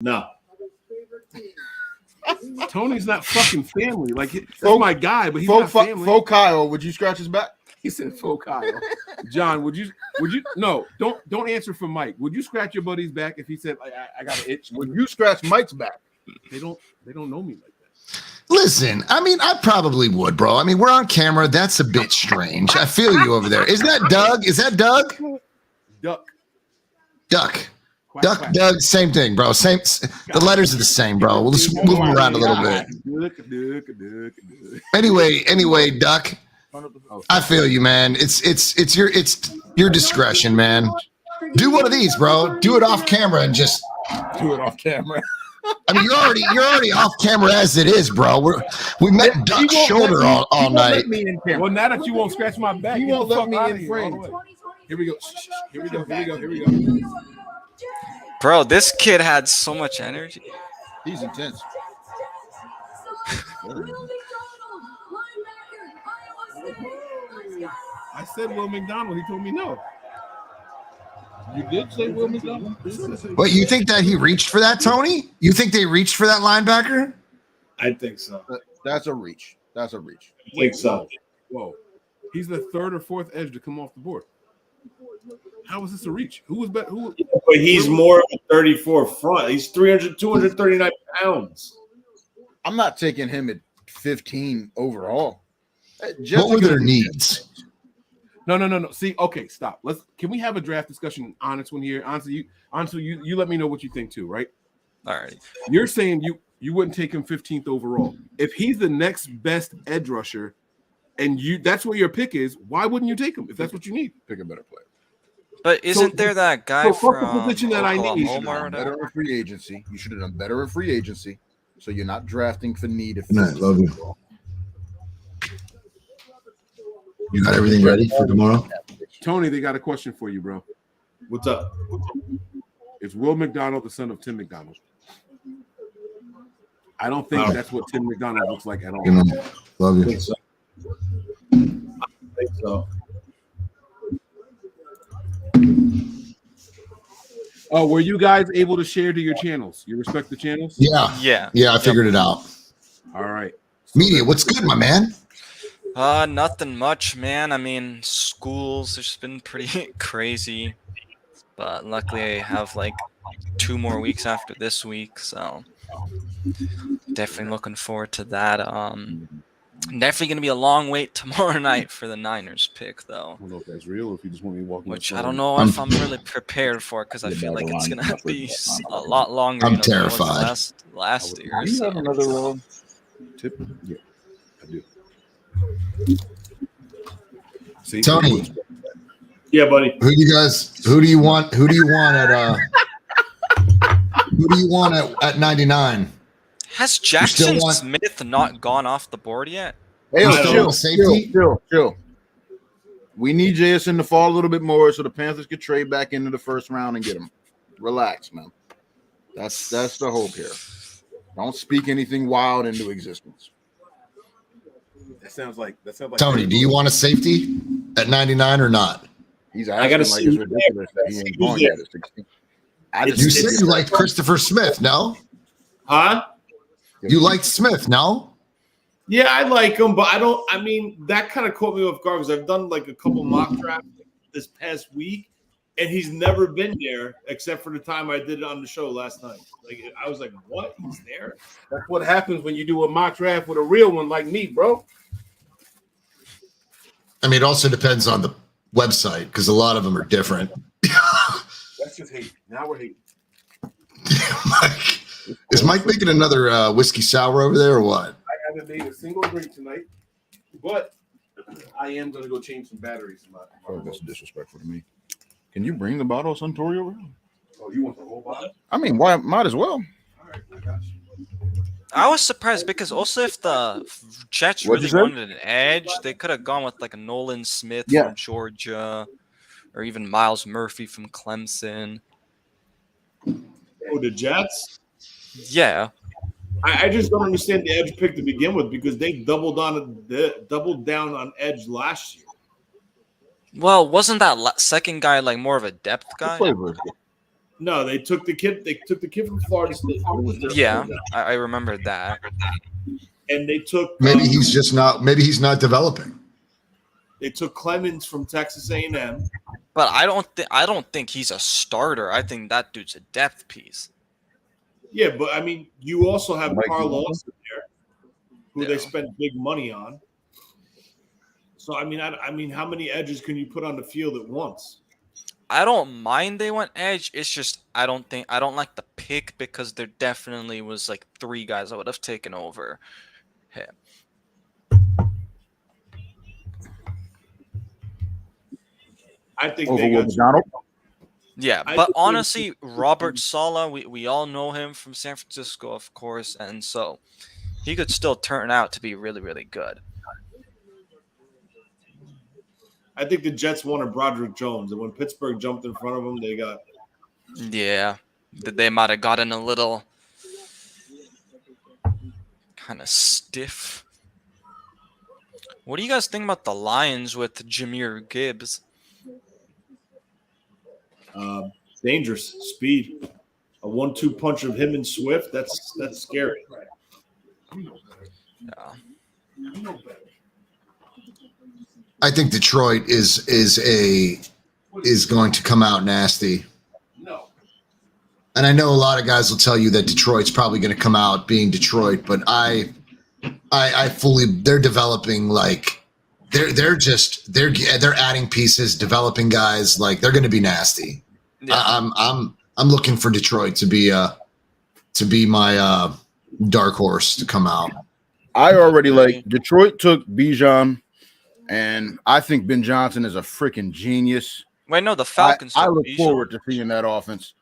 No. Tony's not fucking family. Like, that's my guy, but he's not family. Faux Kyle, would you scratch his back? He said faux Kyle. John, would you? No, don't answer for Mike. Would you scratch your buddy's back if he said, I got an itch? Would you scratch Mike's back? They don't know me like that. Listen, I mean, I probably would, bro. I mean, we're on camera. That's a bit strange. I feel you over there. Is that Doug? Is that Doug? Duck. Quack, quack. Doug, same thing, bro. Same. The letters are the same, bro. We'll just move them around a little bit. Anyway, Duck. I feel you, man. It's your discretion, man. Do one of these, bro. Do it off camera and just do it off camera. I mean, you're already off camera as it is, bro. We met Duck's shoulder all night. Well, now that you won't scratch my back, you won't let me in frame. Here we go. Bro, this kid had so much energy. He's intense. I said Will McDonald. He told me no. You did say Will McDonald? Wait, you think that he reached for that, Tony? You think they reached for that linebacker? I think so. That's a reach. I think so. Whoa. He's the third or fourth edge to come off the board. How is this a reach? Who was better? But he's more of a 34 front. He's 239 pounds. I'm not taking him at 15 overall. What were their needs? No. See, okay, stop. Can we have a draft discussion? Honest one here. Honestly, you let me know what you think too, right? All right. You're saying you wouldn't take him 15th overall. If he's the next best edge rusher, and that's where your pick is, why wouldn't you take him if that's what you need? Pick a better player. But isn't there that guy from the position that I need? Better in free agency. You should have done better in free agency, so you're not drafting for need. Good night, love you. You got everything ready for tomorrow? Tony, they got a question for you, bro. What's up? Is Will McDonald the son of Tim McDonald? I don't think that's what Tim McDonald looks like at all. Love you. I think so. Oh, were you guys able to share to your channels? You respect the channels? Yeah. I figured it out. All right. Media, what's good, my man? Nothing much, man. I mean, schools has been pretty crazy, but luckily I have like 2 more weeks after this week, so definitely looking forward to that. Definitely gonna be a long wait tomorrow night for the Niners pick, though. I don't know if that's real. If you just want me walking, which I don't know if I'm really prepared for, because I feel like it's gonna be a lot longer. I'm terrified. Last year. Do you have another tip? Yeah, I do. See, Tony. Yeah, buddy. Who do you want at 99? Has Jackson Smith not gone off the board yet? Hey, chill. We need JSN to fall a little bit more so the Panthers could trade back into the first round and get him. Relax, man. That's the hope here. Don't speak anything wild into existence. That sounds like Tony, do you want a safety at 99 or not? He's asking like it's ridiculous that he ain't going yet at 16. You said you liked Christopher Smith, no? Huh? You liked Smith, no? Yeah, I like him, but I mean, that kind of caught me off guard because I've done like a couple mock drafts this past week, and he's never been there except for the time I did it on the show last night. Like, I was like, what? He's there? That's what happens when you do a mock draft with a real one like me, bro. I mean, it also depends on the website because a lot of them are different. That's just hate. Now we're hating. Is Mike making another whiskey sour over there or what? I haven't made a single drink tonight, but I am going to go change some batteries. That's disrespectful to me. Can you bring the bottle of Suntory over? Oh, you want the whole bottle? I mean, why? Might as well. All right, I got you. I was surprised because also if the Jets really wanted an edge, they could have gone with like a Nolan Smith from Georgia or even Miles Murphy from Clemson. Oh, the Jets? Yeah. I just don't understand the edge pick to begin with because they doubled down on edge last year. Well, wasn't that second guy like more of a depth guy? No, they took the kid. They took the kid from Florida State. Who was their Yeah, quarterback? I remember that. And they took Maybe he's just not. Maybe he's not developing. they took Clemens from Texas A&M. But I don't think he's a starter. I think that dude's a depth piece. Yeah, but I mean, you also have Mike Carl Wilson. Lawson there, who Yeah. they spent big money on. So I mean, how many edges can you put on the field at once? I don't mind they went edge. It's just I don't like the pick because there definitely was like 3 guys I would have taken over him. I think Over they got McDonald. Yeah, I but think honestly, Robert Saleh, we all know him from San Francisco, of course, and so he could still turn out to be really, really good. I think the Jets wanted Broderick Jones, and when Pittsburgh jumped in front of them, they got. Yeah, they might have gotten a little kind of stiff. What do you guys think about the Lions with Jahmyr Gibbs? Dangerous speed, a 1-2 punch of him and Swift. That's scary. Yeah. I think Detroit is going to come out nasty. And I know a lot of guys will tell you that Detroit's probably going to come out being Detroit, but I fully they're developing like they're adding pieces, developing guys, like they're going to be nasty. Yeah. I'm looking for Detroit to be my dark horse to come out. I already like Detroit took Bijan, and I think Ben Johnson is a freaking genius. Wait, no, the Falcons. I took look Bijan. forward to seeing that offense.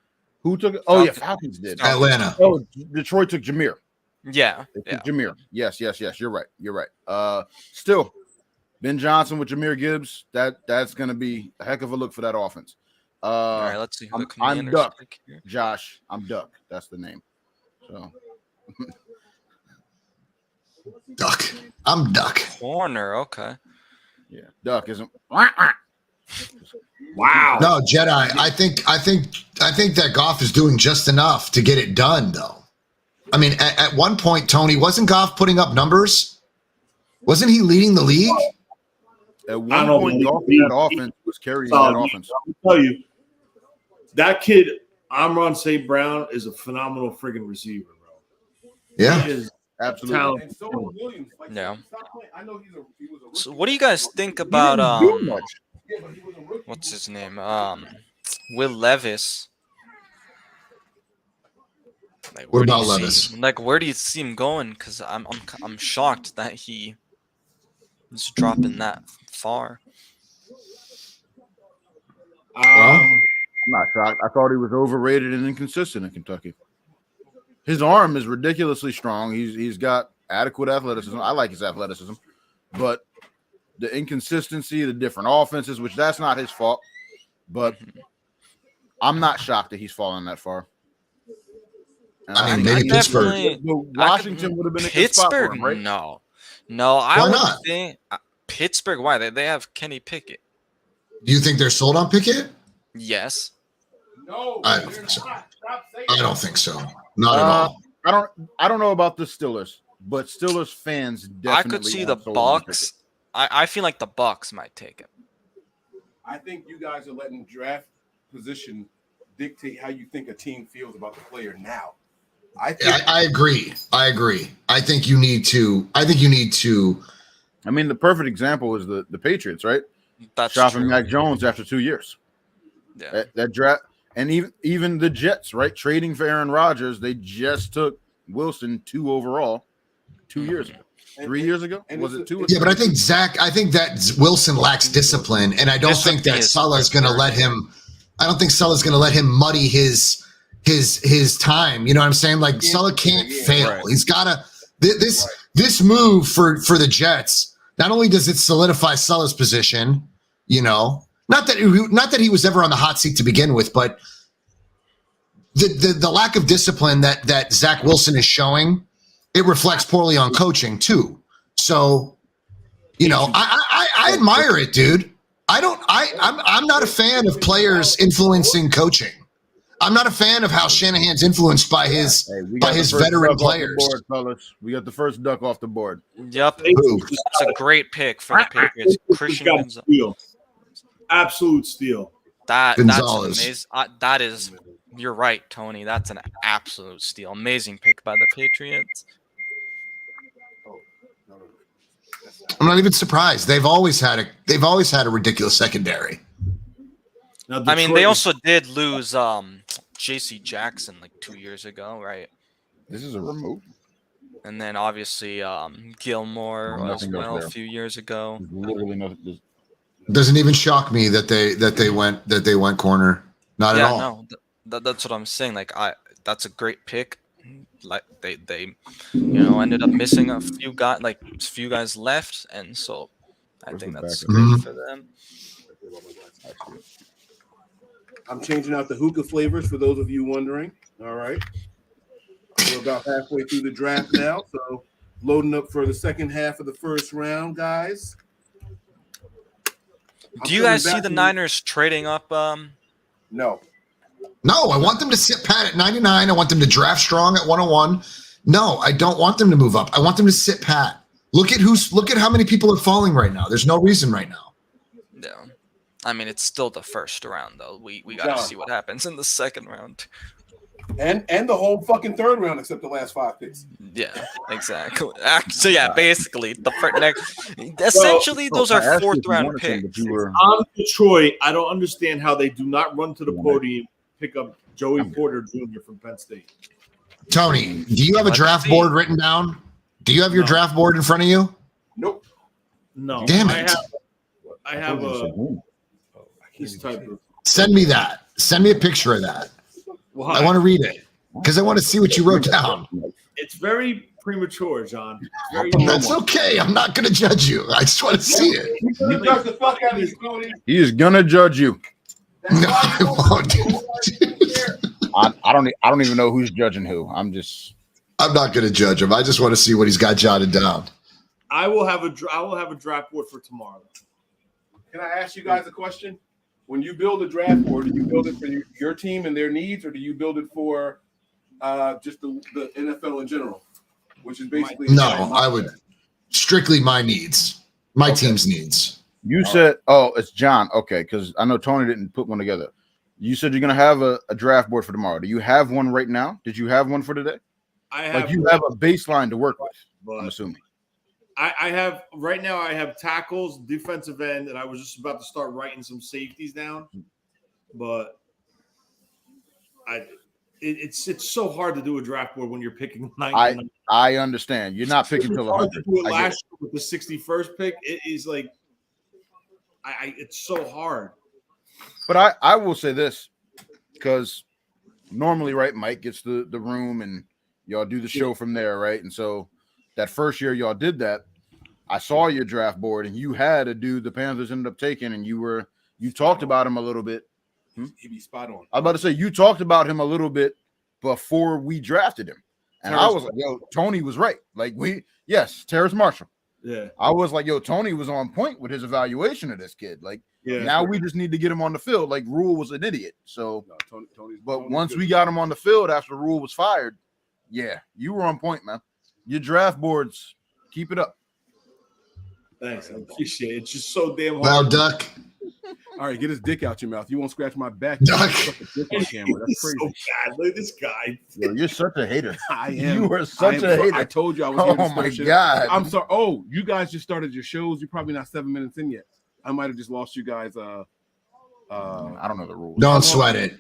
Who took it? Oh, yeah, Falcons. Falcons did. Atlanta. Oh, Detroit took Jahmyr. Yeah, They yeah. took Jahmyr. Yes. You're right. Still, Ben Johnson with Jahmyr Gibbs. That's going to be a heck of a look for that offense. All right, let's see who the I'm Commanders Duck. pick here. Josh, I'm Duck. That's the name. So Duck. I'm Duck. Corner, okay. yeah, Duck isn't. Wow. No, Jedi. I think that Goff is doing just enough to get it done, though. I mean, at one point, Tony, wasn't Goff putting up numbers? Wasn't he leading the league? At I one don't point, believe Goff he- that offense was carrying that offense. I'll tell you, that kid, Amon St. Brown, is a phenomenal friggin' receiver, bro. Yeah. He is Absolutely. talented. And so was Williams. Like, Yeah. stop playing. I know he was a rookie. So what do you guys think He about didn't do much. Yeah, but he was a rookie. what's his name? Will Levis. Like, What where do about you see- Levis? Like, where do you see him going? Because I'm shocked that he is dropping that far. I'm not shocked. I thought he was overrated and inconsistent in Kentucky. His arm is ridiculously strong. He's got adequate athleticism. I like his athleticism, but the inconsistency, the different offenses, which that's not his fault. But I'm not shocked that he's fallen that far. And I mean, think maybe Pittsburgh. Washington would have been a good spot for Pittsburgh, him, right? no. I Why would not? think Pittsburgh. Why they have Kenny Pickett? Do you think they're sold on Pickett? Yes. No, I don't they're think so. not. Stop saying I that. don't think so. Not at all. I don't know about the Steelers, but Steelers fans definitely. I could see the have sold on Bucks. I feel like the Bucks might take him. I think you guys are letting draft position dictate how you think a team feels about the player now. I think I agree. I think you need to. I mean, the perfect example is the Patriots, right? That's Shopping true. Mac Jones after 2 years. Yeah. That draft, and even the Jets, right? Trading for Aaron Rodgers, they just took Wilson 2 overall 2 years ago. 3 years ago? and Was it's it 2? a- Yeah, but I think that Wilson lacks discipline, and I don't This would think be that his Salah's first going to year. let him. I don't think Salah's going to let him muddy his time. You know what I'm saying? Like Salah can't fail. right. He's got to. This move for the Jets. Not only does it solidify Salah's position, you know, not that he was ever on the hot seat to begin with, but the lack of discipline that Zach Wilson is showing, it reflects poorly on coaching too. So, you know, I admire it, dude. I'm not a fan of players influencing coaching. I'm not a fan of how Shanahan's influenced by his veteran players. Board, fellas. We got the first duck off the board. Yep. Who? That's a great pick for the Patriots. Christian Gonzalez. Steal. Absolute steal. That's Gonzalez. amazing. That is, you're right, Tony. That's an absolute steal. Amazing pick by the Patriots. I'm not even surprised. They've always had a ridiculous secondary. Now, I mean, Detroit they is- also did lose J.C. Jackson like 2 years ago, right? This is a remote. And then obviously Gilmore as Nothing goes well a there. few years ago. There's literally nothing. Doesn't even shock me that they went corner. Not at all. No, that's what I'm saying. Like that's a great pick. Like they ended up missing a few guys left, and so I think that's great for them. I'm changing out the hookah flavors for those of you wondering. All right. We're about halfway through the draft now, so loading up for the second half of the first round, guys. Do you guys see the Niners trading up? No. No, I want them to sit pat at 99. I want them to draft strong at 101. No, I don't want them to move up. I want them to sit pat. Look at how many people are falling right now. There's no reason right now. Yeah. I mean, it's still the first round, though. We got to see what happens in the second round. And the whole fucking third round except the last 5 picks. Yeah, exactly. So yeah, basically the next. Essentially, those are fourth round picks. I'm Detroit. I don't understand how they do not run to the podium, pick up Joey Porter Jr. from Penn State. Tony, do you have a draft board written down? Do you have your draft board in front of you? Nope. No. Damn it. I have this type of. Send me that. Send me a picture of that. Why? I want to read it because I want to see what you wrote down. It's very premature, John. That's okay. I'm not going to judge you. I just want to see it. You judge the fuck out of you, Cody. He is gonna judge you. No, I won't. I don't even know who's judging who. I'm not going to judge him. I just want to see what he's got jotted down. I will have a draft board for tomorrow. Can I ask you guys a question? When you build a draft board, do you build it for your team and their needs, or do you build it for just the NFL in general? Which is basically I would strictly my needs, my team's needs. You said, it's John. Okay, because I know Tony didn't put one together. You said you're gonna have a draft board for tomorrow. Do you have one right now? Did you have one for today? I have. Like you have a baseline to work with. But I'm assuming. I have right now. I have tackles, defensive end, and I was just about to start writing some safeties down, but it's so hard to do a draft board when you're picking 99. I understand. You're not picking till 100. Last year with the 61st pick, it is like it's so hard. But I will say this, because normally, right, Mike gets the room and y'all do the show from there, right? And so that first year y'all did that, I saw your draft board and you had a dude the Panthers ended up taking, and you talked about him a little bit. He'd be spot on. I was about to say you talked about him a little bit before we drafted him. And I was like, yo, Tony was right. Like Terrace Marshall. Yeah. I was like, yo, Tony was on point with his evaluation of this kid. Like, now we just need to get him on the field. Like, Rule was an idiot. So, but once we got him on the field after Rule was fired, yeah, you were on point, man. Your draft boards, keep it up. Thanks. I appreciate it. It's just so damn hard. Now, Duck. All right, get his dick out your mouth. You won't scratch my back. Duck. On camera. That's crazy. So bad. Look at this guy. Yo, you're such a hater. I am. You are such a hater. I told you I was here to Oh, my start shit. God. I'm sorry. Oh, you guys just started your shows. You're probably not 7 minutes in yet. I might have just lost you guys. I don't know the rules. Don't sweat it.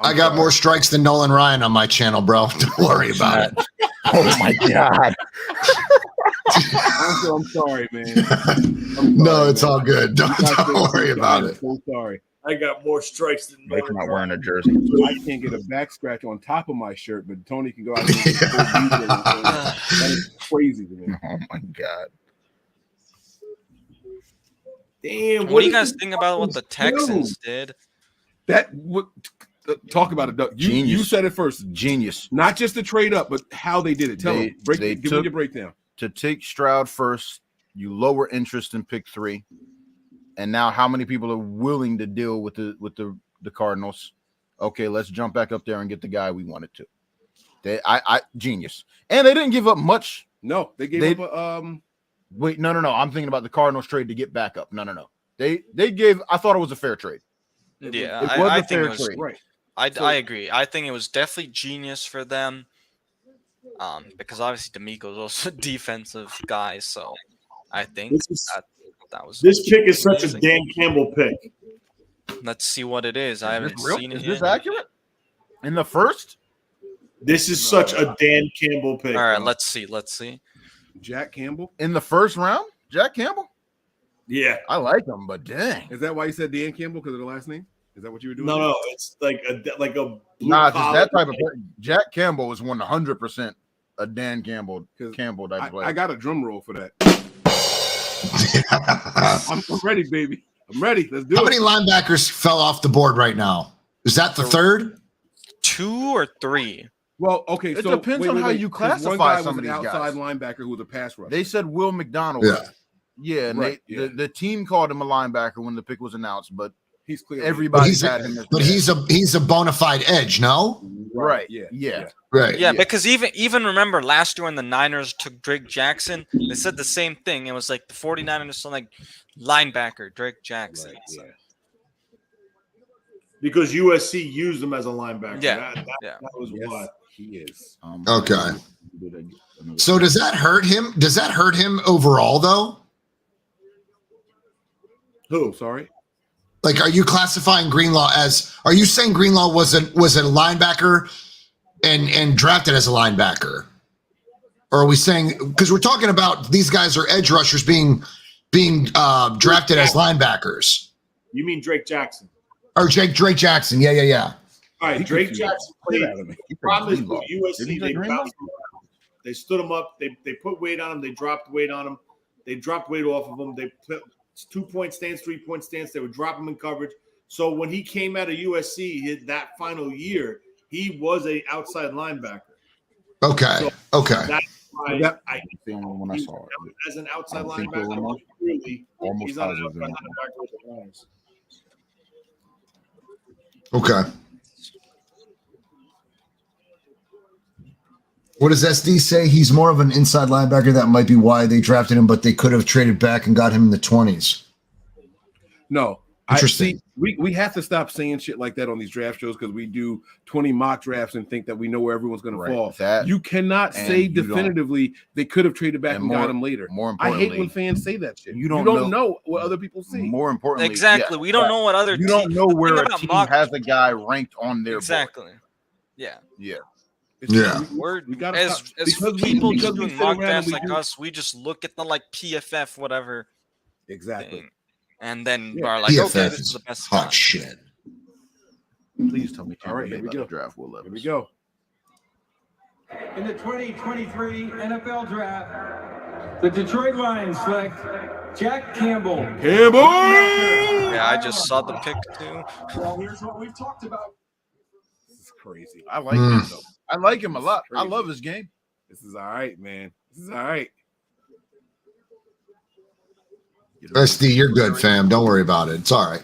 I got more strikes than Nolan Ryan on my channel, bro. Don't worry about it. Oh, my God. I'm sorry, man. No, it's all good. Don't worry about it. I'm so sorry. I got more strikes than Mike's not wearing a jersey. I can't get a back scratch on top of my shirt, but Tony can go out there. That is crazy to me. Oh, my God. Damn. What do you guys think about what the Texans did? Talk about it, Doug. You said it first. Genius. Not just the trade up, but how they did it. Tell them. Give me your breakdown. To take Stroud first, you lower interest in pick 3. And now how many people are willing to deal with the Cardinals? Okay, let's jump back up there and get the guy we wanted to. I genius. And they didn't give up much. No, they gave up a Wait, no. I'm thinking about the Cardinals trade to get back up. No. They gave. I thought it was a fair trade. Yeah, It was I a think fair it was. trade. right. I agree. I think it was definitely genius for them. Because obviously D'Amico's also a defensive guy, so I think that was. This pick is such a amazing. Dan Campbell pick. Let's see what it is. I haven't seen it Is yet. this accurate? In the first? This is such a Dan Campbell pick. All right, bro. let's see. Jack Campbell. In the first round? Jack Campbell? Yeah. I like him, but dang. Is that why you said Dan Campbell because of the last name? Is that what you were doing? No, it's like a blue Nah, just collar- that type of player. Jack Campbell is 100% a Dan Campbell type of player. I got a drum roll for that. I'm ready, baby. I'm ready. Let's do How it. many linebackers fell off the board right now? Is that the third? 2 or 3. Well, okay. It So depends on how you 'cause one classify guy some was of an these outside guys. linebacker who was a pass rusher. They said Will McDonald. Yeah. Yeah, and Right, the team called him a linebacker when the pick was announced, but He's clear. But everybody he's had him as But he's a bona fide edge, no? right. Yeah. Right. Yeah, because even remember last year when the Niners took Drake Jackson, they said the same thing. It was like the 49ers said like linebacker Drake Jackson. Right, So, yeah. because USC used him as a linebacker. Yeah, That was Yes, why. he is. Okay. So does that hurt him? Does that hurt him overall though? Who? Sorry. Like, are you classifying Greenlaw as? Are you saying Greenlaw was a linebacker and drafted as a linebacker, or are we saying because we're talking about these guys are edge rushers being drafted as linebackers? You mean Drake Jackson? Or Drake Jackson? Yeah. All right, He Drake confused Jackson the shit played. out of me. The problem is Greenlaw. with Did he USC, say they Greenlaw? bounced him around. They stood him up. They put weight on him. They dropped weight on him. They dropped weight off of him. They put 2-point stance, 3-point stance. They would drop him in coverage. So when he came out of USC, that final year, he was a outside linebacker. Okay. That's why Yep. I the only one I saw. as an outside I think linebacker, almost- really, almost he's not an positive. outside linebacker with the Lions. Okay. What does SD say? He's more of an inside linebacker. That might be why they drafted him, but they could have traded back and got him in the 20s. No. Interesting. We have to stop saying shit like that on these draft shows because we do 20 mock drafts and think that we know where everyone's going Right, to fall. that- You cannot and say you don't- definitively they could have traded back and got him later. More I importantly, hate when fans say that shit. You don't know what other people see. More importantly, exactly. yeah, We don't know what other you don't know the where thing a about team mock- has a guy ranked on their board. Exactly. Yeah. Yeah. Yeah. We got As people just doing mock drafts like us, we just look at the like PFF whatever Exactly. thing, and then Yeah. are like, PFF okay, this is is the best hot guy. shit. Please tell me. All right, here we go. Draft Will Levis. Here we go. In the 2023 NFL Draft, the Detroit Lions select Jack Campbell. Campbell! Yeah, I just saw the pick too. Well, here's what we've talked about. This is crazy. I like him though. I like him a lot. I love his game. This is all right, man. This is all right. SD, you're good, fam. Don't worry about it. It's all right.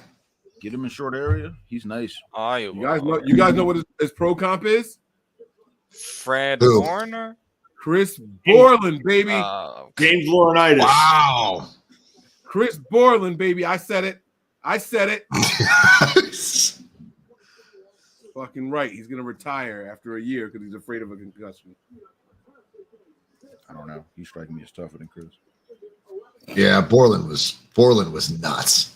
Get him in short area. He's nice. You guys know what his pro comp is? Fred Who? Warner. Chris Borland, baby. James Laurinaitis. Wow. Chris Borland, baby. I said it. Fucking right. He's gonna retire after a year because he's afraid of a concussion. I don't know. He's striking me as tougher than Chris. Yeah, Borland was nuts.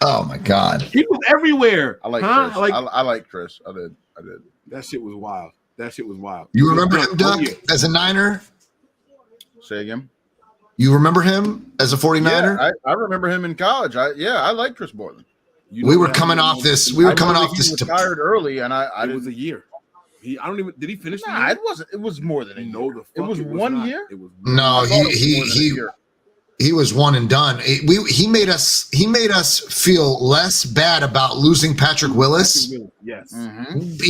Oh my God. He was everywhere. I like huh? Chris. I like Chris. I did. That shit was wild. You remember him, Duck, as a Niner? Say again. You remember him as a 49er? Yeah, I remember him in college. I like Chris Borland. We were coming off this. We were coming off this. He retired early, and I It was a year. Did he finish? Nah, it wasn't. It was more than a year. No, the fuck It was 1 year. It was No, he was one and done. He made us feel less bad about losing Patrick Willis. Yes. Mhm.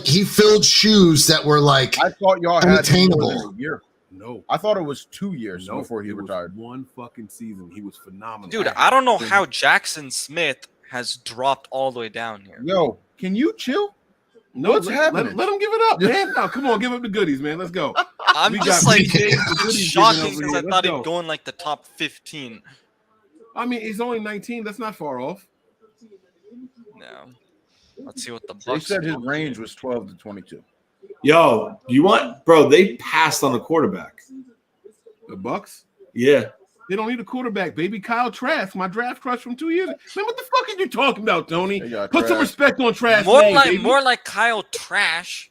He filled shoes that were like I thought y'all had more unattainable. than a year. No. I thought it was 2 years No, before he it was retired. one fucking season. He was phenomenal. Dude, I don't know how Jackson Smith has dropped all the way down here. Yo, can you chill? No, What's happening? Let him give it up, man. No, come on, give up the goodies, man. Let's go. I'm We just got like, BJ's, the it's goodies shocking given over because I here. thought Let's he'd go. go in like the top 15. I mean, he's only 19. That's not far off. No. Let's see what the They Bucks said his do. range was 12 to 22. Yo, you want, bro? They passed on the quarterback. The Bucks. Yeah. They don't need a quarterback, baby. Kyle Trask, my draft crush from 2 years ago. Man, what the fuck are you talking about, Tony? They got Put some Trask. respect on Trask. More like Kyle Trash.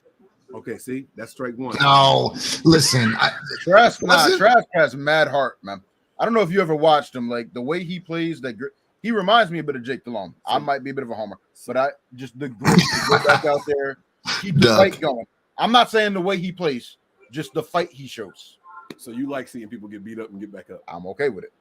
Okay, see, that's strike one. No, listen. Trask Was it? has mad heart, man. I don't know if you ever watched him. Like the way he plays, he reminds me a bit of Jake Delhomme. I might be a bit of a homer, but I just the grit to go back out there, keep the Duck. fight going. I'm not saying the way he plays, just the fight he shows. So you like seeing people get beat up and get back up? I'm okay with it.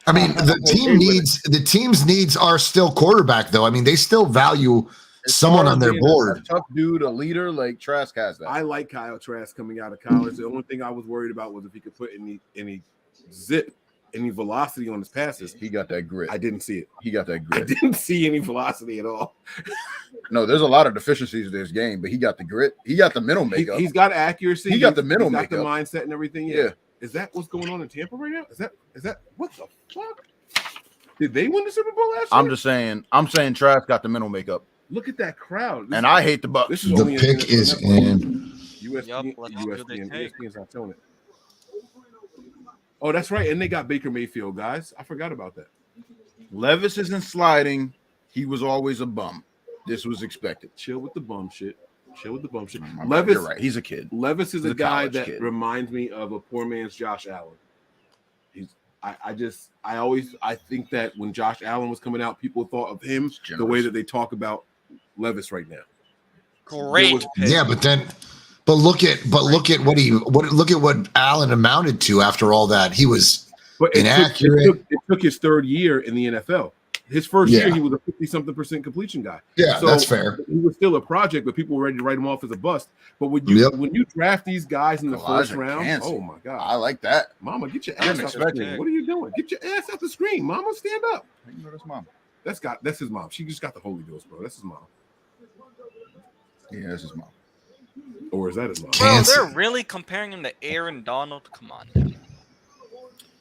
I mean, the team's needs are still quarterback, though. I mean, they still value someone on their board. A tough dude, a leader like Trask has that. I like Kyle Trask coming out of college. The only thing I was worried about was if he could put any zip, any velocity on his passes. He got that grit. I didn't see it. He got that I grit. didn't see any velocity at all. No, there's a lot of deficiencies in this game, but he got the grit. He got the mental makeup. He's got accuracy. He got the mental He's got makeup. the mindset and everything. Yeah. Is that what's going on in Tampa right now? Is that what the fuck? Did they win the Super Bowl last year? I'm saying Trask got the mental makeup. Look at that crowd. And I hate the Bucks. This is The only pick is in. Yup, let's see who they take. ESPN's not showing it. Oh, that's right. And they got Baker Mayfield, guys. I forgot about that. Levis isn't sliding. He was always a bum. This was expected. Chill with the bum shit. You're Levis, right. He's a kid. Levis is He's a a guy college that kid. reminds me of a poor man's Josh Allen. I think that when Josh Allen was coming out, people thought of him the way that they talk about Levis right now. Great pick. Yeah, but look at what Allen amounted to after all that. He was But inaccurate. it took his third year in the NFL. His first year, he was a 50-something% completion guy. Yeah, So that's fair. He was still a project, but people were ready to write him off as a bust. But when you draft these guys in the first round, Kansas. oh my God. I like that. Mama, get your I ass didn't out the expect screen. it. What are you doing? Get your ass out the screen. Mama, stand up. You know that's mom. That's his mom. She just got the Holy Ghost, bro. That's his mom. Yeah, that's his mom. Or is that his mom? Bro, Kansas. they're really comparing him to Aaron Donald? Come on.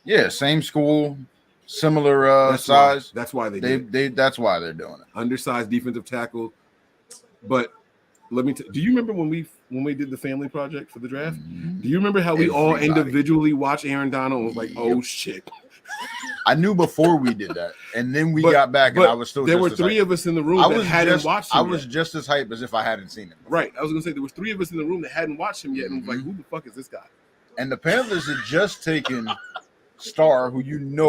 Yeah, same school, similar That's size. That's why they did. That's why they're doing it. Undersized defensive tackle. But let me do you remember when we did the family project for the draft? Mm-hmm. Do you remember how we all Everybody. individually watched Aaron Donald and was like, oh shit? I knew before we did that, and then we got back, and I was still. There were just as three hyped. of us in the room that hadn't watched him. I was just as hyped as if I hadn't seen him. Right. I was gonna say there was three of us in the room that hadn't watched him yet, and was like, who the fuck is this guy? And the Panthers had just taken Star, who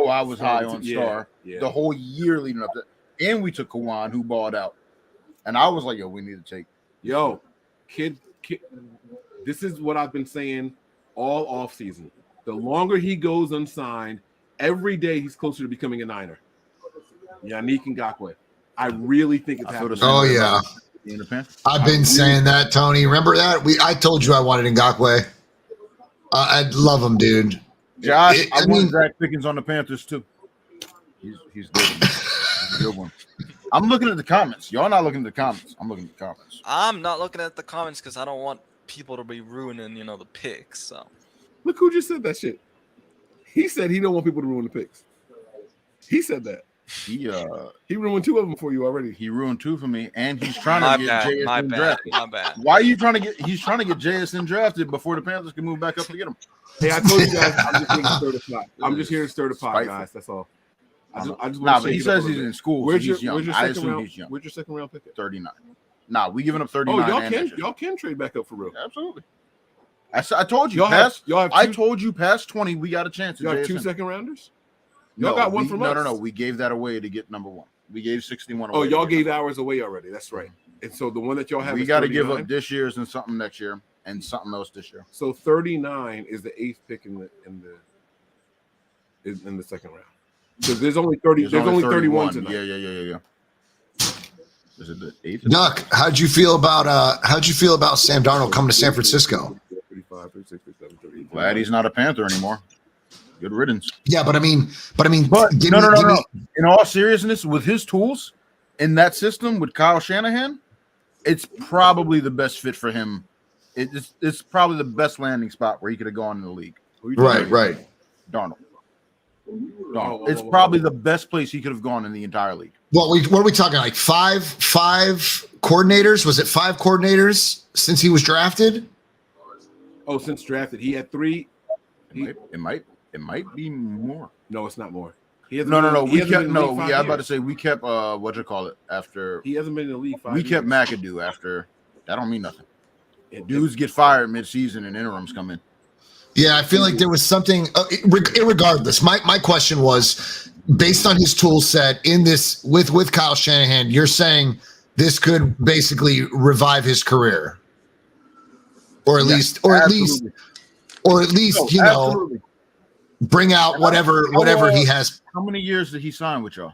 I was high on Star the whole year leading up to, and we took Kawan, who balled out, and I was like, yo, we need to take. Yo, kid, this is what I've been saying all off season. The longer he goes unsigned, every day he's closer to becoming a Niner. Yannick Ngakoue. I really think it's happening. Oh yeah, In the Panthers. I've been saying that, Tony. Remember that? I told you I wanted Ngakoue. I love him, dude. Josh, I mean, want Zach Pickens on the Panthers too. He's good. He's a good one. I'm looking at the comments. Y'all not looking at the comments. I'm looking at the comments. I'm not looking at the comments because I don't want people to be ruining, the picks. So Look who just said that shit. He said he don't want people to ruin the picks. He said that. He ruined two of them for you already. He ruined two for me, and he's trying my to get bad, JSN my bad, drafted. my bad. Why are you trying to get? He's trying to get JSN drafted before the Panthers can move back up to get him. Hey, I told you guys, I'm just here to stir the pot. I'm just here to stir the pot, Spiteful. guys. That's all. I just Nah, want but to he says he's in school. Where's so your he's young. Where's your I second assume round? he's young. Where's your second round pick at? 39. Nah, we giving up 39. Oh, y'all and can next year. y'all can trade back up for real. Absolutely. I told you, Y'all past. have I two, told you, past 20, we got a chance. y'all have two JSN. second rounders. Y'all got one from us. No. We gave that away to get number one. We gave 61 away. Oh, y'all to get gave number ours away already. That's right. And so the one that y'all one. have, We is got to give 39. up this year's and something next year and something else this year. So 39 is the eighth pick in the second round. Because there's only 30. There's only 31 tonight. Yeah. Is it the eighth? Duck, how'd you feel about Sam Darnold coming to San Francisco? 35, 36, 37, 38. Glad he's not a Panther anymore. Good riddance. Yeah, but But give no. me- In all seriousness, with his tools in that system with Kyle Shanahan, it's probably the best fit for him. It's probably the best landing spot where he could have gone in the league. Right. Darnold. It's probably the best place he could have gone in the entire league. What are we talking, like five coordinators? Was it 5 coordinators since he was drafted? Oh, since drafted, he had 3. It might be more. No, it's not more. No. He We hasn't kept been in the league no. 5 Yeah, I'm about to years. say we kept after He hasn't been in the league 5 we years. kept McAdoo after. That don't mean nothing. It- Dudes get fired mid-season and interims come in. Yeah, I feel like there was something. Irregardless, my question was based on his tool set in this with Kyle Shanahan. You're saying this could basically revive his career, or at least, Absolutely. you know, Absolutely. bring out whatever he has. How many years did he sign with y'all?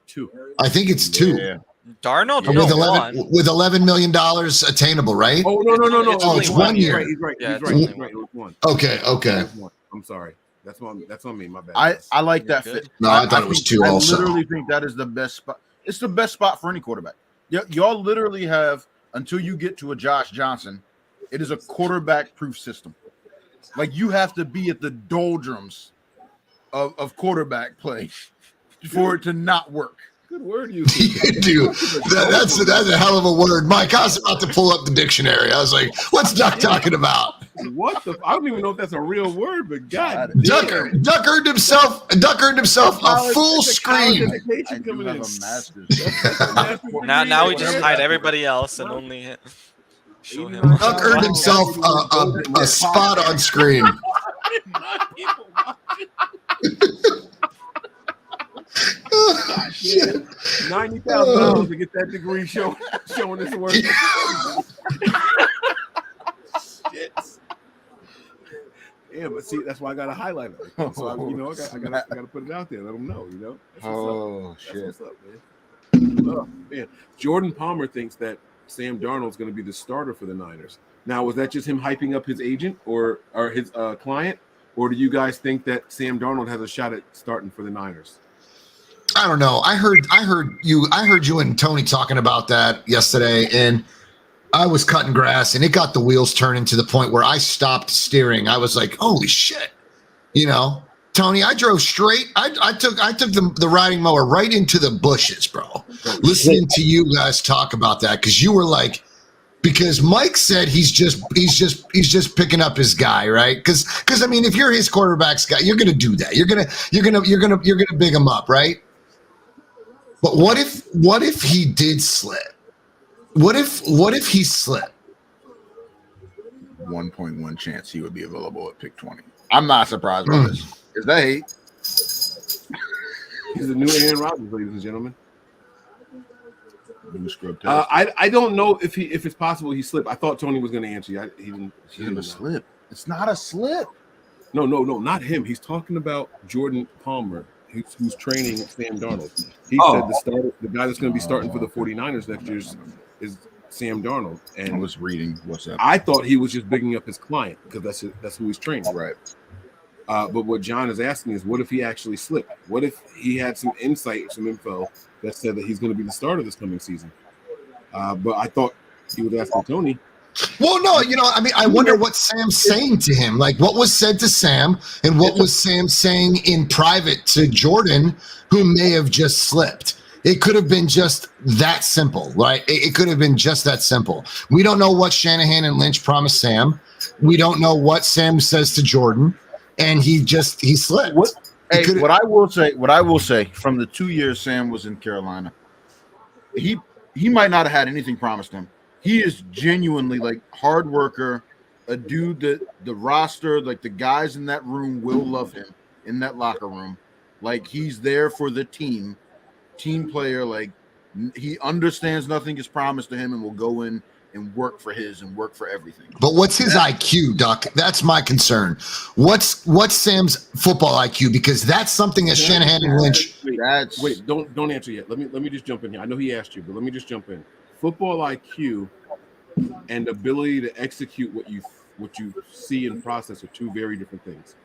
2. I think it's 2 Yeah. Darnold Yeah. with $11 million attainable, right? Oh no! It's Oh, it's 1 year. He's right. Yeah, He's it's right. only He's right. It was 1. Okay. It was 1. I'm sorry. That's on me. My bad. I like that You're good. fit. No, I thought it was 2 I also. literally think that is the best spot. It's the best spot for any quarterback. Y'all literally have, until you get to a Josh Johnson, it is a quarterback-proof system. Like, you have to be at the doldrums of quarterback play for it to not work. Good word, you. Dude, that's a hell of a word, Mike. I was about to pull up the dictionary. I was like, "What's Duck talking about?" What the? I don't even know if that's a real word, but God, Duck earned himself a full screen. I do have a master's. Now we just hide everybody else and only show him. Duck earned himself a spot on screen. Shit. $90,000 to get that degree showing this word. Shit. Yeah, but see, that's why I got to highlight it. So I got to put it out there. Let them know. That's what's up. That's what's up, man. Oh, man. Jordan Palmer thinks that Sam Darnold's going to be the starter for the Niners. Now, was that just him hyping up his agent or his client, or do you guys think that Sam Darnold has a shot at starting for the Niners? I don't know. I heard you and Tony talking about that yesterday, and I was cutting grass, and it got the wheels turning to the point where I stopped steering. I was like, "Holy shit!" Tony, I drove straight. I took the riding mower right into the bushes, bro. Listening to you guys talk about that, because you were like, because Mike said he's just picking up his guy, right? Because I mean, if you're his quarterback's guy, you're gonna do that. You're gonna big him up, right? But what if he did slip? What if he slipped? 1.1 chance he would be available at pick 20. I'm not surprised by this. Is that hate? He's the new Aaron Rodgers, ladies and gentlemen. New script test. I don't know if it's possible he slipped. I thought Tony was going to answer you. He's gonna slip. It's not a slip. No, not him. He's talking about Jordan Palmer, who's training Sam Darnold. He said the guy that's going to be starting for the 49ers next year is Sam Darnold. And I was reading what's up. I thought he was just bigging up his client because that's who he's training. Right. But what John is asking is, what if he actually slipped? What if he had some insight, some info that said that he's going to be the starter this coming season? But I thought he was asking Tony. Well, no, I mean, I wonder what Sam's saying to him. Like, what was said to Sam, and what was Sam saying in private to Jordan, who may have just slipped. It could have been just that simple, right? It could have been just that simple. We don't know what Shanahan and Lynch promised Sam. We don't know what Sam says to Jordan, and he slipped. What I will say from the 2 years Sam was in Carolina, he might not have had anything promised him. He is genuinely like hard worker, a dude that the roster, like the guys in that room will love him in that locker room. Like, he's there for the team player. Like, he understands nothing is promised to him and will go in and work for everything. But what's his IQ, Duck? That's my concern. What's Sam's football IQ? Because that's something that Shanahan and Lynch. Wait, don't answer yet. Let me just jump in here. I know he asked you, but let me just jump in. Football IQ and ability to execute what you see and process are two very different things.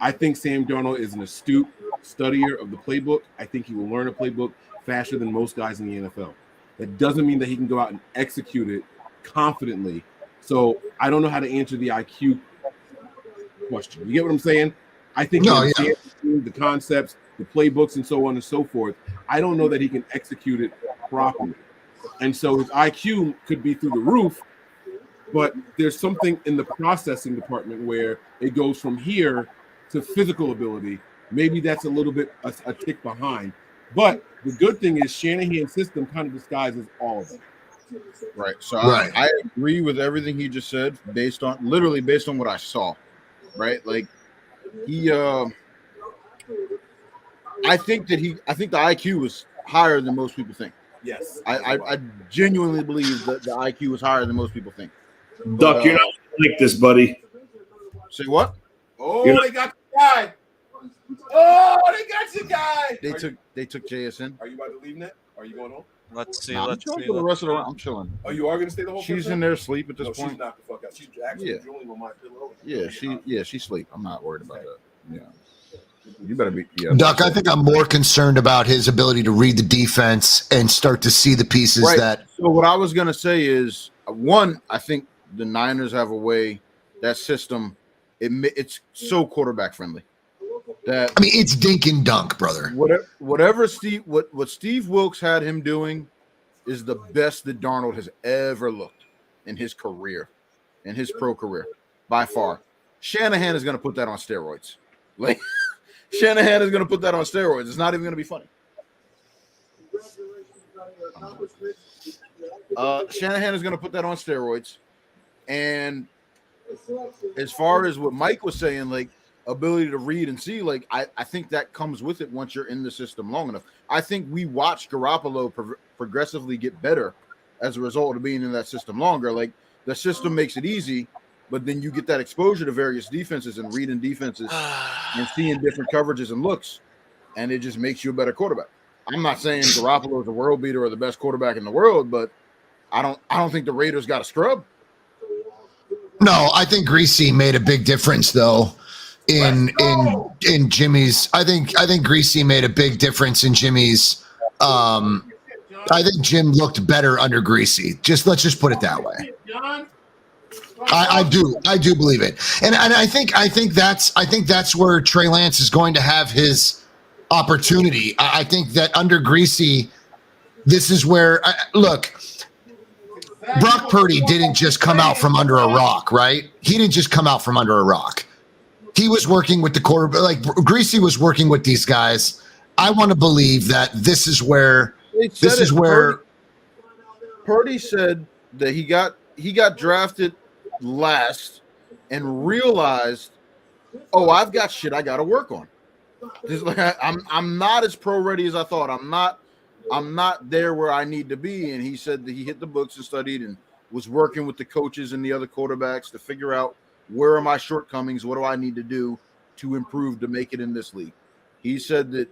I think Sam Darnold is an astute studier of the playbook. I think he will learn a playbook faster than most guys in the NFL. That doesn't mean that he can go out and execute it confidently. So I don't know how to answer the IQ question. You get what I'm saying? I think he understands the concepts, the playbooks, and so on and so forth. I don't know that he can execute it properly. And so his IQ could be through the roof, but there's something in the processing department where it goes from here to physical ability. Maybe that's a little bit a tick behind. But the good thing is Shanahan's system kind of disguises all of it. Right. So I agree with everything he just said based on what I saw. Right. Like he I think the IQ was higher than most people think. Yes. I genuinely believe that the IQ is higher than most people think. Duck, you're not like this, buddy. Say what? Oh, they got the guy. Oh, they got your guy. They took JSN. Are you about to leave, Net? Are you going home? Let's see. Nah, Let's see. for the rest of the round. I'm chilling. Oh, you are going to stay the whole She's time? in there asleep at this No, point. she's knocked the fuck out. She's actually drooling on my pillow. Yeah, she's asleep. I'm not worried about that. Yeah. You better be. Yeah, Duck, I think I'm more concerned about his ability to read the defense and start to see the pieces that. So what I was gonna say is, one, I think the Niners have a way, that system, it's so quarterback friendly. That I mean, it's dink and dunk, brother. Whatever what Steve Wilkes had him doing is the best that Darnold has ever looked in his career, in his pro career, by far. Shanahan is gonna put that on steroids. Like. Shanahan is going to put that on steroids. It's not even going to be funny. Shanahan is going to put that on steroids. And as far as what Mike was saying, like ability to read and see, like I think that comes with it once you're in the system long enough. I think we watched Garoppolo progressively get better as a result of being in that system longer. Like the system makes it easy. But then you get that exposure to various defenses and reading defenses and seeing different coverages and looks, and it just makes you a better quarterback. I'm not saying Garoppolo is a world beater or the best quarterback in the world, but I don't think the Raiders got a scrub. No, I think Greasy made a big difference though in Jimmy's. I think Greasy made a big difference in Jimmy's. I think Jim looked better under Greasy. Let's just put it that way. I do believe it, and I think that's where Trey Lance is going to have his opportunity. I think that under Greasy, this is where look. Brock Purdy didn't just come out from under a rock, right? He didn't just come out from under a rock. He was working with the quarterback. Like Greasy was working with these guys. I want to believe that this is where Purdy said that he got drafted last and realized, oh, I've got shit I got to work on. Just like I'm not as pro ready as I thought. I'm not there where I need to be. And he said that he hit the books and studied and was working with the coaches and the other quarterbacks to figure out where are my shortcomings, what do I need to do to improve to make it in this league. He said that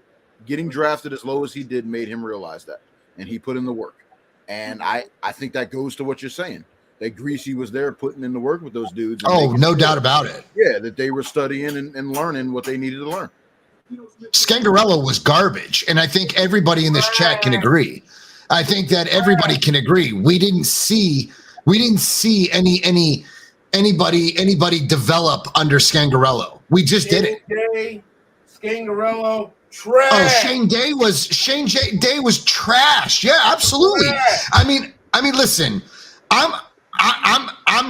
getting drafted as low as he did made him realize that, and he put in the work. And I think that goes to what you're saying. That Greasy was there putting in the work with those dudes. Oh, no doubt about it. Yeah, that they were studying and learning what they needed to learn. Scangarello was garbage, and I think everybody in this chat can agree. I think that everybody can agree. We didn't see anybody develop under Scangarello. We just didn't. Scangarello, trash. Oh, Shane Day was trash. Yeah, absolutely. Trash. I mean, listen, I'm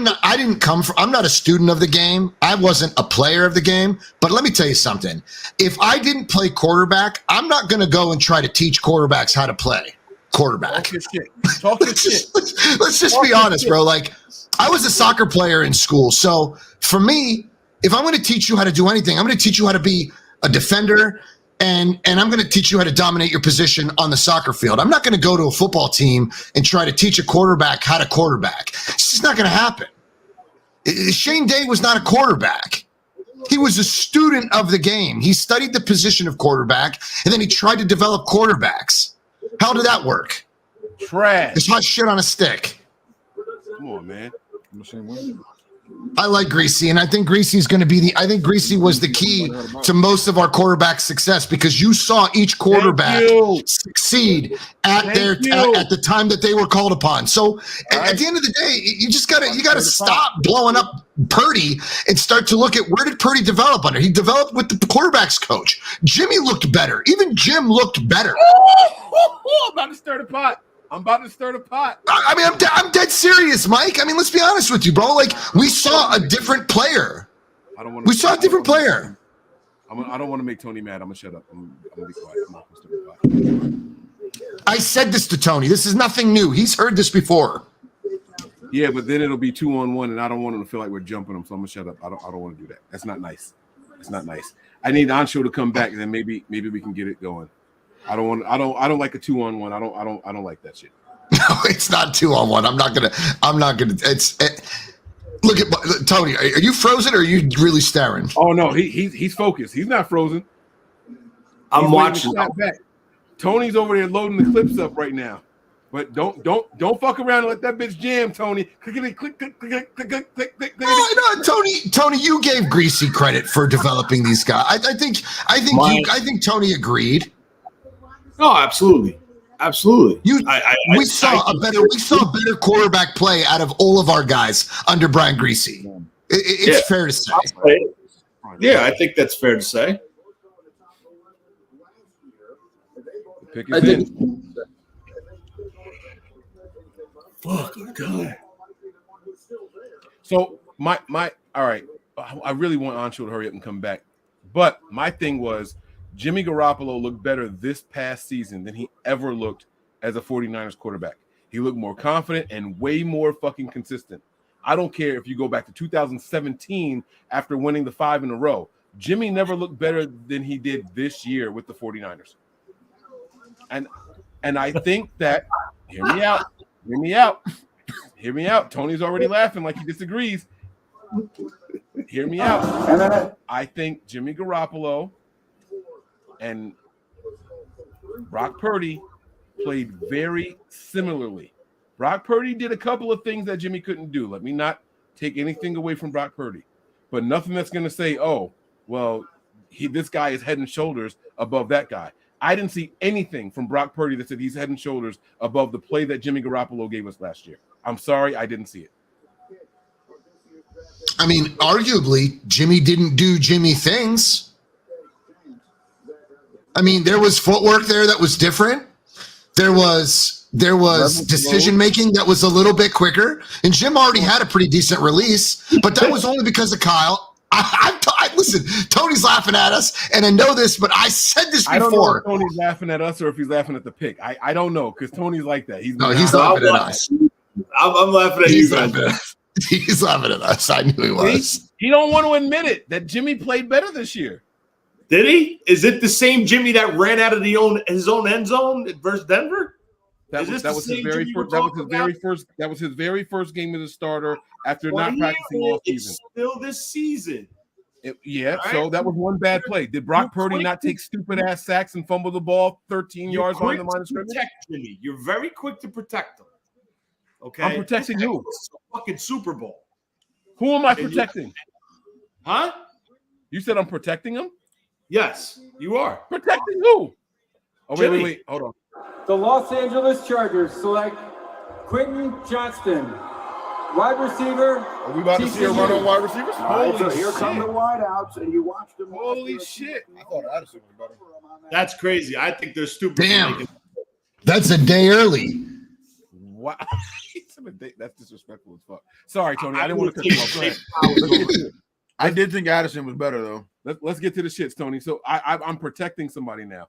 not a student of the game. I wasn't a player of the game, but let me tell you something. If I didn't play quarterback, I'm not going to go and try to teach quarterbacks how to play quarterback. Talk your shit. Let's just be honest, bro. Like, I was a soccer player in school. So for me, if I'm going to teach you how to do anything, I'm going to teach you how to be a defender, and I'm going to teach you how to dominate your position on the soccer field. I'm not going to go to a football team and try to teach a quarterback how to quarterback. It's just not going to happen. Shane Day was not a quarterback. He was a student of the game. He studied the position of quarterback, and then he tried to develop quarterbacks. How did that work? Trash. It's hot shit on a stick. Come on, man. I'm the same way. I like Greasy, and I think Greasy's going to be I think Greasy was the key to most of our quarterback success because you saw each quarterback succeed at the time that they were called upon. So at the end of the day, you gotta stop blowing up Purdy and start to look at where did Purdy develop under? He developed with the quarterback's coach. Jimmy looked better. Even Jim looked better. I'm about to stir the pot. I mean, I'm dead serious, Mike. I mean, let's be honest with you, bro. Like, we saw a different player. We saw a different player. I don't want to make Tony mad. I'm gonna shut up. I'm gonna be quiet. I'm not gonna stir the pot. I said this to Tony. This is nothing new. He's heard this before. Yeah, but then it'll be 2-on-1, and I don't want him to feel like we're jumping him. So I'm gonna shut up. I don't want to do that. That's not nice. It's not nice. I need Ancho to come back, and then maybe we can get it going. I don't like a 2-on-1. I don't like that shit. No, it's not 2-on-1. I'm not gonna. Look at Tony. Are you frozen or are you really staring? Oh no, he's focused. He's not frozen. I'm watching. Tony's over there loading the clips up right now. But don't fuck around and let that bitch jam, Tony. Click. No, Tony, you gave Greasy credit for developing these guys. I think Tony agreed. No, absolutely. We saw a better quarterback play out of all of our guys under Brian Greasy. It's fair to say. Yeah, I think that's fair to say. Pick his in. Fuck, God. So my all right. I really want Ancho to hurry up and come back. But my thing was Jimmy Garoppolo looked better this past season than he ever looked as a 49ers quarterback. He looked more confident and way more fucking consistent. I don't care if you go back to 2017 after winning the 5 in a row. Jimmy never looked better than he did this year with the 49ers. And I think that hear me out. Tony's already laughing like he disagrees. Hear me out. I think Jimmy Garoppolo and Brock Purdy played very similarly. Brock Purdy did a couple of things that Jimmy couldn't do. Let me not take anything away from Brock Purdy, but nothing that's going to say, oh, well, this guy is head and shoulders above that guy. I didn't see anything from Brock Purdy that said he's head and shoulders above the play that Jimmy Garoppolo gave us last year. I'm sorry, I didn't see it. I mean, arguably, Jimmy didn't do Jimmy things. I mean, there was footwork there that was different. There was decision making that was a little bit quicker. And Jim already had a pretty decent release, but that was only because of Kyle. Listen, Tony's laughing at us, and I know this, but I said this before. I don't know if Tony's laughing at us or if he's laughing at the pick. I don't know because Tony's like that. He's laughing at us. I'm laughing at you guys. He's laughing at us. I knew he was. He don't want to admit it that Jimmy played better this year. Did he? Is it the same Jimmy that ran out of his own end zone versus Denver? That was his very first game as a starter after not practicing all season. It's still this season. Right? So that was one bad play. Did Brock Purdy not take stupid ass sacks and fumble the ball 13 yards behind the line of scrimmage? Jimmy. You're very quick to protect him. Okay, I'm protecting who? It's a fucking Super Bowl. Who am I protecting? Huh? You said I'm protecting him? Yes, you are. Protecting who? Oh, wait. Hold on. The Los Angeles Chargers select Quentin Johnston, wide receiver. Are we about to see a run on wide receivers? Holy so here shit. come the wideouts, and you watch them. Holy shit. I thought Addison was better. That's crazy. I think they're stupid. Damn. That's a day early. Wow. That's disrespectful as fuck. Sorry, Tony. I didn't want to cut you off. I did think Addison was better, though. Let's get to the shits, Tony. So I'm protecting somebody now.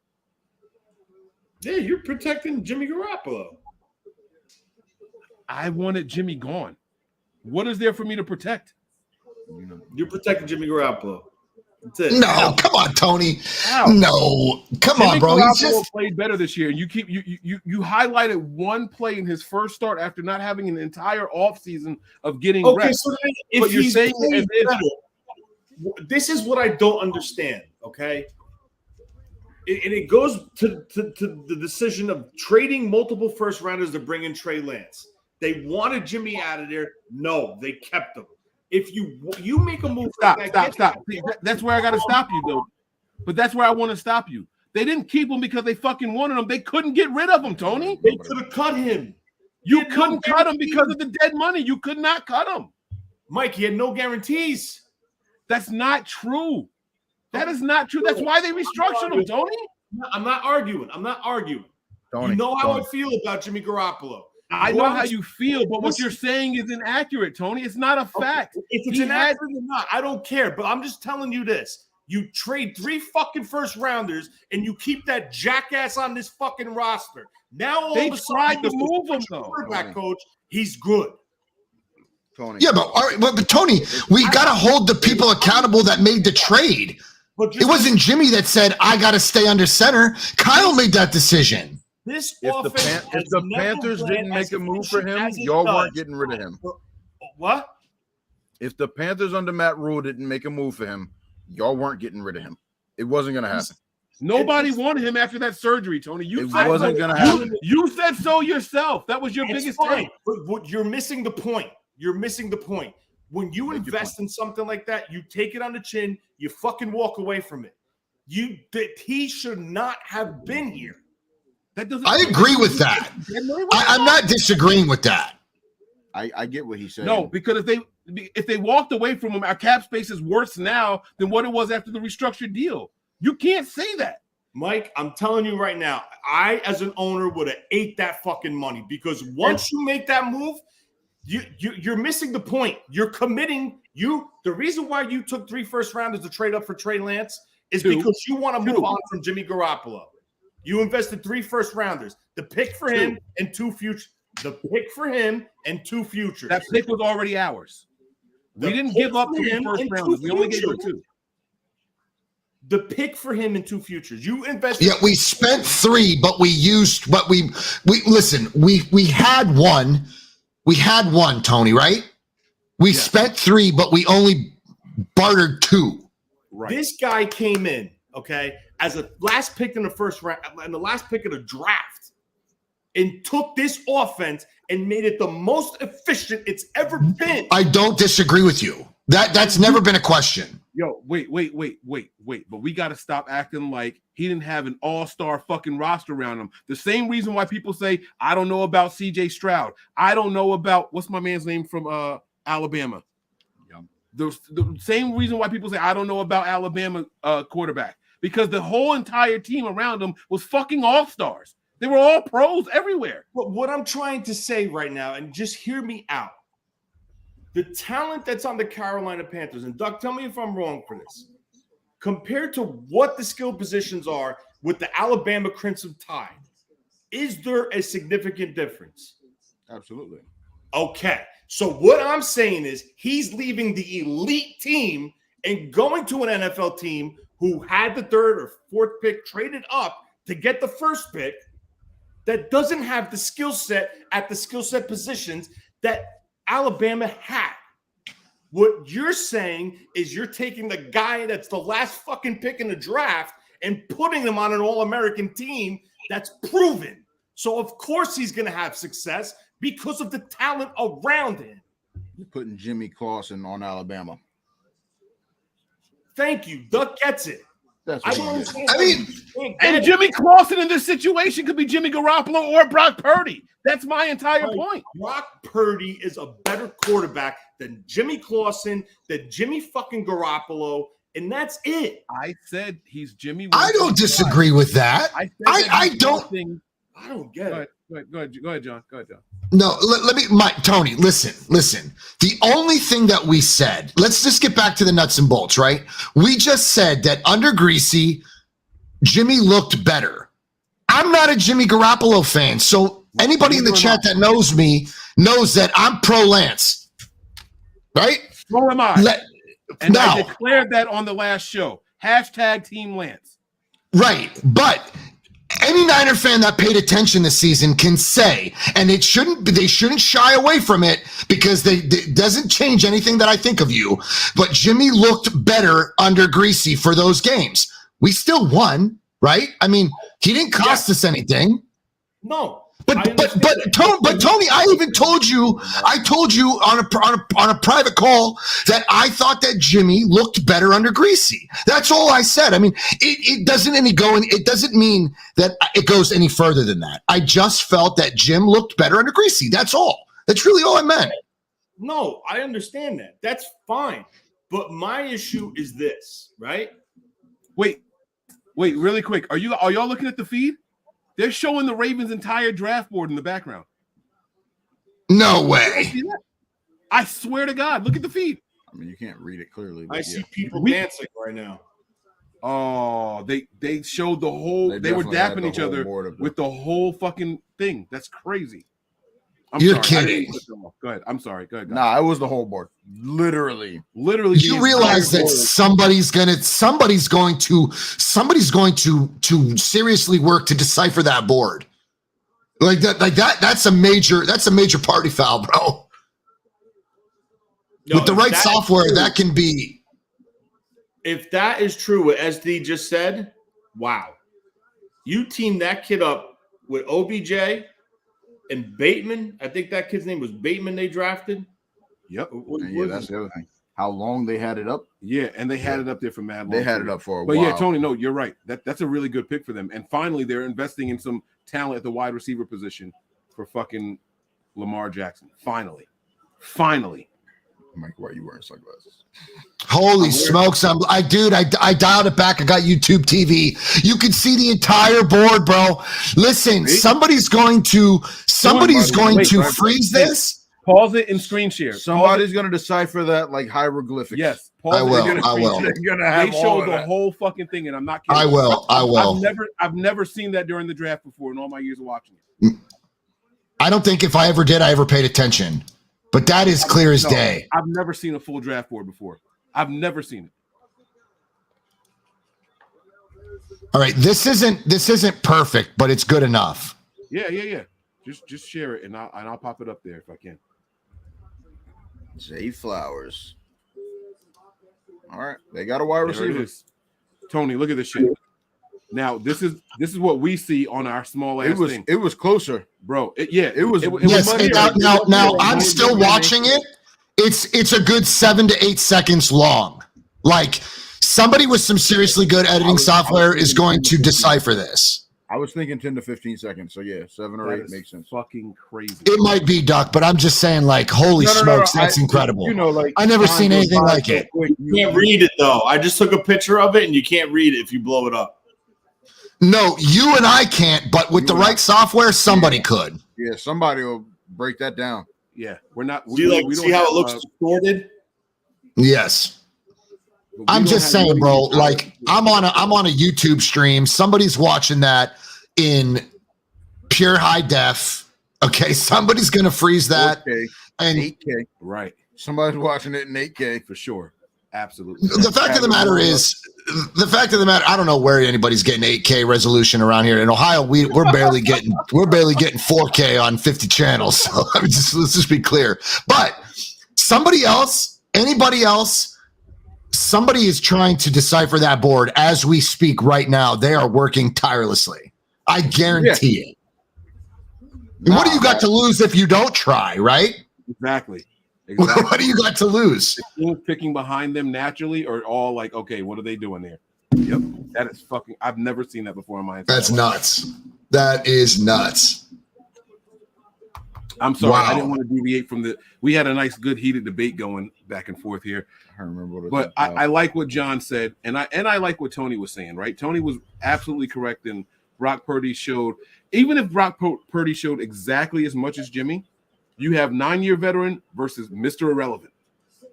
Yeah, you're protecting Jimmy Garoppolo. I wanted Jimmy gone. What is there for me to protect? You're protecting Jimmy Garoppolo. That's it. No, come on, Tony. Ow. No, come Jimmy on, bro. Garoppolo played better this year. You highlighted one play in his first start after not having an entire offseason of getting reps. So if but you're he's saying this is what I don't understand. Okay, and it goes to the decision of trading multiple first rounders to bring in Trey Lance. They wanted Jimmy out of there. No, they kept him. If you make a move, Stop. like that, See, that's where I got to stop you, though. But that's where I want to stop you. They didn't keep him because they fucking wanted him. They couldn't get rid of him, Tony. They could have cut him. You couldn't cut him because of the dead money. You could not cut him. Mike, he had no guarantees. That's not true. That is not true. That's why they restructured him, Tony. I'm not arguing. Tony, you know how I feel about Jimmy Garoppolo. I know how you feel, but what you're saying is inaccurate, Tony. It's not a fact. If it's inaccurate or not, I don't care. But I'm just telling you this. You trade 3 fucking first rounders and you keep that jackass on this fucking roster. Now all they of a sudden, tried to move him, though. Quarterback coach, he's good. Tony. Yeah, but all right, but Tony, we got to hold the people accountable that made the trade. It wasn't Jimmy that said, I got to stay under center. Kyle made that decision. This If the Panthers didn't make a move for him, y'all weren't getting rid of him. What? If the Panthers under Matt Rule didn't make a move for him, y'all weren't getting rid of him. It wasn't going to happen. Nobody wanted him after that surgery, Tony. It wasn't going to happen. You said so yourself. That was your biggest thing. But you're missing the point. When you invest in something like that, you take it on the chin, you fucking walk away from it. He should not have been here. I agree with that. I'm not disagreeing with that. I get what he said. No, because if they walked away from him, our cap space is worse now than what it was after the restructured deal. You can't say that. Mike, I'm telling you right now, I, as an owner, would have ate that fucking money because once you make that move, you're missing the point. You're committing. The reason why you took 3 first rounders to trade up for Trey Lance is because you want to move on from Jimmy Garoppolo. You invested 3 first rounders. The pick for him and 2 futures. That pick was already ours. We didn't give up 3 first rounders. We only gave her 2. The pick for him and 2 futures. You invested. Yeah, we spent 3, but we used what we listen. We had one. We had 1, Tony. Right? We spent 3, but we only bartered 2. Right. This guy came in, okay, as a last pick in the first round, and the last pick of the draft, and took this offense and made it the most efficient it's ever been. I don't disagree with you. That's never been a question. Yo, wait. But we got to stop acting like he didn't have an all-star fucking roster around him. The same reason why people say, I don't know about CJ Stroud. I don't know about, what's my man's name from Alabama? The same reason why people say, I don't know about Alabama quarterback. Because the whole entire team around him was fucking all-stars. They were all pros everywhere. But what I'm trying to say right now, and just hear me out, the talent that's on the Carolina Panthers, and Doug, tell me if I'm wrong for this, compared to what the skill positions are with the Alabama Crimson Tide, is there a significant difference? Absolutely. Okay. So what I'm saying is he's leaving the elite team and going to an NFL team who had the 3rd or 4th pick traded up to get the 1st pick that doesn't have the skill set at the skill set positions that Alabama had. What you're saying is you're taking the guy that's the last fucking pick in the draft and putting him on an all-American team that's proven. So, of course, he's going to have success because of the talent around him. You're putting Jimmy Clausen on Alabama. Thank you. Duck gets it. That's I what don't he understand. I mean, and Jimmy Clausen in this situation could be Jimmy Garoppolo or Brock Purdy. That's my entire point. Brock Purdy is a better quarterback than Jimmy Clausen, than Jimmy fucking Garoppolo, and that's it. I said he's Jimmy. I don't disagree with that. I don't. I don't get it. Go ahead, John. No, let me, Tony, listen. The only thing that we said, let's just get back to the nuts and bolts, right? We just said that under Greasy, Jimmy looked better. I'm not a Jimmy Garoppolo fan, so anybody in the chat that knows me knows that I'm pro Lance, right? So am I. I declared that on the last show. # Team Lance. Right, but any Niner fan that paid attention this season can say, and they shouldn't shy away from it because it doesn't change anything that I think of you. But Jimmy looked better under Greasy for those games. We still won, right? I mean, he didn't cost us anything. No. But Tony, I even told you, on a private call that I thought that Jimmy looked better under Greasy. That's all I said. I mean, it doesn't mean that it goes any further than that. I just felt that Jim looked better under Greasy. That's all. That's really all I meant. No, I understand that. That's fine. But my issue is this, right? Wait, really quick. Are y'all looking at the feed? They're showing the Ravens' entire draft board in the background. No way. I swear to God, look at the feed. I mean, you can't read it clearly. I see people dancing right now. Oh, they showed the whole. They were dapping each other with the whole fucking thing. That's crazy. You're kidding. Go ahead. I'm sorry. Go ahead. Nah, it was the whole board. Literally. You realize that somebody's going to seriously work to decipher that board. Like that. That's a major party foul, bro. No, with the right software, that can be. If that is true, what SD just said, wow. You team that kid up with OBJ and Bateman. I think that kid's name was Bateman they drafted. Yep. Yeah, that's the other thing. How long they had it up? Yeah, and they had it up there for mad long. They had it up for a while. while. But yeah, Tony, no, you're right. That's a really good pick for them. And finally, they're investing in some talent at the wide receiver position for fucking Lamar Jackson. Finally. Mike, why are you wearing sunglasses? Holy smokes! I dialed it back. I got YouTube TV. You can see the entire board, bro. Listen, somebody's going to freeze this. Pause it and screen share. Somebody's going to decipher that like hieroglyphics. Yes, I will. They showed the whole fucking thing, and I'm not kidding. I will. I've never seen that during the draft before in all my years of watching it. I don't think if I ever did, I ever paid attention. But that is clear as day. I've never seen a full draft board before. I've never seen it. All right, this isn't perfect, but it's good enough. Yeah. Just share it, and I'll pop it up there if I can. Zay Flowers. All right, they got a wide receiver. Tony, look at this shit. Now this is what we see on our small ass thing. It was closer, bro. It was. Now I'm still watching it. It's a good 7 to 8 seconds long. Like somebody with some seriously good editing software is going to decipher this. I was thinking 10 to 15 seconds. So yeah, 7 or 8 makes sense. Fucking crazy. It might be, Duck, but I'm just saying, like, holy smokes, that's incredible. I never seen anything like it. You can't read it though. I just took a picture of it, and you can't read it if you blow it up. No, you and I can't, but with the right software, somebody could. Yeah, somebody will break that down. Yeah, we're not. Do you see how it looks distorted? Yes. I'm just saying, bro. Like, I'm on a YouTube stream. Somebody's watching that in pure high def. Okay, somebody's gonna freeze that. 4K, and 8K. Right. Somebody's watching it in 8K for sure. Absolutely. The fact of the matter, I don't know where anybody's getting 8K resolution around here. In Ohio, we're barely getting 4K on 50 channels. So let's just be clear. But anybody else, somebody is trying to decipher that board as we speak right now. They are working tirelessly. I guarantee it. What do you got to lose if you don't try, right? Exactly. What do you got to lose? The picking behind them naturally, or all like, okay, what are they doing there? Yep, that is fucking. I've never seen that before in my entire That's life. nuts. That is nuts. I'm sorry, I didn't want to deviate from the. We had a nice, good, heated debate going back and forth here. I remember what it but I like what John said, and I like what Tony was saying. Right, Tony was absolutely correct, and Brock Purdy showed. Even if Brock Purdy showed exactly as much as Jimmy. You have 9-year veteran versus Mr. Irrelevant,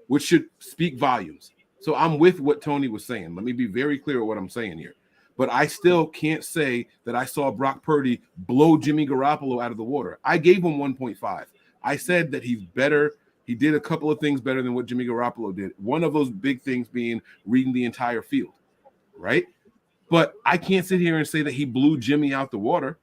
which should speak volumes. So I'm with what Tony was saying. Let me be very clear with what I'm saying here. But I still can't say that I saw Brock Purdy blow Jimmy Garoppolo out of the water. I gave him 1.5. I said that he's better. He did a couple of things better than what Jimmy Garoppolo did. One of those big things being reading the entire field, right? But I can't sit here and say that he blew Jimmy out the water.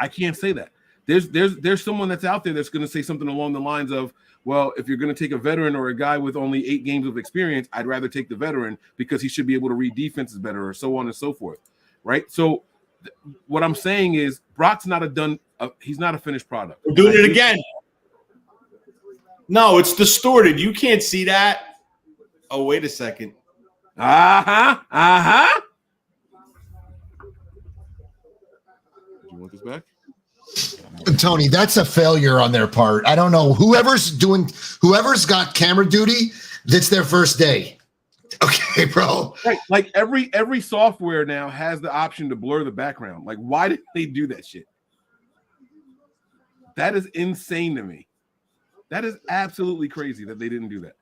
I can't say that. There's someone that's out there that's going to say something along the lines of, well, if you're going to take a veteran or a guy with only 8 games of experience, I'd rather take the veteran because he should be able to read defenses better, or so on and so forth, right? So what I'm saying is Brock's not a done he's not a finished product. We're doing it again. No, it's distorted. You can't see that. Oh, wait a second. Uh-huh. Do you want this back? Tony, that's a failure on their part. I don't know. Whoever's got camera duty, that's their first day. Okay, bro. Right. Like every software now has the option to blur the background. Like, why did they do that shit? That is insane to me. That is absolutely crazy that they didn't do that.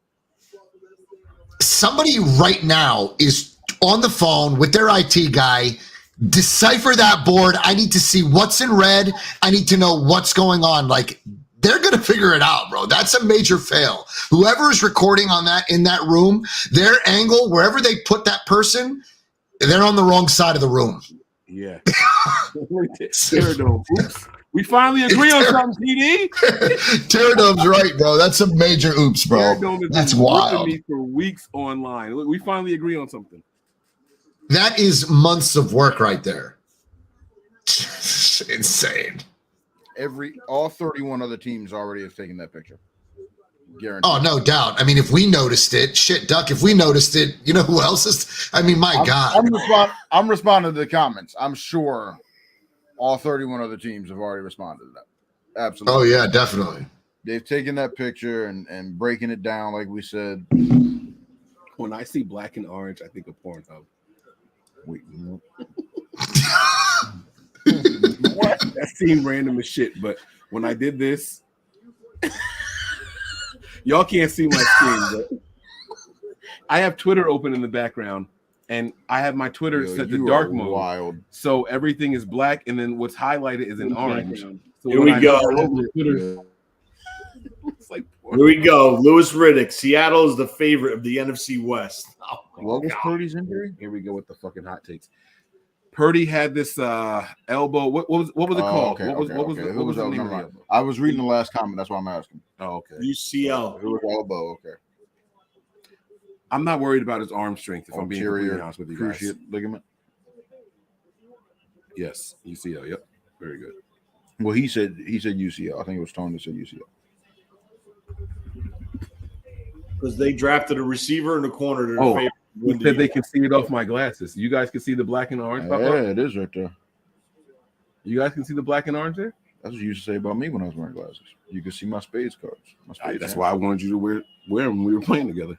Somebody right now is on the phone with their IT guy. Decipher that board. I need to see what's in red. I need to know what's going on. Like, they're going to figure it out, bro. That's a major fail. Whoever is recording on that in that room, their angle, wherever they put that person, they're on the wrong side of the room. Yeah. Oops. We finally agree on something, PD. Pterodome's right, bro. That's a major oops, bro. That's wild. Me for weeks online. Look, we finally agree on something. That is months of work right there. Insane. All 31 other teams already have taken that picture. Guaranteed. Oh, no doubt. I mean, if we noticed it, shit, Duck, if we noticed it, you know who else is? I mean, God. I'm responding to the comments. I'm sure all 31 other teams have already responded to that. Absolutely. Oh, yeah, definitely. They've taken that picture and breaking it down, like we said. When I see black and orange, I think of Pornhub. Wait. What? That seemed random as shit, but when I did this, y'all can't see my screen, but I have Twitter open in the background, and I have my Twitter set to dark mode. Wild. So everything is black, and then what's highlighted is in orange. So Here we go. Here we go. Louis Riddick. Seattle is the favorite of the NFC West. Oh, what was Purdy's injury? Here we go with the fucking hot takes. Purdy had this elbow. What was it called? Okay, what was the name of the elbow? I was reading the last comment. That's why I'm asking. Oh, okay. UCL. It was elbow. Okay. I'm not worried about his arm strength. If I'm being completely honest with you guys. Cruciate ligament. Yes, UCL. Yep, very good. Well, he said UCL. I think it was Tony that said UCL. Because they drafted a receiver and a corner to favor. He said they can see it off my glasses. You guys can see the black and orange. Yeah, it is right there. You guys can see the black and orange there? That's what you used to say about me when I was wearing glasses. You could see my spades cards. That's why I wanted you to wear them when we were playing together.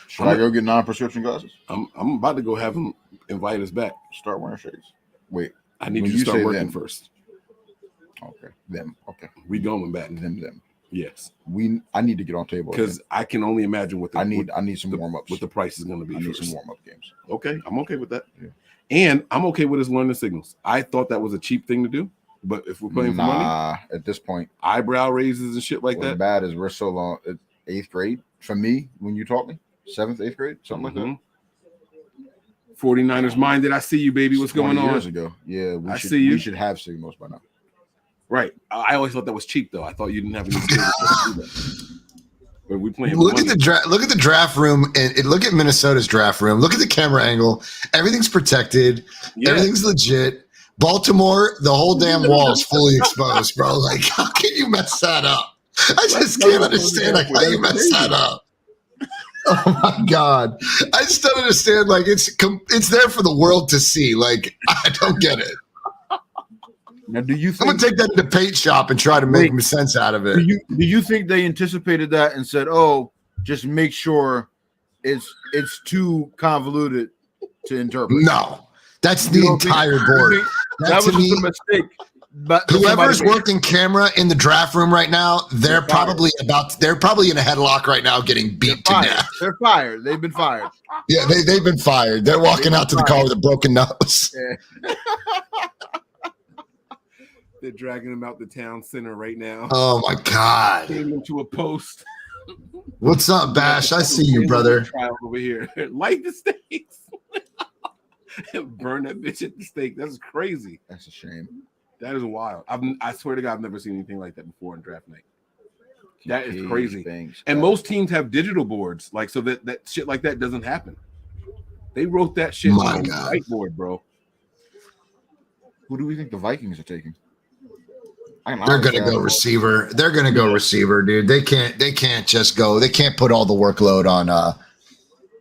Should I go get non-prescription glasses? I'm about to go have him invite us back. Start wearing shades. Wait, I need you to start working first. Okay, them. Okay, we going back. Them. Yes, I need to get on table because I can only imagine what I need some warm ups. What the price is going to be. I need some warm up games. Okay, I'm okay with that. Yeah. And I'm okay with his learning signals. I thought that was a cheap thing to do, but if we're playing for money, at this point, eyebrow raises and shit like that. Bad is we're so long. 8th grade for me when you taught me 7th, 8th grade, something like that. 49ers minded. I see you, baby. What's going on? Years ago, yeah. We should have signals by now. Right. I always thought that was cheap, though. I thought you didn't have any skills to do that. But we playing. Look at the draft. Look at the draft room, and look at Minnesota's draft room. Look at the camera angle. Everything's protected. Yeah. Everything's legit. Baltimore, the whole damn wall is fully exposed, bro. Like, how can you mess that up? I just can't understand like how you mess that up. Oh my God, I just don't understand. Like, it's there for the world to see. Like, I don't get it. Now, do you think I'm gonna take that to the paint shop and try to make sense out of it? Do you think they anticipated that and said, "Oh, just make sure it's too convoluted to interpret"? No, that's the entire board. That was just a mistake. But whoever's working camera in the draft room right now, they're probably in a headlock right now, getting beat to death. They're fired. They've been fired. Yeah, they've been fired. They're walking out to the car with a broken nose. Yeah. They're dragging him out the town center right now. Oh my God! Came into a post. What's up, Bash? I see you, brother. Trial over here. Light the stakes. Burn that bitch at the stake. That's crazy. That's a shame. That is wild. I swear to God, I've never seen anything like that before in draft night. That is crazy. And most teams have digital boards, like so that shit like that doesn't happen. They wrote that shit on a whiteboard, bro. Who do we think the Vikings are taking? They're gonna go receiver. They're gonna go receiver, dude. They can't just go. They can't put all the workload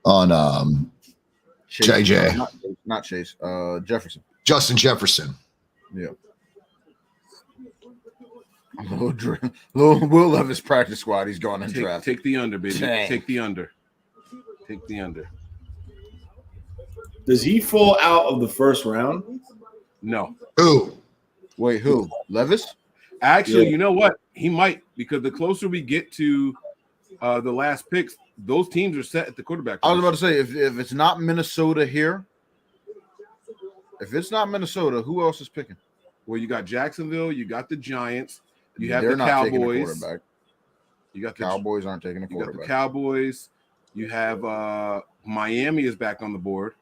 on Chase, JJ. not Chase. Jefferson. Justin Jefferson. Yeah. Little Will Levis practice squad. He's gone in draft. Take the under, baby. Dang. Take the under. Take the under. Does he fall out of the first round? No. Who? Wait, who? Levis? Actually, Yeah. you know what? He might, because the closer we get to the last picks, those teams are set at the quarterback. I was about to say, if it's not Minnesota here, if it's not Minnesota, who else is picking? Well, you got Jacksonville, you got the Giants, you have They're the not taking a Cowboys. quarterback. You got the Cowboys aren't taking a You got the quarterback. Cowboys. You have Miami is back on the board.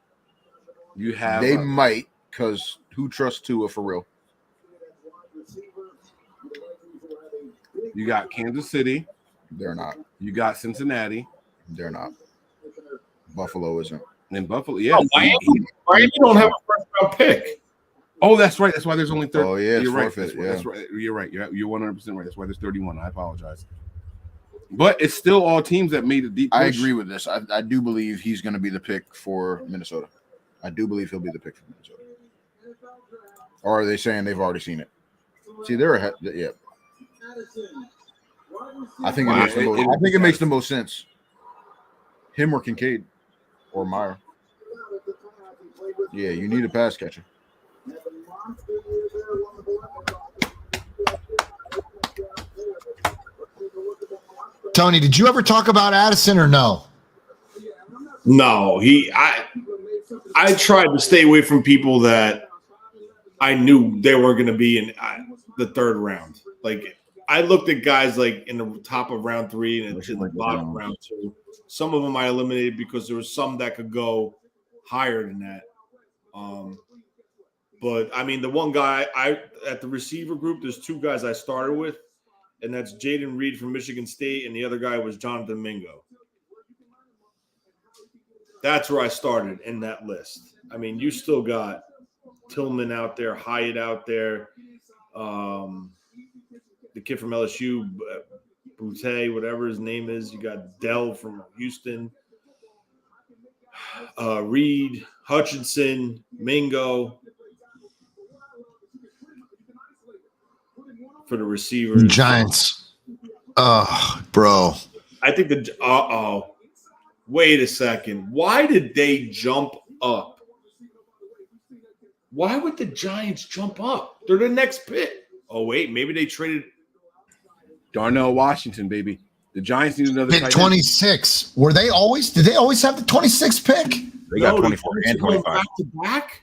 You have They might, because who trusts Tua for real? you got Kansas City. They're not. You got Cincinnati They're not. Buffalo isn't. and Buffalo. Yeah, Oh, Miami don't have a first round pick. Oh, that's right. That's why there's only 30. Oh, yeah, it's you're right. forfeit, That's right. You're right. You're 100% right. That's why there's 31. I apologize. But it's still all teams that made a deep push. I agree with this. I do believe he's going to be the pick for Minnesota. I do believe he'll be the pick for Minnesota. Or are they saying they've already seen it? See, they're ahead. Yeah. I think it makes the most sense. Him or Kincaid or Meyer. Yeah, you need a pass catcher. Tony, did you ever talk about Addison or no? No, I tried to stay away from people that I knew they were going to be in the third round. Like I looked at guys like in the top of round 3 and in the bottom of round 2. Some of them I eliminated because there was some that could go higher than that. But I mean, the one guy at the receiver group, there's 2 guys I started with, and that's Jaden Reed from Michigan State, and the other guy was Jonathan Mingo. That's where I started in that list. I mean, you still got Tillman out there, Hyatt out there, the kid from LSU, Boutte, whatever his name is. You got Dell from Houston, Reed, Hutchinson, Mingo for the receivers. Giants. Oh, bro. I think wait a second. Why did they jump up? Why would the Giants jump up? They're the next pick. Oh, wait. Maybe they traded. Darnell Washington, baby. The Giants need another Pick tight 26. Did they always have the 26th pick? They got 24 and 25. Back to back?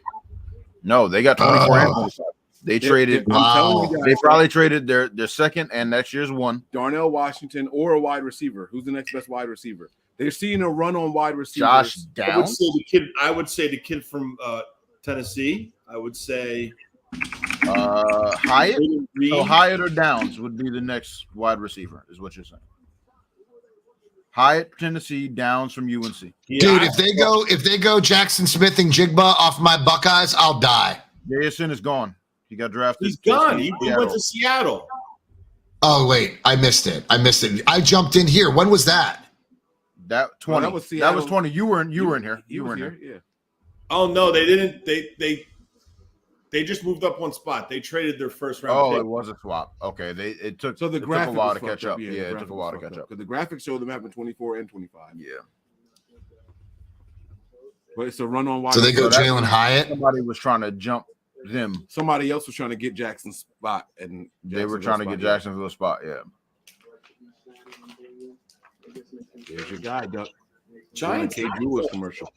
No, they got 24 and 25. They traded. I'm telling you guys, They probably traded their second and next year's one. Darnell Washington or a wide receiver. Who's the next best wide receiver? They're seeing a run on wide receivers. Josh I would Downs. say the kid from Tennessee. I would say Hyatt. Reed. So Hyatt or Downs would be the next wide receiver, is what you're saying. Hyatt, Tennessee, Downs from UNC. Yeah, Dude, if they go Jackson Smith and Jigba off my Buckeyes, I'll die. JSN is gone. He got drafted. he's gone. He went to Seattle. Oh, wait. I missed it. I jumped in here. When was that? That 20. that was that Seattle. was 20. You were in here. He You was were in here. Yeah. Oh no, they didn't. They just moved up one spot. They traded their first round Oh, pick. it was a swap. Okay, it took So the it took a graphic while was to fucked catch up. Yeah, the it took graphic a while to was catch fucked up. Because the graphics showed them having 24 and 25. Yeah. But it's a run on wide. So they go receiver. Jalen Hyatt. Somebody was trying to jump them. Somebody else was trying to get Jackson's spot, and They were trying to get Jacksonville's spot. Yeah. There's your guy, Duck. Giants. K. Brewers commercial.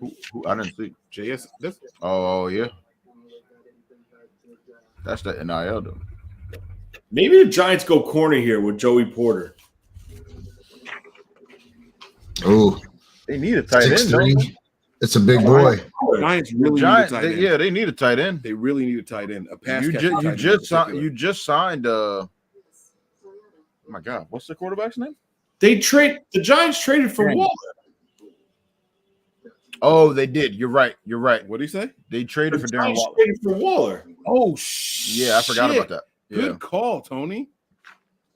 Who I didn't see. JS. This Oh yeah. That's the NIL though. Maybe the Giants go corner here with Joey Porter. Ooh, They need a tight end. 6'3". It's a big boy. Giants really Giants, need a tight end. they need a tight end. They really need a tight end. A pass. You catching tight end in particular. just signed. Oh my God, what's the quarterback's name? The Giants traded for Waller. Oh, they did. You're right. You're right. What did he say? They traded for Darren Giants Waller. traded for Waller. Oh, Yeah, I forgot about that. Yeah. Good call, Tony.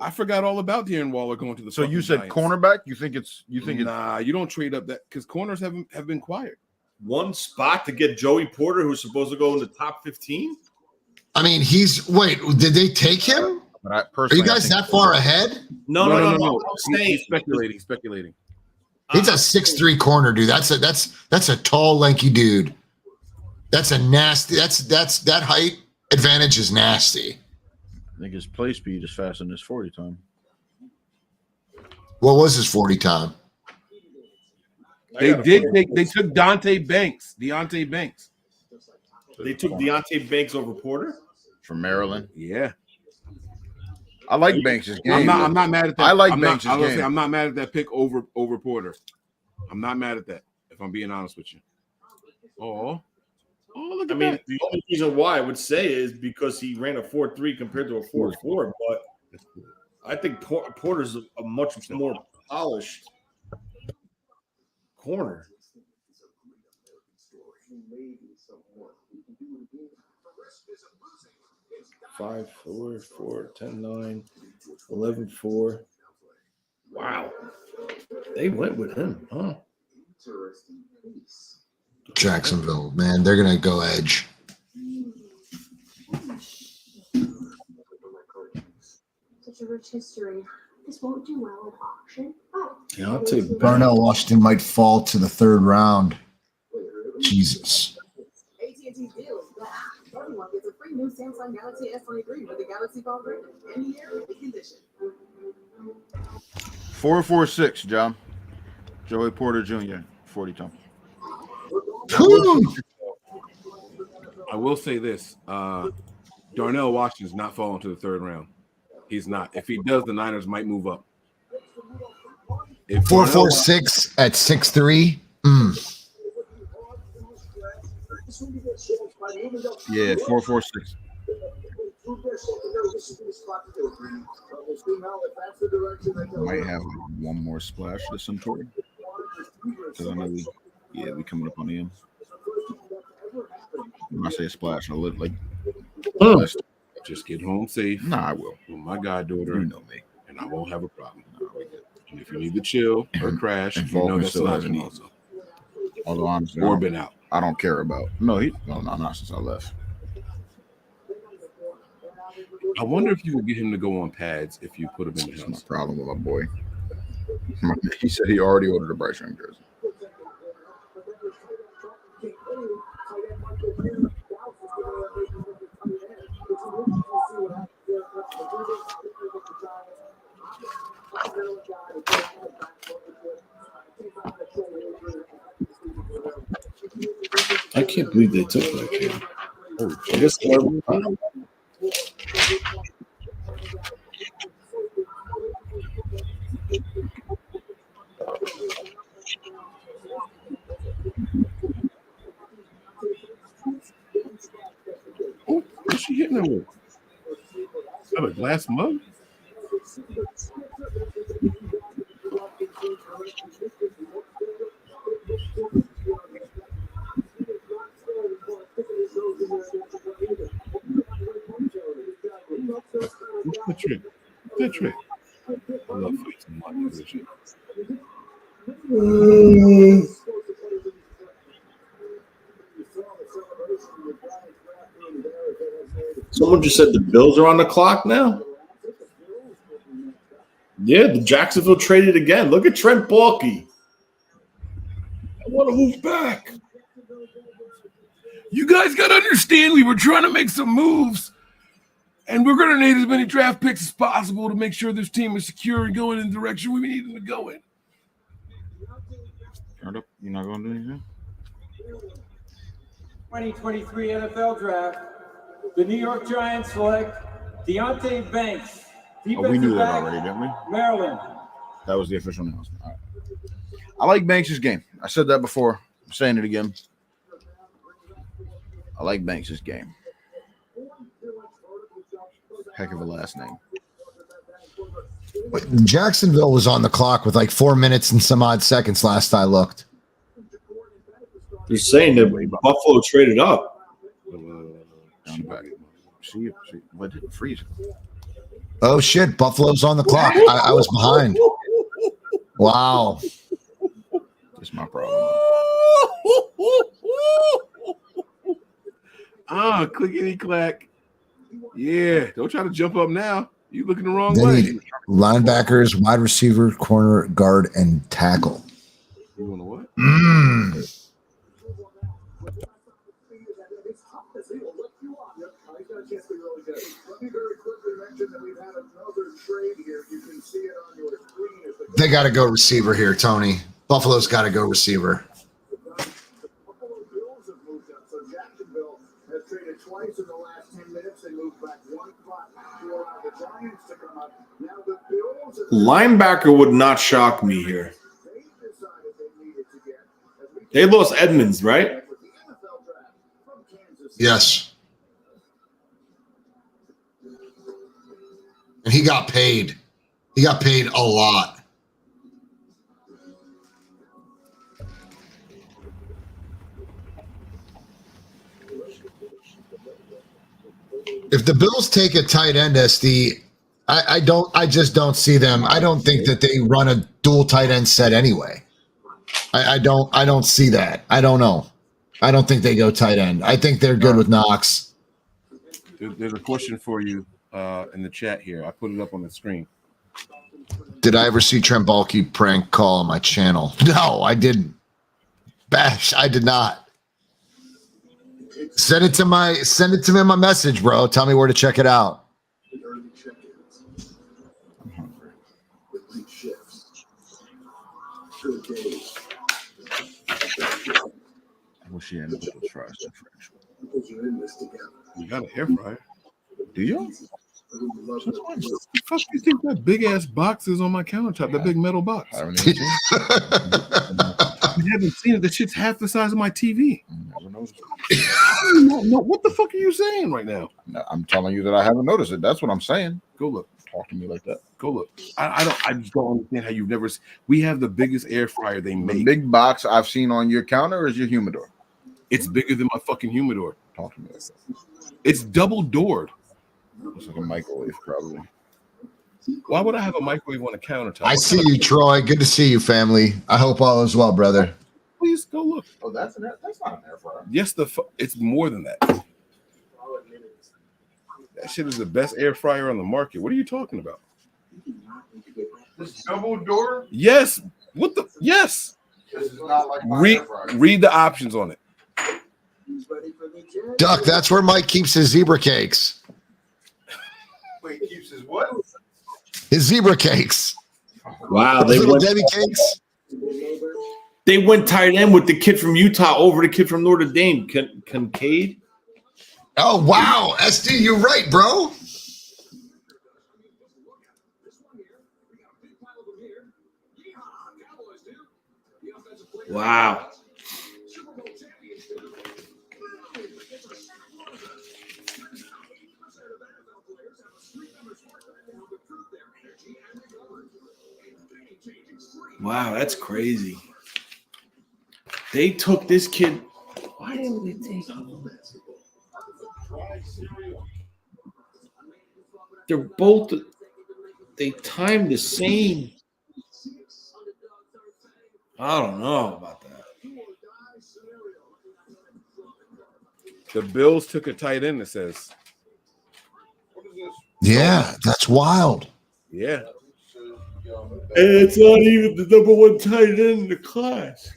I forgot all about Darren Waller going to the. So you said Giants. cornerback? You think it's? Nah, you don't trade up that because corners have been quiet. One spot to get Joey Porter, who's supposed to go in the top 15. I mean, wait, did they take him? But I Are personally, you guys that far ahead? No. I'm saying He's speculating. He's a 6'3" corner, dude. That's a tall, lanky dude. That's a nasty. That height advantage is nasty. I think his play speed is faster than his 40 time. What was his 40 time? They took Deonte Banks. They took Deonte Banks over Porter From Maryland. Yeah. I like Banks' game. I'm not mad at that. I like Banks' game. I'm not mad at that pick over Porter. I'm not mad at that, if I'm being honest with you. Oh, look at that. The only reason why I would say is because he ran a 4.3 compared to a 4.4, but I think Porter's a much more polished corner. Five, 4, 4, 10, 9, 11, 4. Wow. They went with him, huh? Jacksonville, man, they're gonna go edge. Such a rich history. This won't do well at auction. Yeah, I'll take Darnell Washington might fall to the 3rd round. Jesus. AT&T deal is back. Everyone gets a free new Samsung Galaxy S23 with the Galaxy Phone ring. Any year, any condition. 446, John. Joey Porter Jr., 40 time. I will say this: Darnell Washington's not falling to the 3rd round. He's not. If he does, the Niners might move up. 446 at 6'3". Yeah, 446. Might have one more splash to Centauri. Because I know we coming up on the end. When I say splash, I look like just get home safe. Nah, I will. With my goddaughter, You know me. and I won't have a problem. And if you need to chill or crash, And you know Falcon that's still an hasn't option eaten. also. Although honestly, Or been out. I don't care about. No, not since I left. I wonder if you could get him to go on pads if you put him in the That's my house. problem with my boy. He said he already ordered a Bryce Young jersey. I can't believe they took that kid. I guess Oh, what's she hitting him with? Is that a glass mug? What's the trick? That trick. I love fighting like this shit. someone just said the Bills are on the clock now. Yeah, the Jacksonville traded again. Look at Trent Baalke. I want to move back. You guys got to understand, we were trying to make some moves, and we're going to need as many draft picks as possible to make sure this team is secure and going in the direction we need them to go in. You're not going to do anything? 2023 NFL Draft. The New York Giants select Deonte Banks. Oh, we knew that back, already, didn't we? Maryland. That was the official announcement. All right. I like Banks' game. I said that before. I'm saying it again. I like Banks' game. Heck of a last name. Jacksonville was on the clock with like 4 minutes and some odd seconds last I looked. Just saying that Buffalo traded up. She what did it freeze? Oh shit! Buffalo's on the clock. I was behind. Wow. That's my problem. Clickety clack. Yeah, don't try to jump up now. You looking the wrong They way. need linebackers, wide receiver, corner, guard, and tackle. You want to what? They got to go receiver here, Tony. Buffalo's got to go receiver. Twice in the last 10 minutes, they moved back one spot to allow the Giants to come up. Now the Bills. Linebacker would not shock me here. They lost Edmonds, right? Yes. And he got paid. He got paid a lot. If the Bills take a tight end, SD, I just don't see them. I don't think that they run a dual tight end set anyway. I don't see that. I don't know. I don't think they go tight end. I think they're good with Knox. There's a question for you in the chat here. I put it up on the screen. Did I ever see Trent Baalke prank call on my channel? No, I didn't. Bash, I did not. Send it to me in my message, bro. Tell me where to check it out. I'm hungry. I wish she had a little trust differential. You got an air fryer. Do you? What the fuck do you think that big ass box is on my countertop? That big metal box. I haven't even seen it. You haven't seen it. The shit's half the size of my TV. Never noticed No, what the fuck are you saying right now? it. I'm telling you that I haven't noticed it. That's what I'm saying. Go look. Talk to me like that. Go look. I just don't understand how you've never. We have the biggest air fryer they The make. big box I've seen on your counter is your humidor. It's bigger than my fucking humidor. Talk to me like that. It's double doored. It's like a microwave, probably. Why would I have a microwave on a countertop? I see you, Troy. Good to see you, family. I hope all is well, brother. Please go look. Oh, that's not an air fryer. Yes, it's more than that. That shit is the best air fryer on the market. What are you talking about? This double door. Yes. What the? Yes. This is not like my Read air fryer. read the options on it. Duck, that's where Mike keeps his zebra cakes. Wait, keeps his what? His zebra cakes. Wow, they Little went, Debbie cakes. they went tight end with the kid from Utah over the kid from Notre Dame, Kincaid. Oh, wow. SD, you're right, bro. Wow. Wow, that's crazy. They took this kid. Why didn't they take him? They're both. They timed the same. I don't know about that. The Bills took a tight end, it says. Yeah, that's wild. Yeah. And it's not even the number one tight end in the class.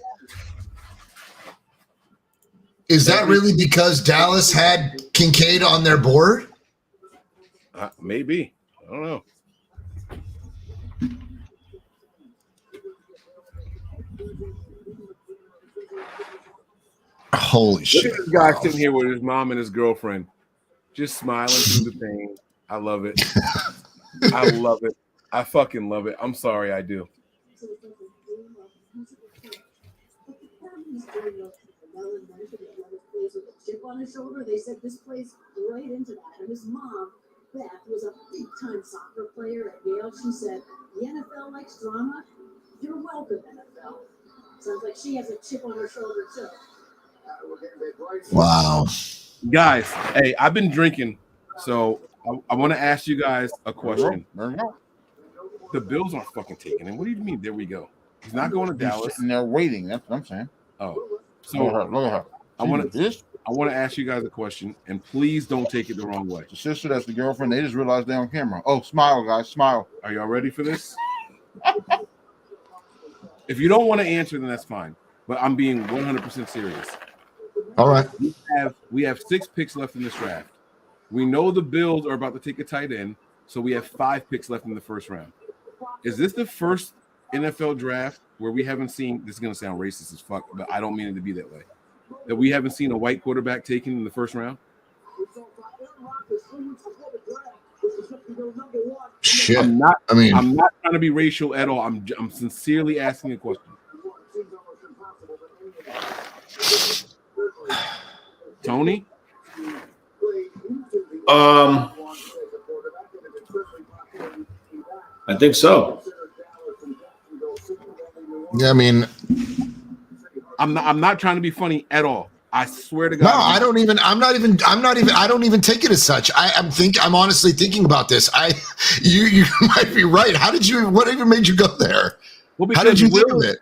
Is that really because Dallas had Kincaid on their board? Maybe. I don't know. Holy Look shit. at this guy sitting here with his mom and his girlfriend, just smiling through the pain. I love it. I love it. I fucking love it. I'm sorry, I do. Chip on his shoulder, they said this plays right into that. And his mom, Beth, was a big-time soccer player at Yale. She said, the NFL likes drama. You're welcome, NFL. Sounds like she has a chip on her shoulder, too. Wow. Guys, hey, I've been drinking, so I want to ask you guys a question. The Bills aren't fucking taking him. What do you mean? There we go. He's not going to Dallas. And they're waiting. That's what I'm saying. Oh, so Look at her. I want to ask you guys a question, and please don't take it the wrong way. The sister, that's the girlfriend. They just realized they're on camera. Oh, smile, guys, smile. Are y'all ready for this? If you don't want to answer, then that's fine. But I'm being 100% serious. All right. We have 6 picks left in this draft. We know the Bills are about to take a tight end, so we have 5 picks left in the first round. Is this the first NFL draft where we haven't seen? This is going to sound racist as fuck, but I don't mean it to be that way. That we haven't seen a white quarterback taken in the first round? Shit. I'm not I trying to be racial at all. I'm sincerely asking a question. Tony? I think so. Yeah, I mean, I'm not trying to be funny at all. I swear to God. no, I don't even take it as such. I'm honestly thinking about this. You might be right. What even made you go there? Well, How did you think of it?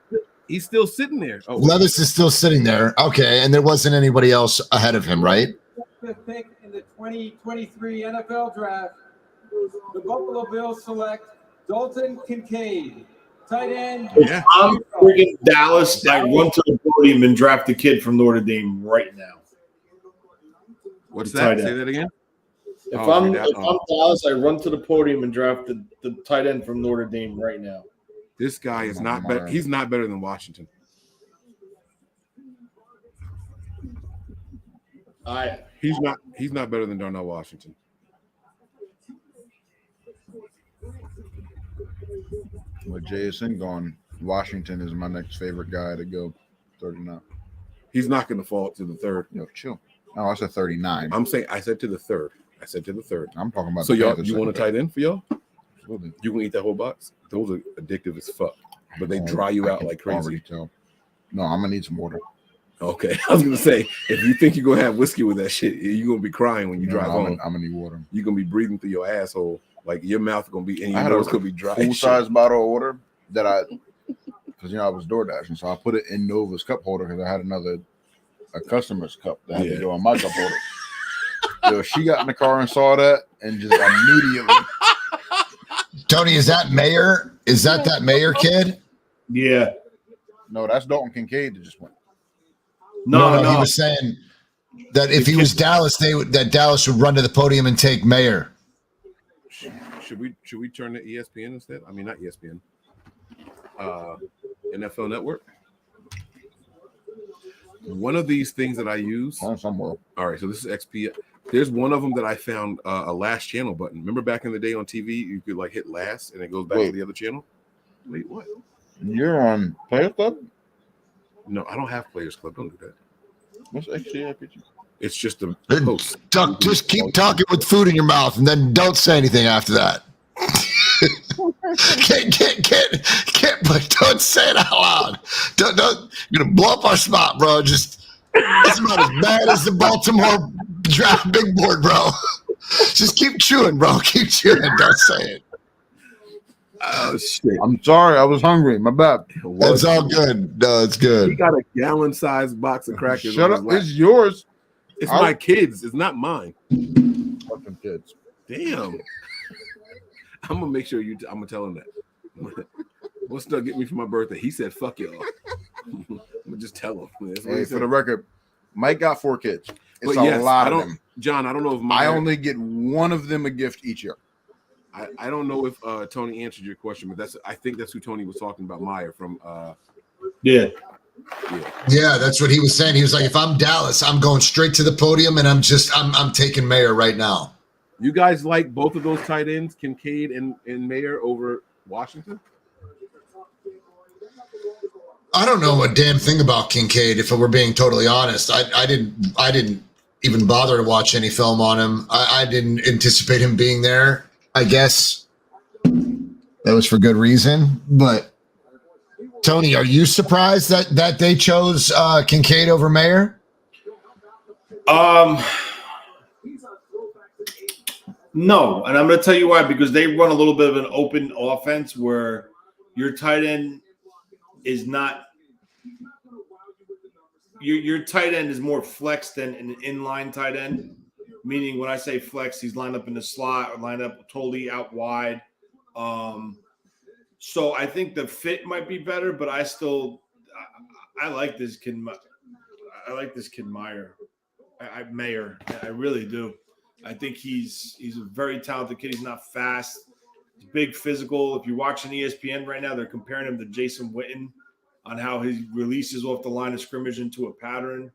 He's still sitting there. Oh, Levis is still sitting there. Okay, and there wasn't anybody else ahead of him, right? Fifth pick in the 2023 NFL Draft, the Buffalo Bills select Dalton Kincaid, tight end. Yeah. I'm freaking Dallas. I run to the podium and draft a kid from Notre Dame right now. What's that? Say that again. If I'm Dallas, I run to the podium and draft the tight end from Notre Dame right now. This guy is not better. He's not better than Washington. He's not better than Darnell Washington. With JSN gone, Washington is my next favorite guy to go 39. He's not going to fall to the third. No, chill. Oh, I said 39. I said to the third. I'm talking about. So y'all, you want a tight end for y'all? Absolutely. You can eat that whole box. Those are addictive as fuck, but they dry you out like crazy. Tell. No, I'm gonna need some water. Okay, I was gonna say if you think you're gonna have whiskey with that shit, you're gonna be crying when you drive home. I'm gonna need water. You're gonna be breathing through your asshole, like your mouth gonna be, and your nose could be dry. Full size bottle of water that because I was door dashing, so I put it in Nova's cup holder because I had a customer's cup that had to go on my cup holder. Yo, she got in the car and saw that, and just immediately. Tony, is that Mayer? Is that Mayer kid? Yeah. No, that's Dalton Kincaid that just went. No. He was saying that if he was Dallas, that Dallas would run to the podium and take Mayer. Should we turn to ESPN instead? I mean, not ESPN. NFL Network. One of these things that I use. Somewhere. All right, so this is XP. There's one of them that I found a last channel button. Remember back in the day on TV, you could like hit last and it goes back to the other channel. Wait, what? You're on Players Club? No, I don't have Players Club. Don't do that. What's XP? It's just a post. Duck, just keep talking with food in your mouth and then don't say anything after that. Can't, but don't say it out loud. Don't. You're gonna blow up our spot, bro. It's not as bad as the Baltimore draft big board, bro. Just keep chewing, bro. Keep chewing. Don't say it. Oh shit! I'm sorry. I was hungry. My bad. It's all good. No, it's good. He got a gallon-sized box of crackers. Shut up. It's yours. It's my kids. It's not mine. Fucking kids. Damn. I'm gonna make sure I'm gonna tell him that. What's Doug get me for my birthday? He said, "Fuck y'all." I'm gonna just tell him. Hey, for the record, Mike got 4 kids. It's a lot of them. John, I don't know if I only get one of them a gift each year. I don't know if Tony answered your question, but I think that's who Tony was talking about. Meyer from Yeah, that's what he was saying. He was like, if I'm Dallas, I'm going straight to the podium, and I'm taking Mayer right now. You guys like both of those tight ends, Kincaid and Mayer, over Washington? I don't know a damn thing about Kincaid, if we're being totally honest. I didn't even bother to watch any film on him. I didn't anticipate him being there. I guess that was for good reason. But Tony, are you surprised that they chose Kincaid over Mayer? No, and I'm going to tell you why. Because they run a little bit of an open offense where your tight end is not. Your tight end is more flex than an inline tight end. Meaning, when I say flex, he's lined up in the slot or lined up totally out wide. So I think the fit might be better, but I like this kid. I like this kid Mayer. Mayer. I really do. I think he's a very talented kid. He's not fast. He's big, physical. If you're watching ESPN right now, they're comparing him to Jason Witten on how he releases off the line of scrimmage into a pattern.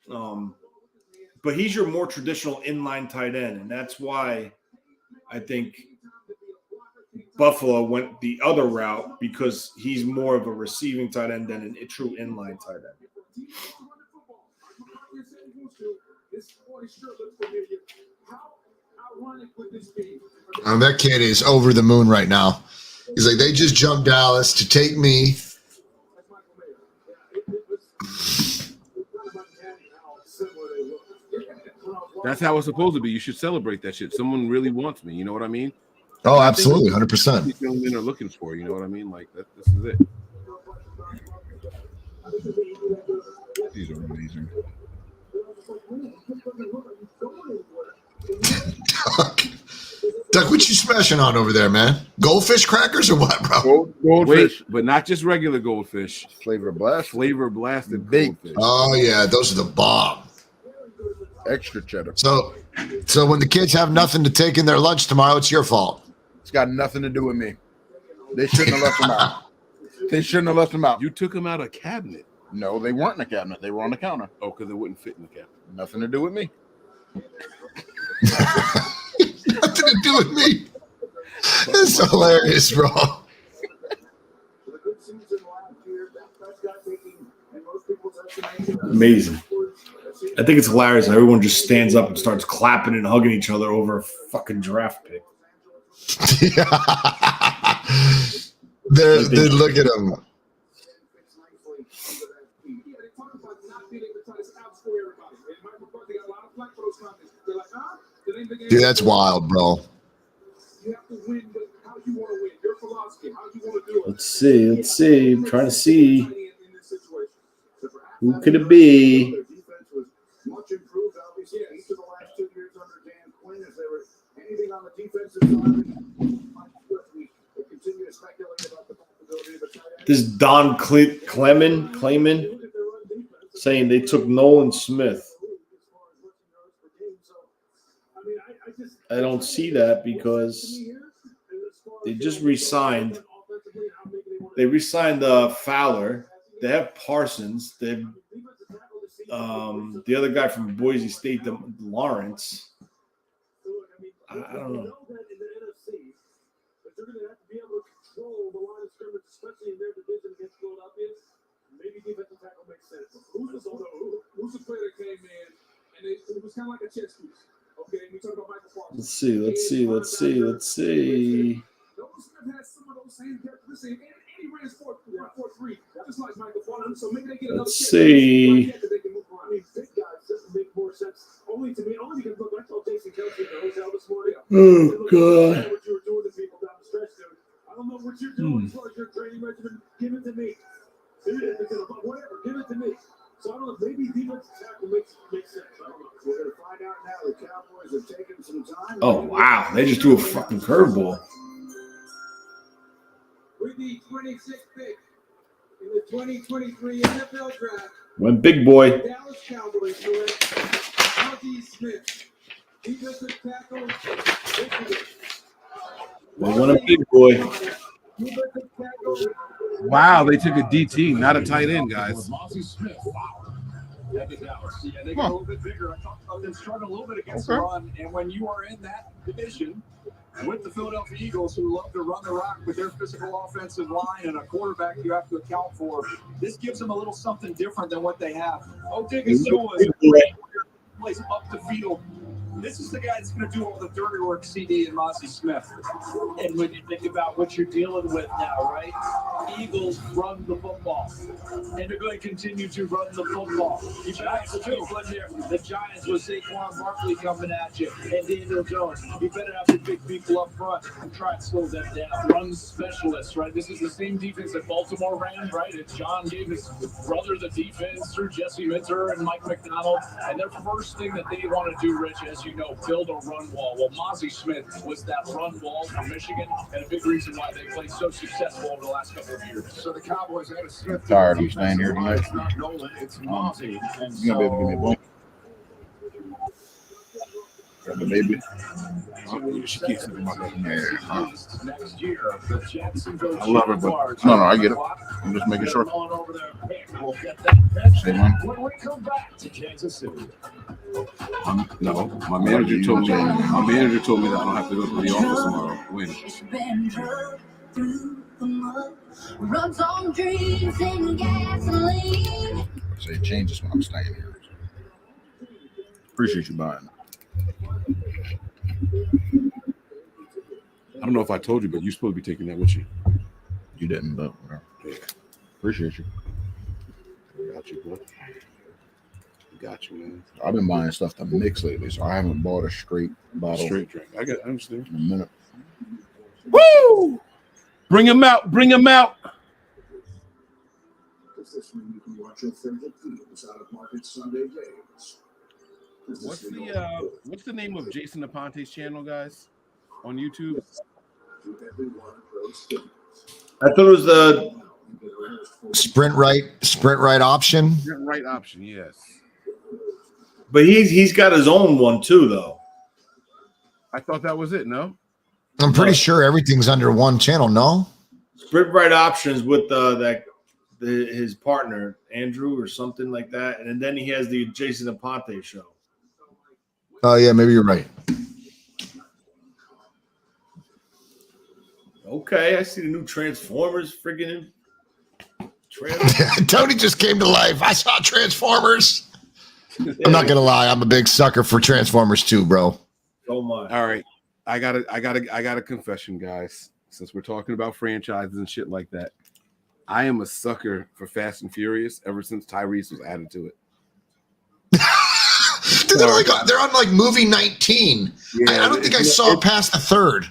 But he's your more traditional inline tight end, and that's why I think Buffalo went the other route, because he's more of a receiving tight end than a true inline tight end. That kid is over the moon right now. He's like, they just jumped Dallas to take me. That's how it's supposed to be. You should celebrate that shit. Someone really wants me. You know what I mean? Oh, absolutely, 100%. These young men are looking for. You know what I mean? Like this is it. These are amazing. Duck, what you smashing on over there, man? Goldfish crackers or what, bro? Goldfish. Wait, but not just regular goldfish. Flavor blast. Flavor blasted Baked. goldfish. Oh, yeah, those are the bomb. Extra cheddar. So when the kids have nothing to take in their lunch tomorrow, it's your fault. It's got nothing to do with me. They shouldn't have left them out. They shouldn't have left them out. You took them out of cabinet. No, they weren't in the cabinet. They were on the counter. Oh, because it wouldn't fit in the cabinet. Nothing to do with me. Nothing to do with me. That's hilarious, bro. Amazing. I think it's hilarious. Everyone just stands up and starts clapping and hugging each other over a fucking draft pick. They look at him. Dude, that's wild, bro. Let's see. I'm trying to see. Who could it be? Much improved, obviously, each of the last 2 years under Dan Quinn. Is there anything on the defensive side? We continue to speculate about the possibility of a tight end. This is Don Clayman saying they took Nolan Smith. I don't see that because they just re-signed. They re-signed Fowler. They have Parsons. They have the other guy from Boise State, Lawrence. I don't know. Who's the player that came in and it was kind of like a chess piece? Okay, we talk about Michael Parsons. Let's see. Nolan Smith has some of those same characteristics, and he ran 4.3, just like Michael Parsons. So maybe they get another. Let's see. I mean, big guys just make more sense. Only to me, because look, I told Jason Kelsey in the hotel this morning. Oh God. What you were doing to people down the stretch, dude. I don't know what you're doing as far as your training regimen. Give it to me. Whatever, give it to me. So I don't know, maybe defensive tackle makes sense. I don't know. We're going to find out now. The Cowboys have taken some time. Oh wow, they just threw a fucking curveball. With the 26th pick in the 2023 NFL Draft, Went big boy. Dallas Cowboys select Ozzie Smith, defensive tackle. They went a big boy. Defensive tackle. Wow, they took a DT, not a tight end, guys. Yeah, they get a little bit bigger. I talked about them struggling a little bit against the run, and when you are in that division with the Philadelphia Eagles, who love to run the rock with their physical offensive line and a quarterback you have to account for, this gives them a little something different than what they have. Odighizuwa plays up the field This is the guy that's going to do all the dirty work, CD and Mozzie Smith. And when you think about what you're dealing with now, right? Eagles run the football. And they're going to continue to run the football. You got the big one there. The Giants with Saquon Barkley coming at you. And Daniel Jones. You better have the big people up front and try and slow them down. Run specialists, right? This is the same defense that Baltimore ran, right? It's John gave his brother the defense through Jesse Minter and Mike McDonald. And their first thing that they want to do, Rich, as you know, build a run wall. Well, Mozzie Smith was that run wall for Michigan, and a big reason why they played so successful over the last couple of years. So the Cowboys had a Smith. Tired of staying here tonight. It's not Nolan, it's Mozzie. And You gonna be able to give me a blanket? Got the baby. She keeps it in my bed. Next year, the Jacksonville I love her, but no, I get it. I'm just making sure. We'll get that Say, man. when we come back to Kansas City. No, my manager told me. My manager told me that I don't have to go to the office tomorrow. When? Runs on dreams and gasoline. So it changes when I'm staying here. Appreciate you buying. I don't know if I told you, but you're supposed to be taking that with you. You didn't, but whatever. Yeah. Appreciate you. Got you, bro. Got you, man. I've been buying stuff to mix lately, so I haven't bought a straight bottle Straight drink. I understand. in a minute. Woo! Bring him out. Bring him out. You can watch your favorite teams out of market Sunday games. What's the name of Jason Aponte's channel, guys, on YouTube? I thought it was the Sprint right option. Right option, yes. but he's got his own one too, though. I thought that was it. No. I'm pretty sure everything's under one channel. No. Sprint right options with his partner Andrew or something like that, and then he has the Jason Aponte show. Oh yeah, maybe you're right. Okay, I see the new Transformers friggin' trailer. Tony just came to life. I saw Transformers. I'm not gonna lie, I'm a big sucker for Transformers too, bro. So much. All right, I got a confession, guys. Since we're talking about franchises and shit like that, I am a sucker for Fast and Furious ever since Tyrese was added to it. Dude, they're on like movie 19. Yeah, I don't think I saw past the third.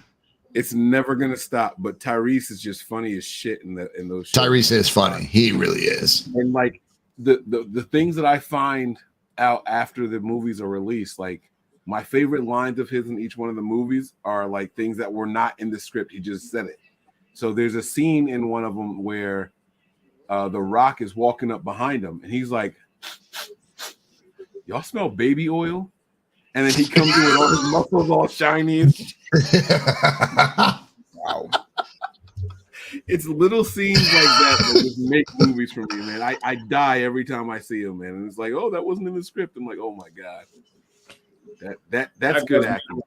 It's never gonna stop. But Tyrese is just funny as shit in those shows. Tyrese is funny. He really is. And like the things that I find out after the movies are released, like my favorite lines of his in each one of the movies are like things that were not in the script. He just said it. So there's a scene in one of them where The Rock is walking up behind him, and he's like, "Y'all smell baby oil?" And then he comes in with all his muscles all shiny and shit. Wow. It's little scenes like that that just make movies for me, man. I die every time I see him, man. And it's like, oh, that wasn't in the script. I'm like, oh my God. That's good acting.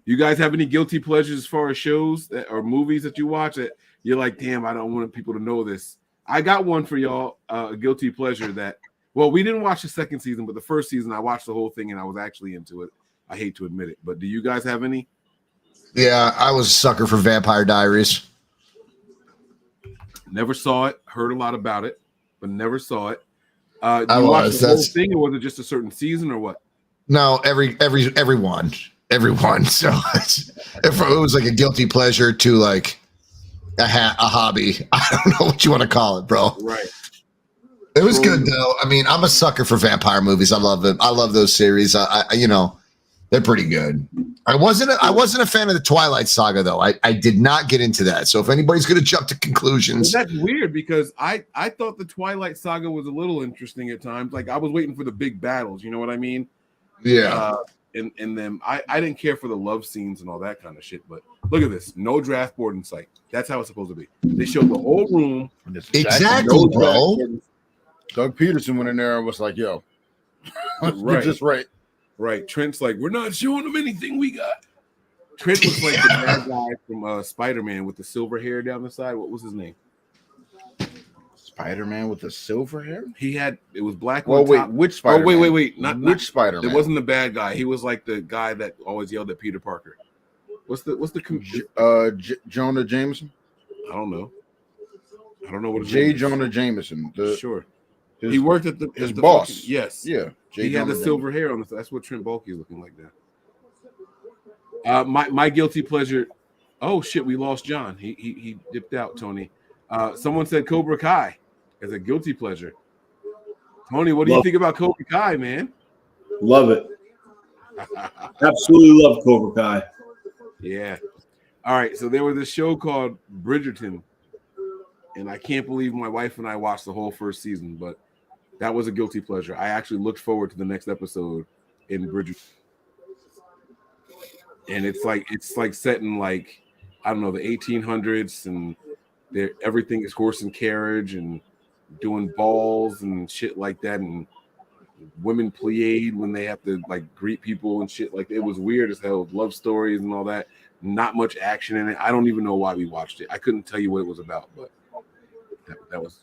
You guys have any guilty pleasures as far as shows or movies that you watch that you're like, damn, I don't want people to know this? I got one for y'all, a guilty pleasure that, well, we didn't watch the second season, but the first season I watched the whole thing and I was actually into it. I hate to admit it, but do you guys have any? Yeah, I was a sucker for Vampire Diaries. Never saw it. Heard a lot about it, but never saw it. I you watch was. the whole That's thing, or was it just a certain season, or what? no everyone. So if it was like a guilty pleasure to like a hobby, I don't know what you want to call it, bro. Right. It was good though. I mean, I'm a sucker for vampire movies. I love them. I love those series. I they're pretty good. I wasn't a fan of the Twilight Saga though. I did not get into that. So if anybody's going to jump to conclusions, well, that's weird because I thought the Twilight Saga was a little interesting at times. Like I was waiting for the big battles. You know what I mean? Yeah. And then I didn't care for the love scenes and all that kind of shit. But look at this. No draft board in sight. That's how it's supposed to be. They showed the whole room. Exactly, bro. Doug Peterson went in there and was like, yo, right. just right. Right. Trent's like, we're not showing them anything we got. Trent looks like the bad guy from Spider-Man with the silver hair down the side. What was his name? Spider-Man with the silver hair? It was black. Well, on wait, top. which Spider-Man? Oh, wait. Not Spider-Man? It wasn't the bad guy. He was like the guy that always yelled at Peter Parker. What's the Jonah Jameson? I don't know what J. Jonah Jameson. Sure. He worked at his boss. Yes. Yeah. He had the silver hair on. That's what Trent Baalke is looking like now. My guilty pleasure. Oh shit, we lost John. He dipped out. Tony. Someone said Cobra Kai as a guilty pleasure. Tony, what do you think about Cobra Kai, man? Love it. Absolutely love Cobra Kai. Yeah. All right. So there was a show called Bridgerton, and I can't believe my wife and I watched the whole first season, but that was a guilty pleasure. I actually looked forward to the next episode in Bridgerton. And it's like set in like, I don't know, the 1800s, and everything is horse and carriage and doing balls and shit like that, and women plied when they have to like greet people and shit. Like, it was weird as hell. Love stories and all that. Not much action in it. I don't even know why we watched it. I couldn't tell you what it was about, but that was.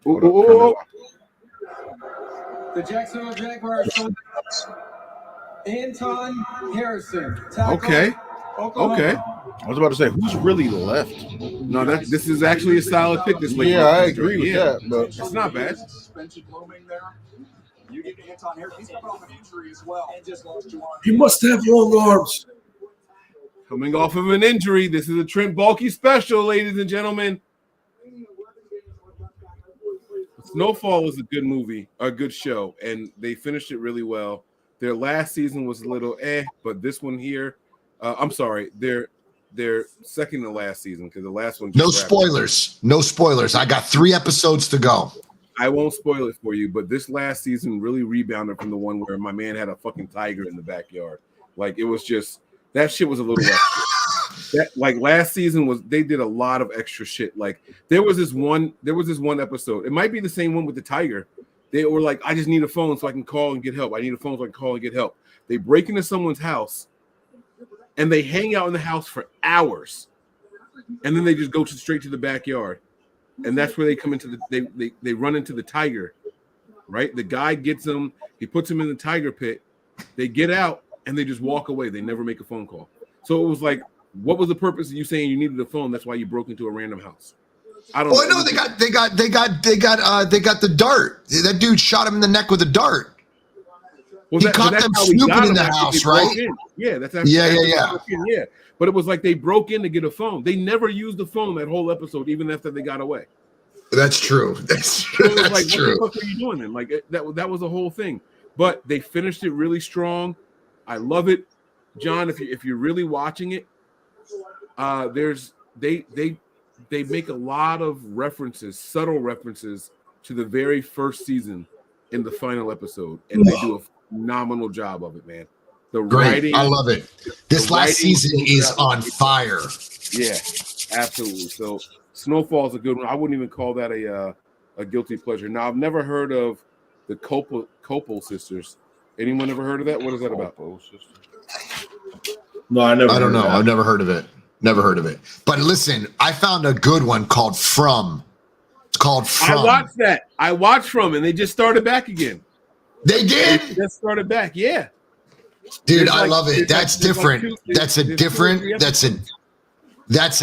The Jacksonville Jaguars select Anton Harrison. Okay. I was about to say, who's really left? No, this is actually a solid pick. This late. Yeah, I agree with that, but it's not bad. Suspension looming there. You get Anton Harrison. He's coming off an injury as well, and just lost two arms. He must have long arms. Coming off of an injury, this is a Trent Baalke special, ladies and gentlemen. Snowfall is a good movie, a good show, and they finished it really well. Their last season was a little but this one here, I'm sorry, their second to last season, because the last one. No spoilers. No spoilers. I got 3 episodes to go. I won't spoil it for you, but this last season really rebounded from the one where my man had a fucking tiger in the backyard. Like, it was just, that shit was a little extra. That, like, last season they did a lot of extra shit. Like, there was this one episode. It might be the same one with the tiger. They were like, I just need a phone so I can call and get help. I need a phone so I can call and get help. They break into someone's house and they hang out in the house for hours. And then they just go straight to the backyard. And that's where they come into they run into the tiger, right? The guy gets them, he puts them in the tiger pit. They get out and they just walk away. They never make a phone call. So it was like, what was the purpose of you saying you needed a phone? That's why you broke into a random house. I don't know. Oh no, they got the dart. That dude shot him in the neck with a dart. Well, he caught them snooping in the house, right? Yeah, that's yeah. But it was like they broke in to get a phone. They never used the phone that whole episode, even after they got away. That's true. That's true. So it was That's like, true. what the fuck are you doing then? Like, that was the whole thing. But they finished it really strong. I love it, John. If you're really watching it, they make a lot of references, subtle references to the very first season in the final episode, and they do a phenomenal job of it, man. The Great. writing, I love it. This last season is on fire. Yeah, absolutely. So Snowfall is a good one. I wouldn't even call that a guilty pleasure. Now, I've never heard of the Copel sisters. Anyone ever heard of that? What is that about? No, I don't know. I've never heard of it. Never heard of it. But listen, I found a good one called From. It's called From. I watched that. I watched From, and they just started back again. They did? They just started back, yeah. Dude, I love it. That's different. That's a different. That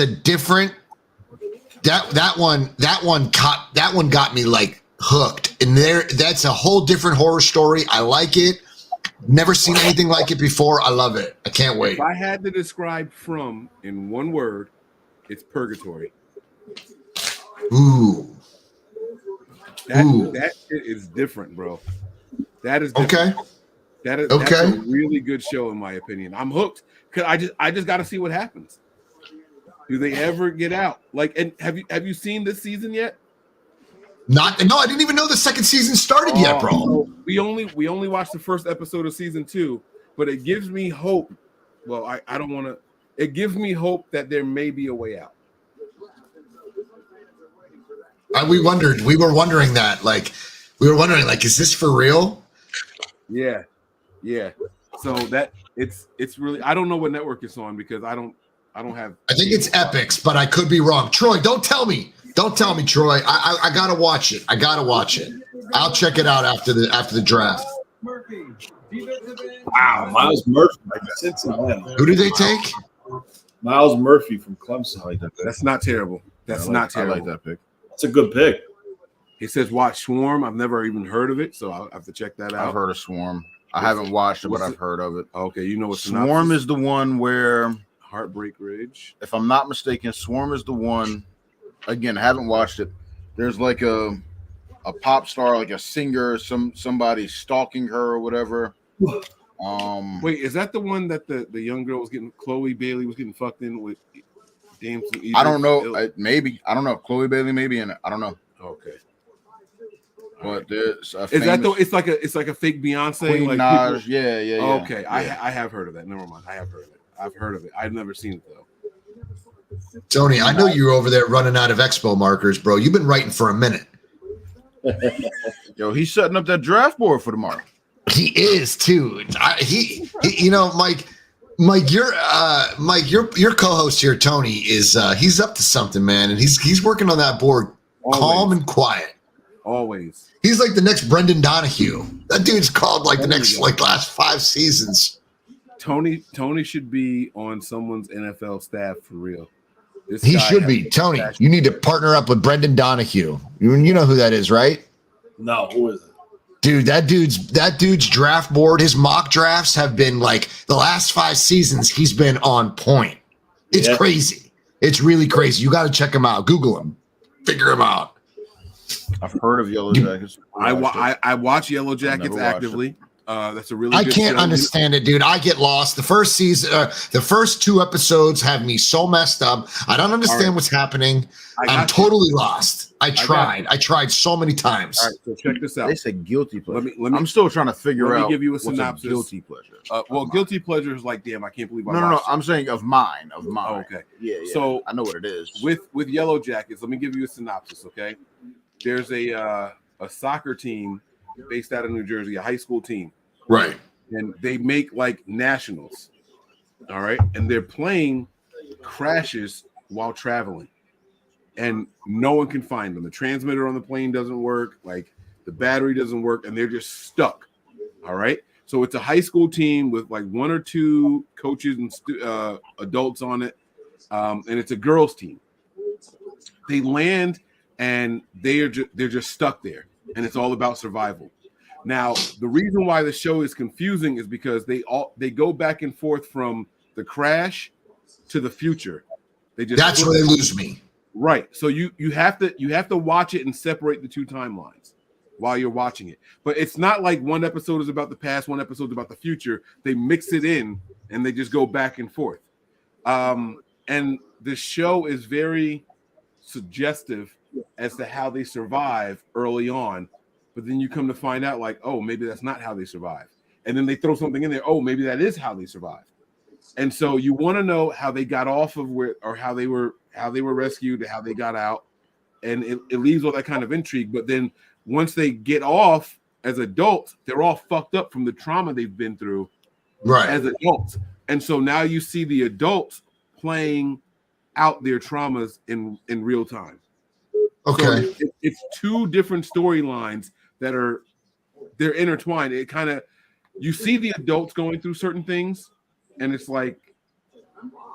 one got me like hooked. And that's a whole different horror story. I like it. Never seen anything like it before. I love it. I can't wait. If I had to describe From in one word, it's purgatory. Ooh. That shit is different, bro. That is different. Okay. That's a really good show, in my opinion. I'm hooked because I just got to see what happens. Do they ever get out? Like, and have you seen this season yet? No, I didn't even know the second season started yet, bro. So we only watched the first episode of season 2, but it gives me hope. Well, I don't want to. It gives me hope that there may be a way out. We were wondering that. Like, is this for real? Yeah. So that it's really, I don't know what network it's on because I don't have. I think it's Epix, but I could be wrong. Troy, don't tell me. Don't tell me, Troy. I gotta watch it. I gotta watch it. I'll check it out after the draft. Wow, Miles Murphy from Cincinnati. Who did they take? Miles Murphy from Clemson. I like that pick. That's not terrible. That's not terrible. I like that pick. That's a good pick. He says watch Swarm. I've never even heard of it, so I'll have to check that out. I've heard of Swarm. I haven't watched it, but I've heard of it. Okay, you know what Swarm is the one where Heartbreak Ridge. If I'm not mistaken, Swarm is the one. Again, I haven't watched it. There's like a pop star, like a singer, somebody stalking her or whatever. Wait, is that the one that the young girl was getting? Chloe Bailey was getting fucked in with. I don't know. Maybe I don't know. Chloe Bailey maybe in it. I don't know. Okay. But there's is that though? It's like a fake Beyonce. Queen like Naj, people, yeah. Okay, yeah. I have heard of that. Never mind. I have heard of it. I've heard of it. I've never seen it though. Tony, I know you were over there running out of expo markers, bro. You've been writing for a minute. Yo, he's setting up that draft board for tomorrow. He is too. He you know, Mike, your co-host here, Tony, is he's up to something, man, and he's working on that board calm and quiet. Always. He's like the next Brendan Donahue. That dude's called like the next last 5 seasons. Tony should be on someone's NFL staff for real. He should be. Tony, you need to partner up with Brendan Donahue. You know who that is, right? No, who is it? Dude, that dude's draft board, his mock drafts have been like the last 5 seasons, he's been on point. It's crazy. It's really crazy. You got to check him out. Google him. Figure him out. I've heard of Yellow Jackets. I watch Yellow Jackets actively. That's a really. I can't understand it, dude. I get lost. The first season, the first 2 episodes have me so messed up. I don't understand what's happening. I'm totally lost. I tried so many times. All right, so check this out. They said guilty pleasure. Let me, I'm still trying to figure out. Let me give you a synopsis. Guilty pleasure. Guilty pleasure is like, damn, I can't believe I No. I'm saying of mine. Oh, okay. Yeah. So I know what it is. With Yellow Jackets, let me give you a synopsis. Okay. There's a soccer team based out of New Jersey, a high school team. Right. And they make like nationals. All right. And their plane crashes while traveling. And no one can find them. The transmitter on the plane doesn't work. Like the battery doesn't work. And they're just stuck. All right. So it's a high school team with like 1 or 2 coaches and adults on it. And it's a girls team. They land and they're just stuck there. And it's all about survival. Now, the reason why the show is confusing is because they go back and forth from the crash to the future. That's where they lose me. Right. So you have to watch it and separate the 2 timelines while you're watching it. But it's not like one episode is about the past, one episode is about the future. They mix it in and they just go back and forth. And the show is very suggestive as to how they survive early on. But then you come to find out, like, oh, maybe that's not how they survive. And then they throw something in there. Oh, maybe that is how they survive. And so you want to know how they got off of where, or how they were rescued, how they got out. And it leaves all that kind of intrigue. But then once they get off as adults, they're all fucked up from the trauma they've been through as adults. And so now you see the adults playing out their traumas in real time. Okay. So it's 2 different storylines that they're intertwined. It kind of, you see the adults going through certain things, and it's like,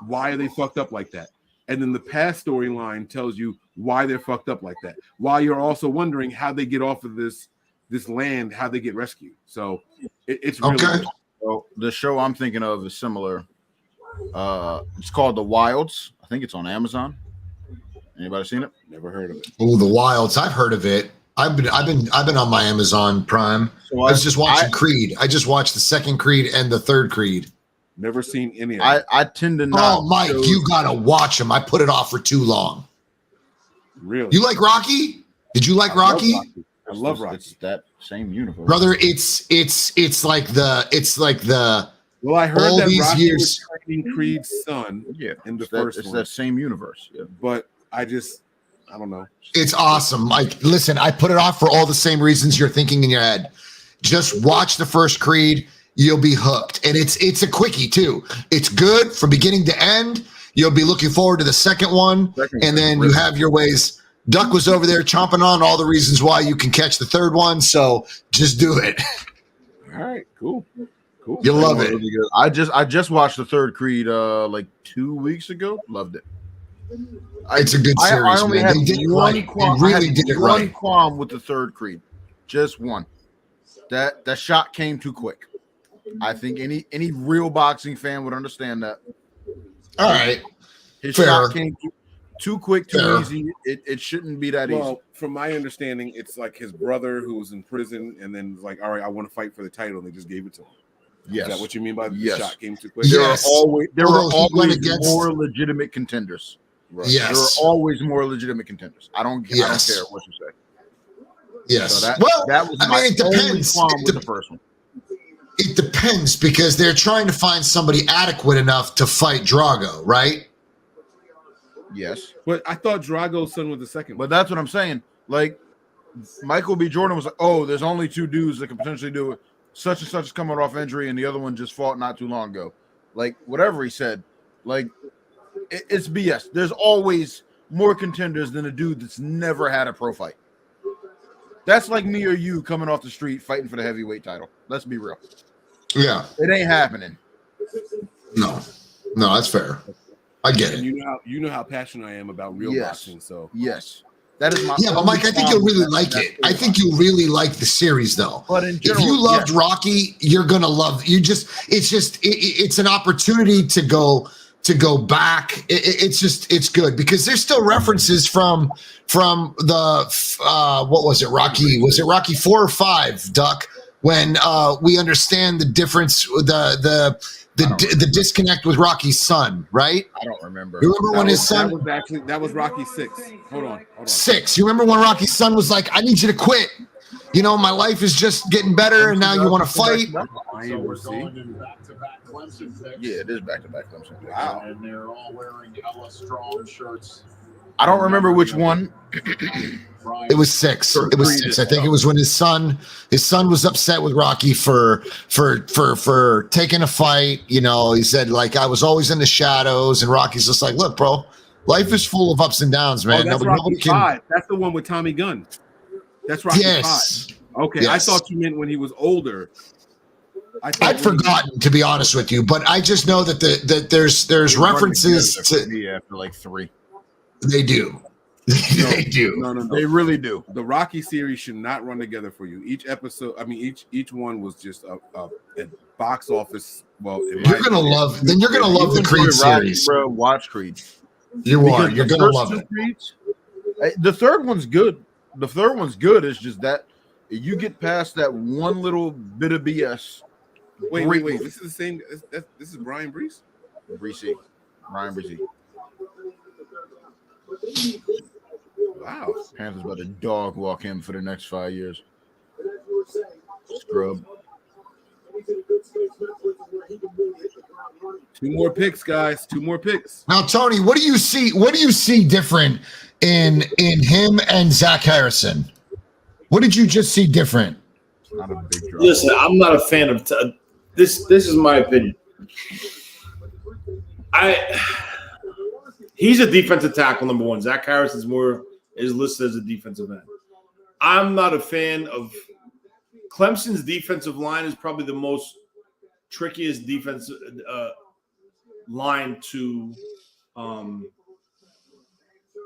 why are they fucked up like that? And then the past storyline tells you why they're fucked up like that. While you're also wondering how they get off of this land, how they get rescued. So it's really okay. So the show I'm thinking of is similar. It's called The Wilds. I think it's on Amazon. Anybody seen it? Never heard of it. Oh, The Wilds. I've heard of it. I've been on my Amazon Prime. So I was just watching Creed. I just watched the 2nd Creed and the 3rd Creed. Never seen any of it. I tend to not. Oh, Mike, you gotta watch them. I put it off for too long. Really? You like Rocky? Did you like Rocky? I love Rocky. It's that same universe, brother. It's like the. Well, I heard all that these Rocky years. was training Creed's son. Yeah, in the it's first one. That same universe. Yeah. But I don't know. It's awesome. Like, listen, I put it off for all the same reasons you're thinking in your head. Just watch the first Creed. You'll be hooked. And it's a quickie too. It's good from beginning to end. You'll be looking forward to the second one. And then you have your ways. Duck was over there chomping on all the reasons why you can catch the third one. So just do it. All right, cool. You'll love it. Really good. I just watched the third Creed like 2 weeks ago. Loved it. It's a good series, I only man. had They did it one right. qualm. They really did it one right. qualm with the third Creed, just one. That shot came too quick. I think any real boxing fan would understand that. All right, His fair. shot came too quick, too Fair. easy. It shouldn't be that easy. Well, from my understanding, it's like his brother who was in prison, and then was like, all right, I want to fight for the title, and they just gave it to him. Yes. Is that what you mean by the Yes. shot came too quick? Yes. There are Although he went always against- more legitimate contenders. Right. Yes. There are always more legitimate contenders. I don't care what you say. Yes. So that was I my mean, it only depends. qualm with the first one. It depends because they're trying to find somebody adequate enough to fight Drago, right? Yes. But I thought Drago's son was the second one. But that's what I'm saying. Like, Michael B. Jordan was like, oh, there's only 2 dudes that can potentially do it. Such and such is coming off injury, and the other one just fought not too long ago. Like, whatever he said, like, it's BS. There's always more contenders than a dude that's never had a pro fight. That's like me or you coming off the street fighting for the heavyweight title. Let's be real. Yeah. It ain't happening. No, that's fair. I get And it. you know how passionate I am about real Yes. boxing. So Yes. That is my Yeah, but Mike, I think you'll really like it. I think you'll really like the series, though. But in general, if you loved yes. Rocky, you're gonna love. It's an opportunity to go back. It's good because there's still references from the what was it, Rocky? Was it Rocky 4 or 5, Duck? When we understand the difference, the disconnect with Rocky's son, right? I don't remember. You remember when his son that was Rocky 6. Hold on. 6? You remember when Rocky's son was like, "I need you to quit. You know, my life is just getting better, and now you want to fight." So we're going into back-to-back Clemson picks. Yeah, it is back-to-back Clemson. Wow. And they're all wearing hella strong shirts. I don't remember which one. It was 6. It was 6. I think it was when his son was upset with Rocky for taking a fight. You know, he said, like, I was always in the shadows, and Rocky's just like, look, bro, life is full of ups and downs, man. that's Nobody Rocky can. 5. That's the one with Tommy Gunn. That's Rocky Yes. 5. Okay, Yes. I thought you meant when he was older. I'd forgotten, to be honest with you, but I just know that there's references to. me after like 3. They do. They do. No. They really do. The Rocky series should not run together for you. Each episode, I mean, each one was just a box office. Well, You're gonna love. Then you're gonna love the Creed series, bro. Watch Creed. You are. Because You're the gonna first love 2 it. Creeds, the third one's good. The third one's good. It's just that you get past that one little bit of BS. Wait. movie. This is the same. This is Brian Brees. Ryan Breesy. Wow. Panthers about to dog walk him for the next 5 years. Scrub. 2 more picks, guys. 2 more picks. Now, Tony, what do you see? What do you see different in him and Zach Harrison? What did you just see different? Not a big drop. Listen, I'm not a fan of this. This is my opinion. He's a defensive tackle, number 1. Zach Harrison's is listed as a defensive end. I'm not a fan of Clemson's defensive line. Is probably the most trickiest defensive line to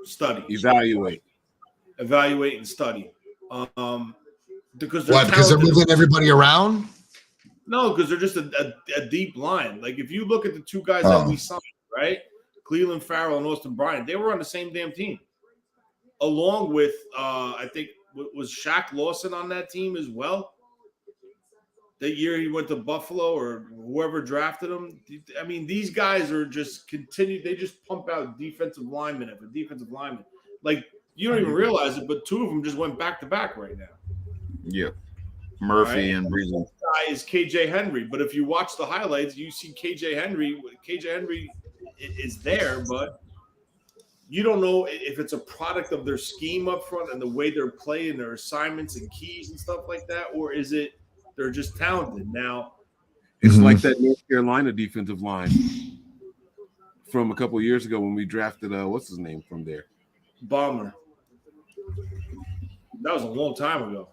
study, Evaluate, and study. Because Why? Because they're moving everybody around? No, because they're just a deep line. Like if you look at the 2 guys that we signed, right? Cleveland Farrell and Austin Bryant, they were on the same damn team. Along with I think was Shaq Lawson on that team as well. That year he went to Buffalo or whoever drafted him. I mean, these guys are just continued. They just pump out defensive linemen after defensive linemen. Like you don't even realize it, but 2 of them just went back to back right now. Yeah. Murphy Right. and Breezy. Guy is KJ Henry, but if you watch the highlights, you see KJ Henry is there, but you don't know if it's a product of their scheme up front and the way they're playing their assignments and keys and stuff like that, or is it they're just talented now? It's like that North Carolina defensive line from a couple of years ago when we drafted what's his name from there? Bomber. That was a long time ago.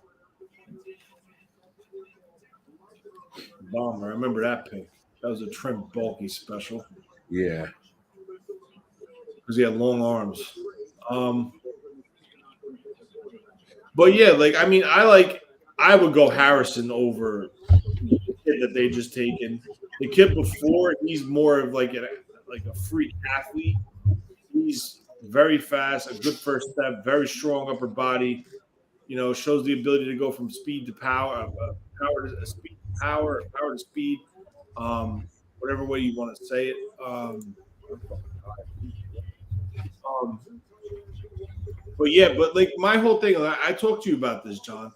Bomber. I remember that pick. That was a trim, bulky special Yeah. because he had long arms. But yeah, like I mean, I would go Harrison over the kid that they just taken. The kid before, he's more of like a freak athlete. He's very fast, a good first step, very strong upper body. You know, shows the ability to go from speed to power, power to speed to power, power to speed, whatever way you want to say it. But yeah, but like my whole thing, I talked to you about this, John.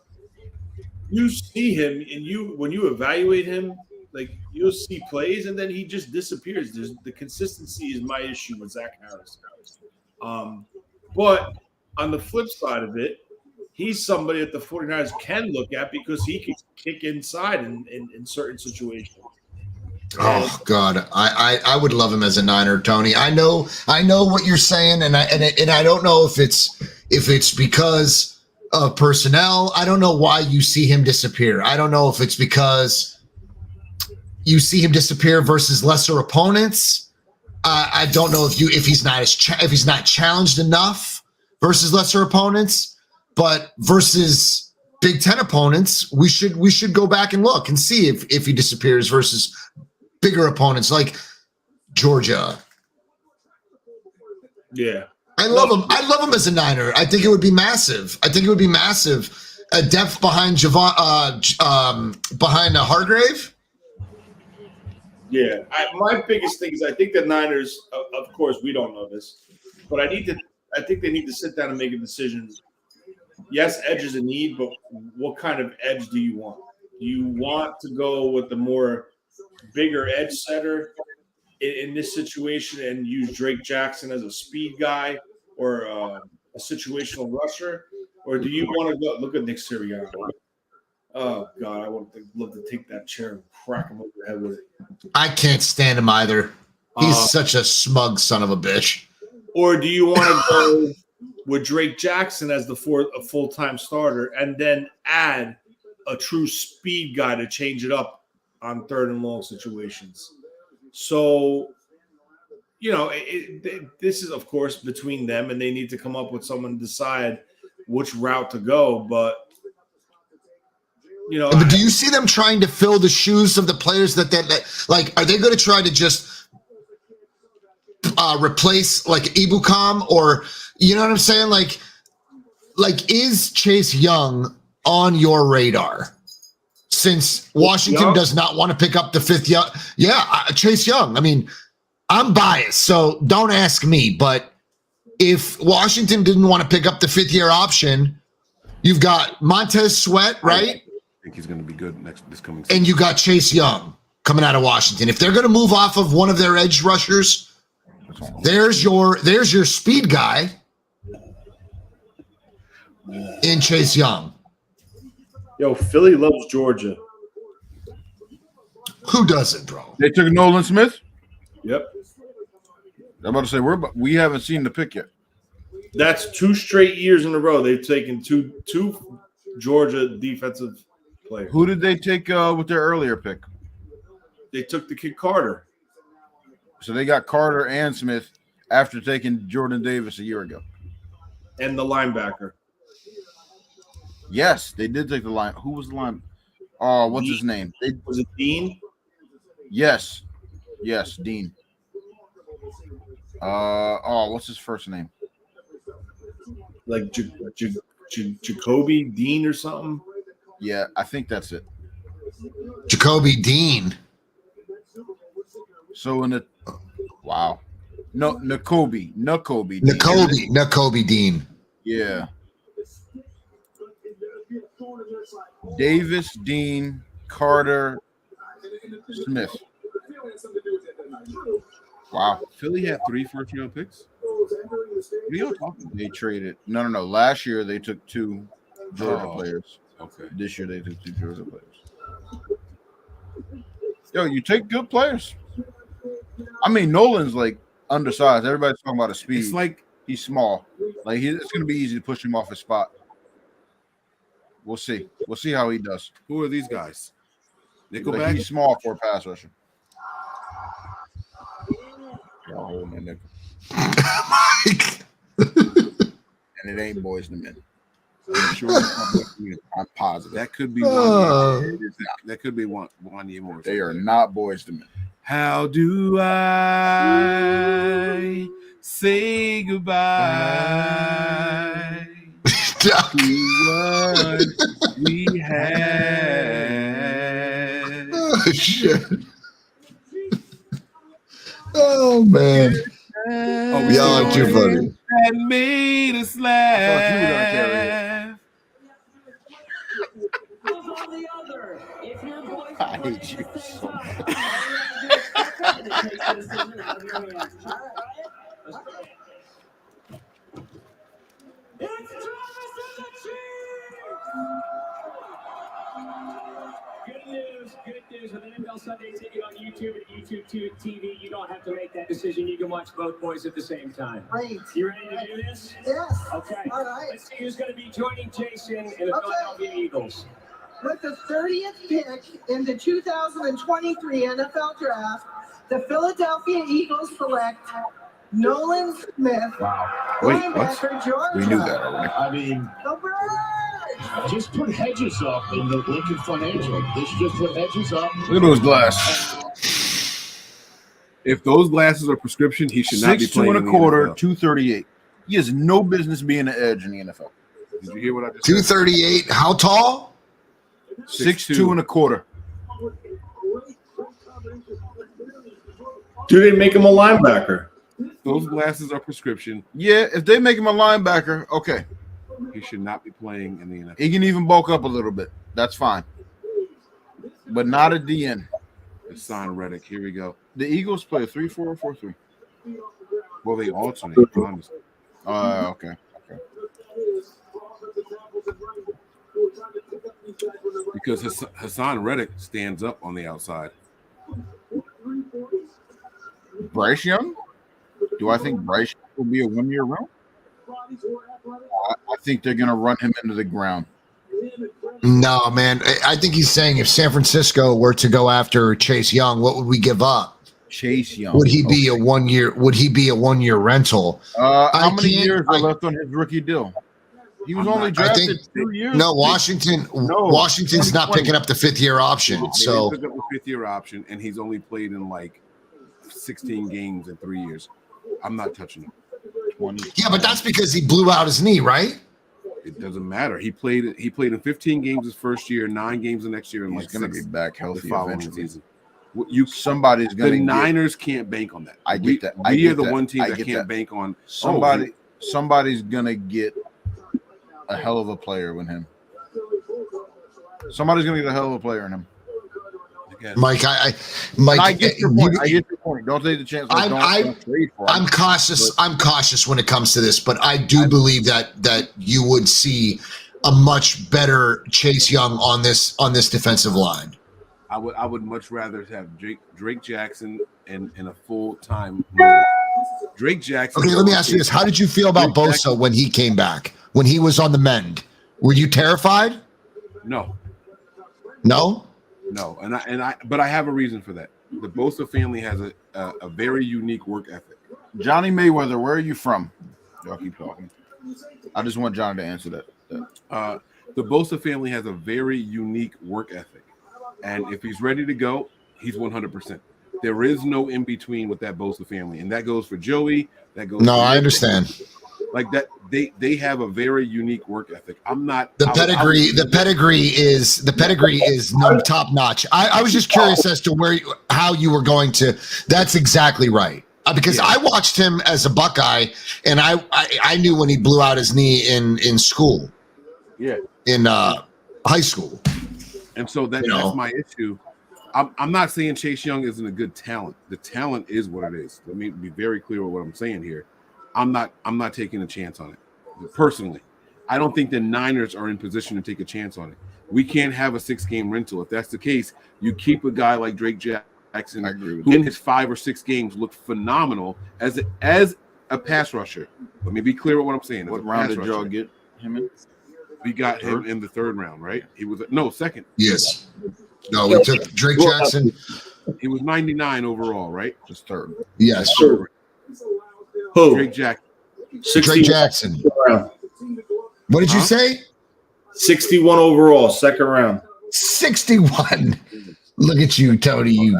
You see him, and when you evaluate him, like you'll see plays, and then he just disappears. The consistency is my issue with Zach Harris. But on the flip side of it, he's somebody that the 49ers can look at because he can kick inside in certain situations. Oh God, I would love him as a Niner, Tony. I know what you're saying, and I don't know if it's because of personnel. I don't know why you see him disappear. I don't know if it's because you see him disappear versus lesser opponents. I don't know if he's not challenged enough versus lesser opponents, but versus Big Ten opponents, we should go back and look and see if he disappears versus bigger opponents like Georgia. Yeah. I love him. I love him as a Niner. I think it would be massive. A depth behind behind Hargrave. Yeah. My biggest thing is I think the Niners, of course, we don't know this, but I think they need to sit down and make a decision. Yes, edge is a need, but what kind of edge do you want? Do you want to go with the more bigger edge setter in this situation and use Drake Jackson as a speed guy or a situational rusher? Or do you want to go look at Nick Sirianni? Oh God, I would love to take that chair and crack him over the head with it. I can't stand him either. He's such a smug son of a bitch. Or do you want to go with Drake Jackson as a full-time starter and then add a true speed guy to change it up on third and long situations? So, you know, this is, of course, between them, and they need to come up with someone to decide which route to go. But, you know. But do you see them trying to fill the shoes of the players that like, are they going to try to just replace, like, Ibukam or, you know what I'm saying? Like, is Chase Young on your radar? Since Washington does not want to pick up the fifth young, Chase Young. I mean, I'm biased, so don't ask me. But if Washington didn't want to pick up the fifth-year option, you've got Montez Sweat, right? I think he's going to be good this coming season. And you got Chase Young coming out of Washington. If they're going to move off of one of their edge rushers, there's your speed guy in Chase Young. Yo, Philly loves Georgia. Who doesn't, bro? They took Nolan Smith? Yep. I'm about to say we haven't seen the pick yet. That's 2 straight years in a row they've taken two Georgia defensive players. Who did they take with their earlier pick? They took the kid Carter. So they got Carter and Smith after taking Jordan Davis a year ago. And the linebacker. Yes, they did take the line. Who was the line? Oh, what's his name? Was it Dean? Yes, Dean. What's his first name? Like Jacoby Dean or something? Yeah, I think that's it. Jacoby Dean. So Nakobe Dean. Yeah. Davis, Dean, Carter, Smith. Wow. Philly had 3 first-round picks? What are you talking? They traded. No. Last year, they took 2 Georgia players. Okay. This year, they took 2 Georgia players. Yo, you take good players. I mean, Nolan's, like, undersized. Everybody's talking about his speed. It's like he's small. Like it's going to be easy to push him off his spot. We'll see. We'll see how he does. Who are these guys? Like, Nickelback? he's small for a pass rusher. Y'all holding that nickel. And it ain't boys to men. I'm sure I'm positive. That could be one. That could be one year more. They are not boys to men. How do I say goodbye to what we had? Oh, shit. Oh, man. Y'all are too funny. That made us laugh. I hate you so much. Good news. With NFL Sunday Ticket on YouTube and YouTube TV, you don't have to make that decision. You can watch both boys at the same time. Great. You ready to do this? Yes. Okay. All right. Let's see who's going to be joining Jason in the Philadelphia Eagles. With the 30th pick in the 2023 NFL Draft, the Philadelphia Eagles select Nolan Smith, Wait, linebacker, Georgia. We knew that already. I mean, The Birds. just put hedges up in the Lincoln Financial. This just put hedges up. Look at those glasses. If those glasses are prescription, he should not be 6'2" playing and a in the quarter, NFL. 238. He has no business being an edge in the NFL. Did you hear what I just said? 238. How tall? 6'2" and a quarter. Do they make him a linebacker? Those glasses are prescription. Yeah, if they make him a linebacker, okay. He should not be playing in the NFL. He can even bulk up a little bit. That's fine. But not a DN. Hassan Reddick. Here we go. The Eagles play a 3-4 or 4-3. Well, they alternate, honestly. Okay. Because Hassan Reddick stands up on the outside. Bryce Young? Do I think Bryce Young will be a 1-year run? I think they're going to run him into the ground. No, man. I think he's saying if San Francisco were to go after Chase Young, what would we give up? Chase Young. Would he be a 1 year? Would he be a 1 year rental? How many years are left on his rookie deal? He was only drafted 2 years. No, Washington's not picking up the 5th year option. So He picked up the 5th year option, and he's only played in like 16 games in 3 years. I'm not touching him. yeah, but that's because he blew out his knee, right? It doesn't matter. He played in 15 games his first year, 9 games the next year, and He's like going to 6 be back the healthy following eventually. season. Somebody's going The to Niners can't bank on that. I get that. We are the one team that can't bank on Somebody's going to get a hell of a player with him. Somebody's going to get a hell of a player in him. Mike, And I get your point. I get your point. Don't take the chance. Don't trade for him. I'm cautious. I'm cautious when it comes to this, but I do believe that you would see a much better Chase Young on this defensive line. I would much rather have Drake Jackson in a full-time Drake Jackson. Okay, let me ask you this: how did you feel about Bosa when he came back? When he was on the mend, were you terrified? No. No, but I have a reason for that. The Bosa family has a very unique work ethic. Johnny Mayweather, where are you from? Y'all keep talking. I just want Johnny to answer that. The Bosa family has a very unique work ethic, and if he's ready to go, he's 100%. There is no in between with that Bosa family, and that goes for Joey. That goes. No, I understand. Like that, they have a very unique work ethic. I'm not the pedigree. The pedigree is no top notch. I was just curious as to how you were going to. That's exactly right. Because I watched him as a Buckeye, and I knew when he blew out his knee in school. Yeah. In high school. And so that's my issue. I'm not saying Chase Young isn't a good talent. The talent is what it is. Let me be very clear with what I'm saying here. I'm not taking a chance on it. Personally, I don't think the Niners are in position to take a chance on it. We can't have a 6-game rental. If that's the case, you keep a guy like Drake Jackson, who in his 5 or 6 games looked phenomenal as a pass rusher. Let me be clear with what I'm saying. What round did y'all get him in? We got him in the third round, right? He was second. Yes. No, we took Drake Jackson. He was 99 overall, right? Just third. Yes. Who? Drake Jackson. Drake Jackson. What did you say? 61 overall, second round. 61. Look at you, Tony.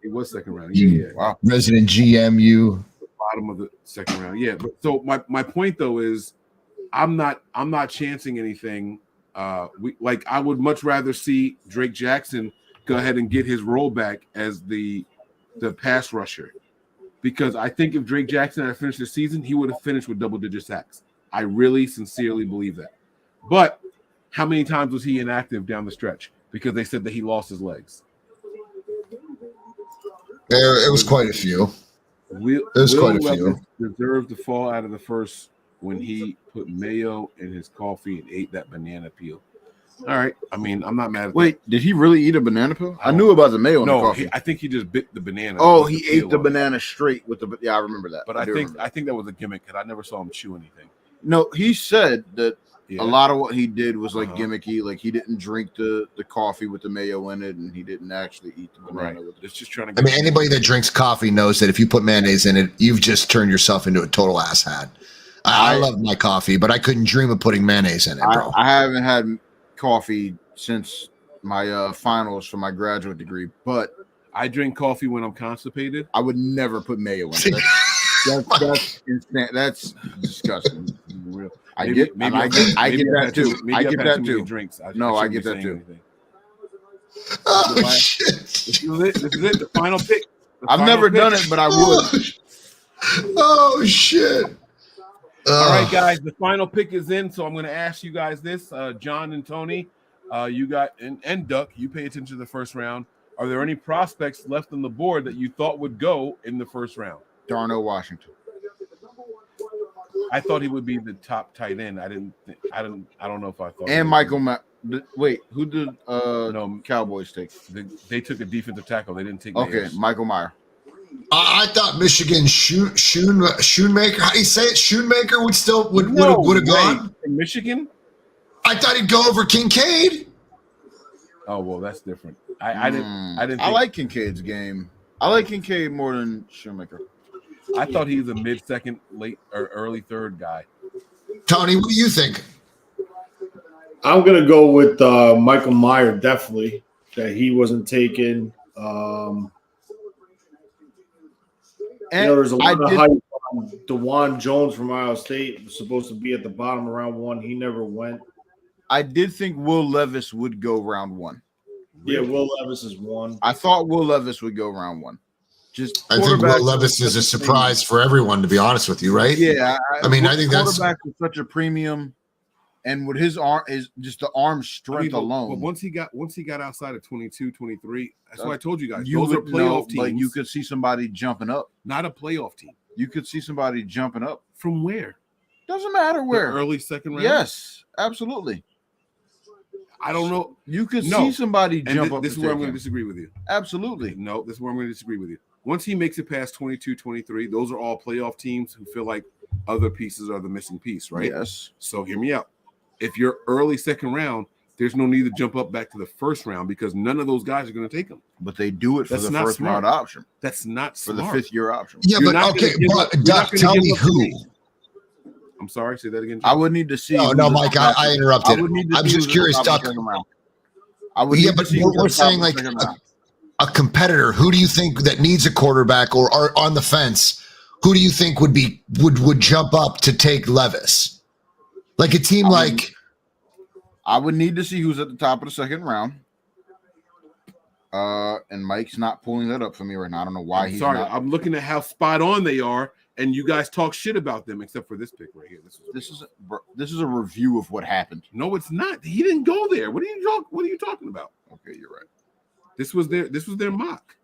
He was second round. You Wow. resident GM. You Bottom of the second round. Yeah. But so my point though is, I'm not chancing anything. I would much rather see Drake Jackson go ahead and get his role back as the pass rusher, because I think if Drake Jackson had finished the season, he would have finished with double-digit sacks. I really sincerely believe that. But how many times was he inactive down the stretch because they said that he lost his legs? It was quite a few. Quite a few. Deserved to fall out of the first when he put mayo in his coffee and ate that banana peel. All right. I mean, I'm not mad at Wait, did he really eat a banana peel? I knew about the mayo in the coffee. I think he just bit the banana. Oh, he ate the banana straight with the. Yeah, I remember that. But I think that was a gimmick because I never saw him chew anything. No, he said that a lot of what he did was like gimmicky. Like he didn't drink the coffee with the mayo in it, and he didn't actually eat the banana with it. It's just trying to. I mean, anybody that drinks coffee knows that if you put mayonnaise in it, you've just turned yourself into a total asshat. I love my coffee, but I couldn't dream of putting mayonnaise in it, bro. I haven't had coffee since my finals for my graduate degree, but I drink coffee when I'm constipated. I would never put mayo in it. That's insane. That's disgusting. I get that too. I get that too. Drinks. I get that too. Oh shit! This is it. The final pick. I've never done it, but I would. Oh shit! All right, guys. The final pick is in, so I'm going to ask you guys this, John and Tony. You got and Duck. You pay attention to the first round. Are there any prospects left on the board that you thought would go in the first round? Darnell Washington. I thought he would be the top tight end. I don't know if I thought. And Michael. Wait, who did Cowboys take? They took a defensive tackle. They didn't take. Okay, Michael Meyer. I thought Michigan Schoonmaker. How do you say it? Schoonmaker would have gone. In Michigan. I thought he'd go over Kincaid. Oh well, that's different. I didn't. I like Kincaid's game. I like Kincaid more than Shoemaker. I thought he was a mid-second, late or early third guy. Tony, what do you think? I'm gonna go with Michael Meyer. Definitely that he wasn't taken. There's a lot of hype on DeJuan Jones from Ohio State was supposed to be at the bottom of round one. He never went. I did think Will Levis would go round one. Yeah, Will Levis is one. I thought Will Levis would go round one. I think Will Levis is a surprise for everyone, to be honest with you, right? Yeah, I mean, I think that's quarterback is such a premium, and with his arm is just the arm strength alone. But once he got outside of 22, 23, that's why I told you guys. Those are playoff teams. Like you could see somebody jumping up. Not a playoff team. You could see somebody jumping up from where? Doesn't matter where. The early second round. Yes, absolutely. I don't know. You could see somebody jump up. This is where I'm going to disagree with you. Absolutely. No, this is where I'm going to disagree with you. Once he makes it past 22, 23, those are all playoff teams who feel like other pieces are the missing piece, right? Yes. So hear me out. If you're early second round, there's no need to jump up back to the first round because none of those guys are going to take them. But they do it for the first round option. That's not for smart. the 5th year option. Yeah, but okay, Doc, tell me who. I'm sorry, say that again. I would need to see. No, Mike, I interrupted. I'm just curious, Doc. Yeah, but we're saying like a competitor. Who do you think that needs a quarterback or are on the fence? Who do you think would jump up to take Levis? Like a team like. I would need to see who's at the top of the second round. And Mike's not pulling that up for me right now. I don't know why he's sorry. not. I'm looking at how spot on they are, and you guys talk shit about them, except for this pick right here. This is a review of what happened. No, it's not. He didn't go there. What are you talking about? Okay, you're right. This was their mock,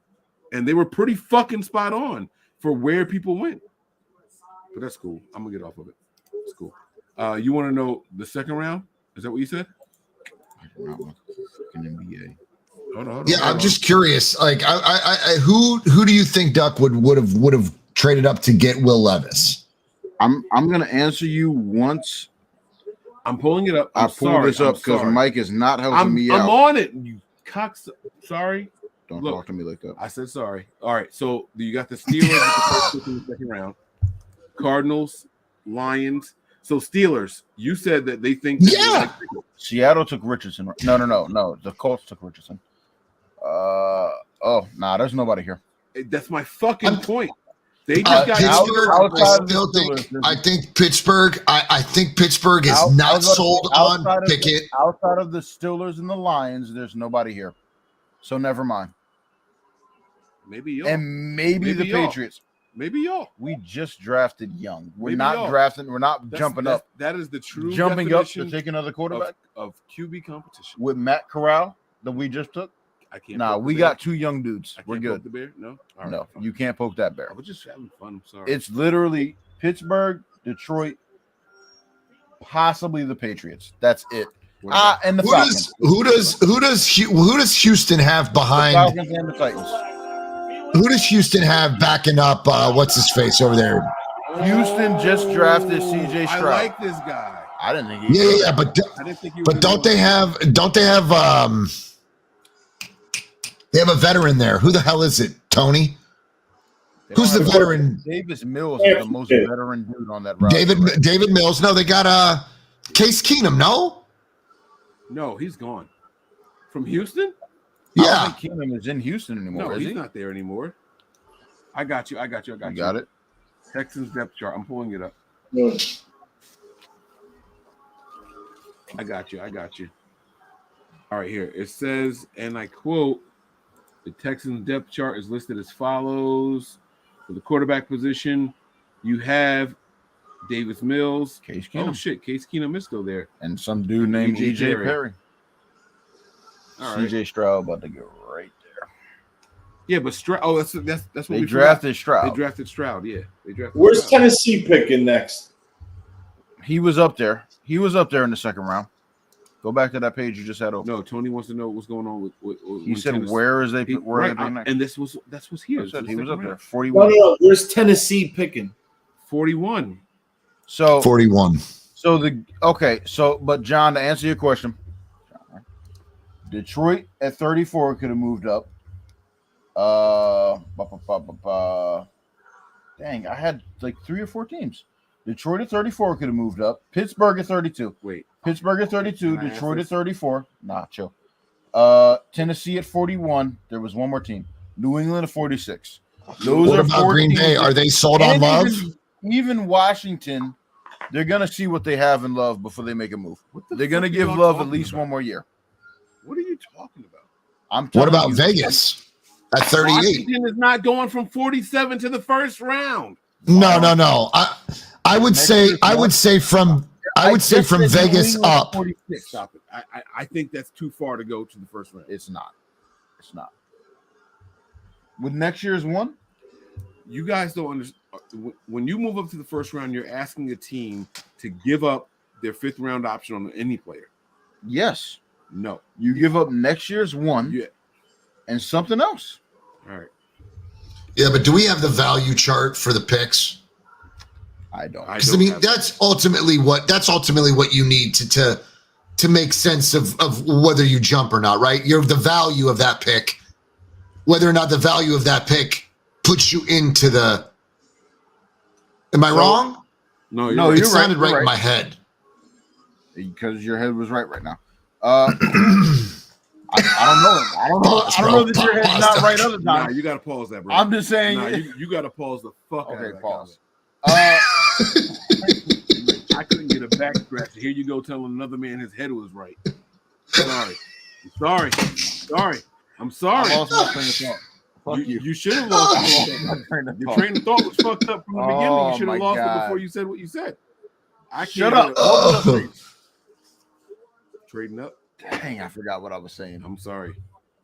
and they were pretty fucking spot on for where people went. But that's cool. I'm gonna get off of it. It's cool. You want to know the second round? Is that what you said? NBA. Hold on. I'm just curious. Like, who do you think Duck would have traded up to get Will Levis? I'm gonna answer you once. I'm pulling it up. I pull this up because Mike is not helping me out. I'm on it. You cocks. Sorry. Don't Look, talk to me like that. I said sorry. All right. So you got the Steelers with the first pick in the second round. Cardinals, Lions. So Steelers, you said that they think that Seattle took Richardson. No. The Colts took Richardson. There's nobody here. That's my fucking point. They just got Pittsburgh. I think Pittsburgh. I think Pittsburgh is not sold on Pickett. Outside of the Steelers and the Lions, there's nobody here. So never mind. Maybe y'all. And maybe the Patriots. Maybe y'all. We just drafted young. We're Maybe not y'all. drafting. We're not jumping up. That is the true jumping up to definition take another quarterback of QB competition with Matt Corral that we just took. I can't. Nah, we got two young dudes. We're good. Poke the bear? No, all right, no, fine. you can't poke that bear. I was just having fun. I'm sorry. It's literally Pittsburgh, Detroit, possibly the Patriots. That's it. And the Falcons. Who does Houston have behind? The Falcons and the Titans. Who does Houston have backing up? What's his face over there? Houston just drafted C.J. Stroud. I like this guy. I didn't think he. Yeah, but I didn't think he but don't they have? They have a veteran there. Who the hell is it? Tony? Who's the veteran? Davis Mills is the most veteran dude on that roster. David Mills. No, they got Case Keenum. No, he's gone from Houston. I don't think Keenum is in Houston anymore. No, is he's he? not there anymore. I got you. You got it. Texans depth chart. I'm pulling it up. I got you. All right, here it says, and I quote: "The Texans depth chart is listed as follows. For the quarterback position, you have Davis Mills, Case Keenum. Oh shit, Case Keenum is still there, and some dude named E.J. Perry. All right. C.J. Stroud about to go right there. Yeah, but Stroud. Oh, that's what they drafted Stroud. They drafted Stroud. Yeah, they drafted. Where's Stroud. Tennessee picking next? He was up there. He was up there in the second round. Go back to that page you just had open. No, Tony wants to know what's going on with he said, Tennessee. Where is they? Where right, are they next? and that's what's here. Said he was up there. 41. No. Where's Tennessee picking? 41. So 41. So but John, to answer your question, Detroit at 34 could have moved up. Dang, I had like 3 or 4 teams. Detroit at 34 could have moved up. Pittsburgh at 32. Wait. Pittsburgh at 32. Detroit at 34. Nah, chill. Tennessee at 41. There was one more team. New England at 46. What about Green Bay? Are they sold on Love? Even Washington, they're going to see what they have in Love before they make a move. They're going to give Love at least one more year. What are you talking about? What about Vegas at 38? Washington is not going from 47 to the first round. No. I would say from Vegas up. 46. Stop it. I think that's too far to go to the first round. It's not. With next year's one, you guys don't understand. When you move up to the first round, you're asking a team to give up their 5th round option on any player. Yes. No. You give up next year's one and something else. All right. Yeah, but do we have the value chart for the picks? I don't. Because that's ultimately what you need to make sense of whether you jump or not, right? You're the value of that pick, whether or not the value of that pick puts you into the. Am I wrong? No, it sounded right in my head. Because your head was right now. I don't know. I don't know that your head's not right other time. Nah, you got to pause that, bro. I'm just saying. Nah, you got to pause the fuck out of that. Pause. I couldn't get a back scratch. Here you go telling another man his head was right. Sorry. I'm sorry. I lost my train of thought. Fuck you. You should have lost your train of thought was fucked up from the beginning. You should have lost it before you said what you said. Shut up. Trading up. Dang, I forgot what I was saying. I'm sorry.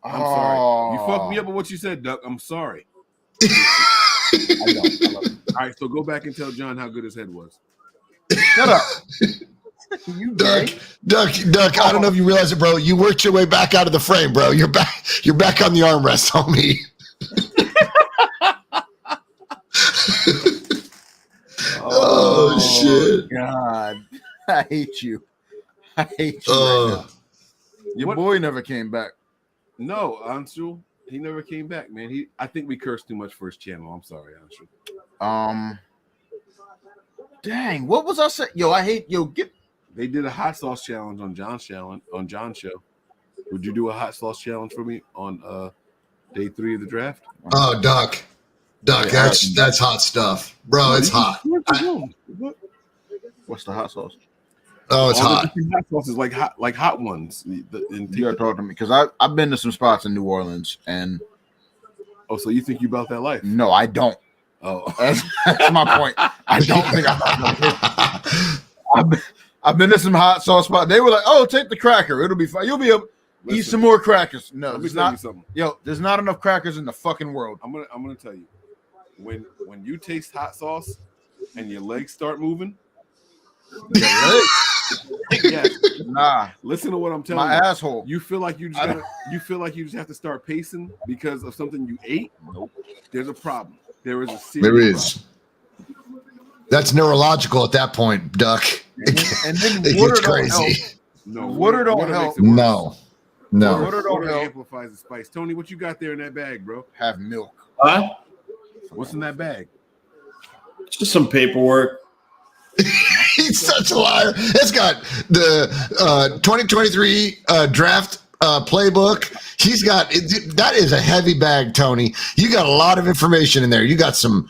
You fucked me up with what you said, Duck. I'm sorry. I love it. All right, so go back and tell John how good his head was. Shut up. Duck, I don't know if you realize it, bro. You worked your way back out of the frame, bro. You're back on the armrest, homie. Oh shit. God, I hate you. I hate you right now. Your boy never came back. No, Anshul, he never came back, man. I think we cursed too much for his channel. I'm sorry, Anshul. Dang, what was I saying? Yo, I hate get. They did a hot sauce challenge on John's show. Would you do a hot sauce challenge for me on day 3 of the draft? Oh, Duck, that's hot stuff, bro. It's hot. What's the hot sauce? Oh, it's hot. Hot sauces like hot ones. You gotta talk to me because I've been to some spots in New Orleans and. Oh, so you think you about that life? No, I don't. Oh, that's my point. I don't think I've been to some hot sauce spots. They were like, "Oh, take the cracker; it'll be fine. You'll be able to eat some more crackers." No, there's not. There's not enough crackers in the fucking world. I'm gonna tell you, when you taste hot sauce and your legs start moving. Yeah, nah. Listen to what I'm telling my you. Asshole. You feel like you just have to start pacing because of something you ate. Nope. There's a problem. There is a serious problem. That's neurological at that point, Duck. And then it water gets crazy. No, water don't help. No. Water amplifies the spice. Tony, what you got there in that bag, bro? Have milk. Huh? What's in that bag? Just some paperwork. He's such a liar. It's got the 2023 draft playbook. He's got that is a heavy bag, Tony. You got a lot of information in there. You got some.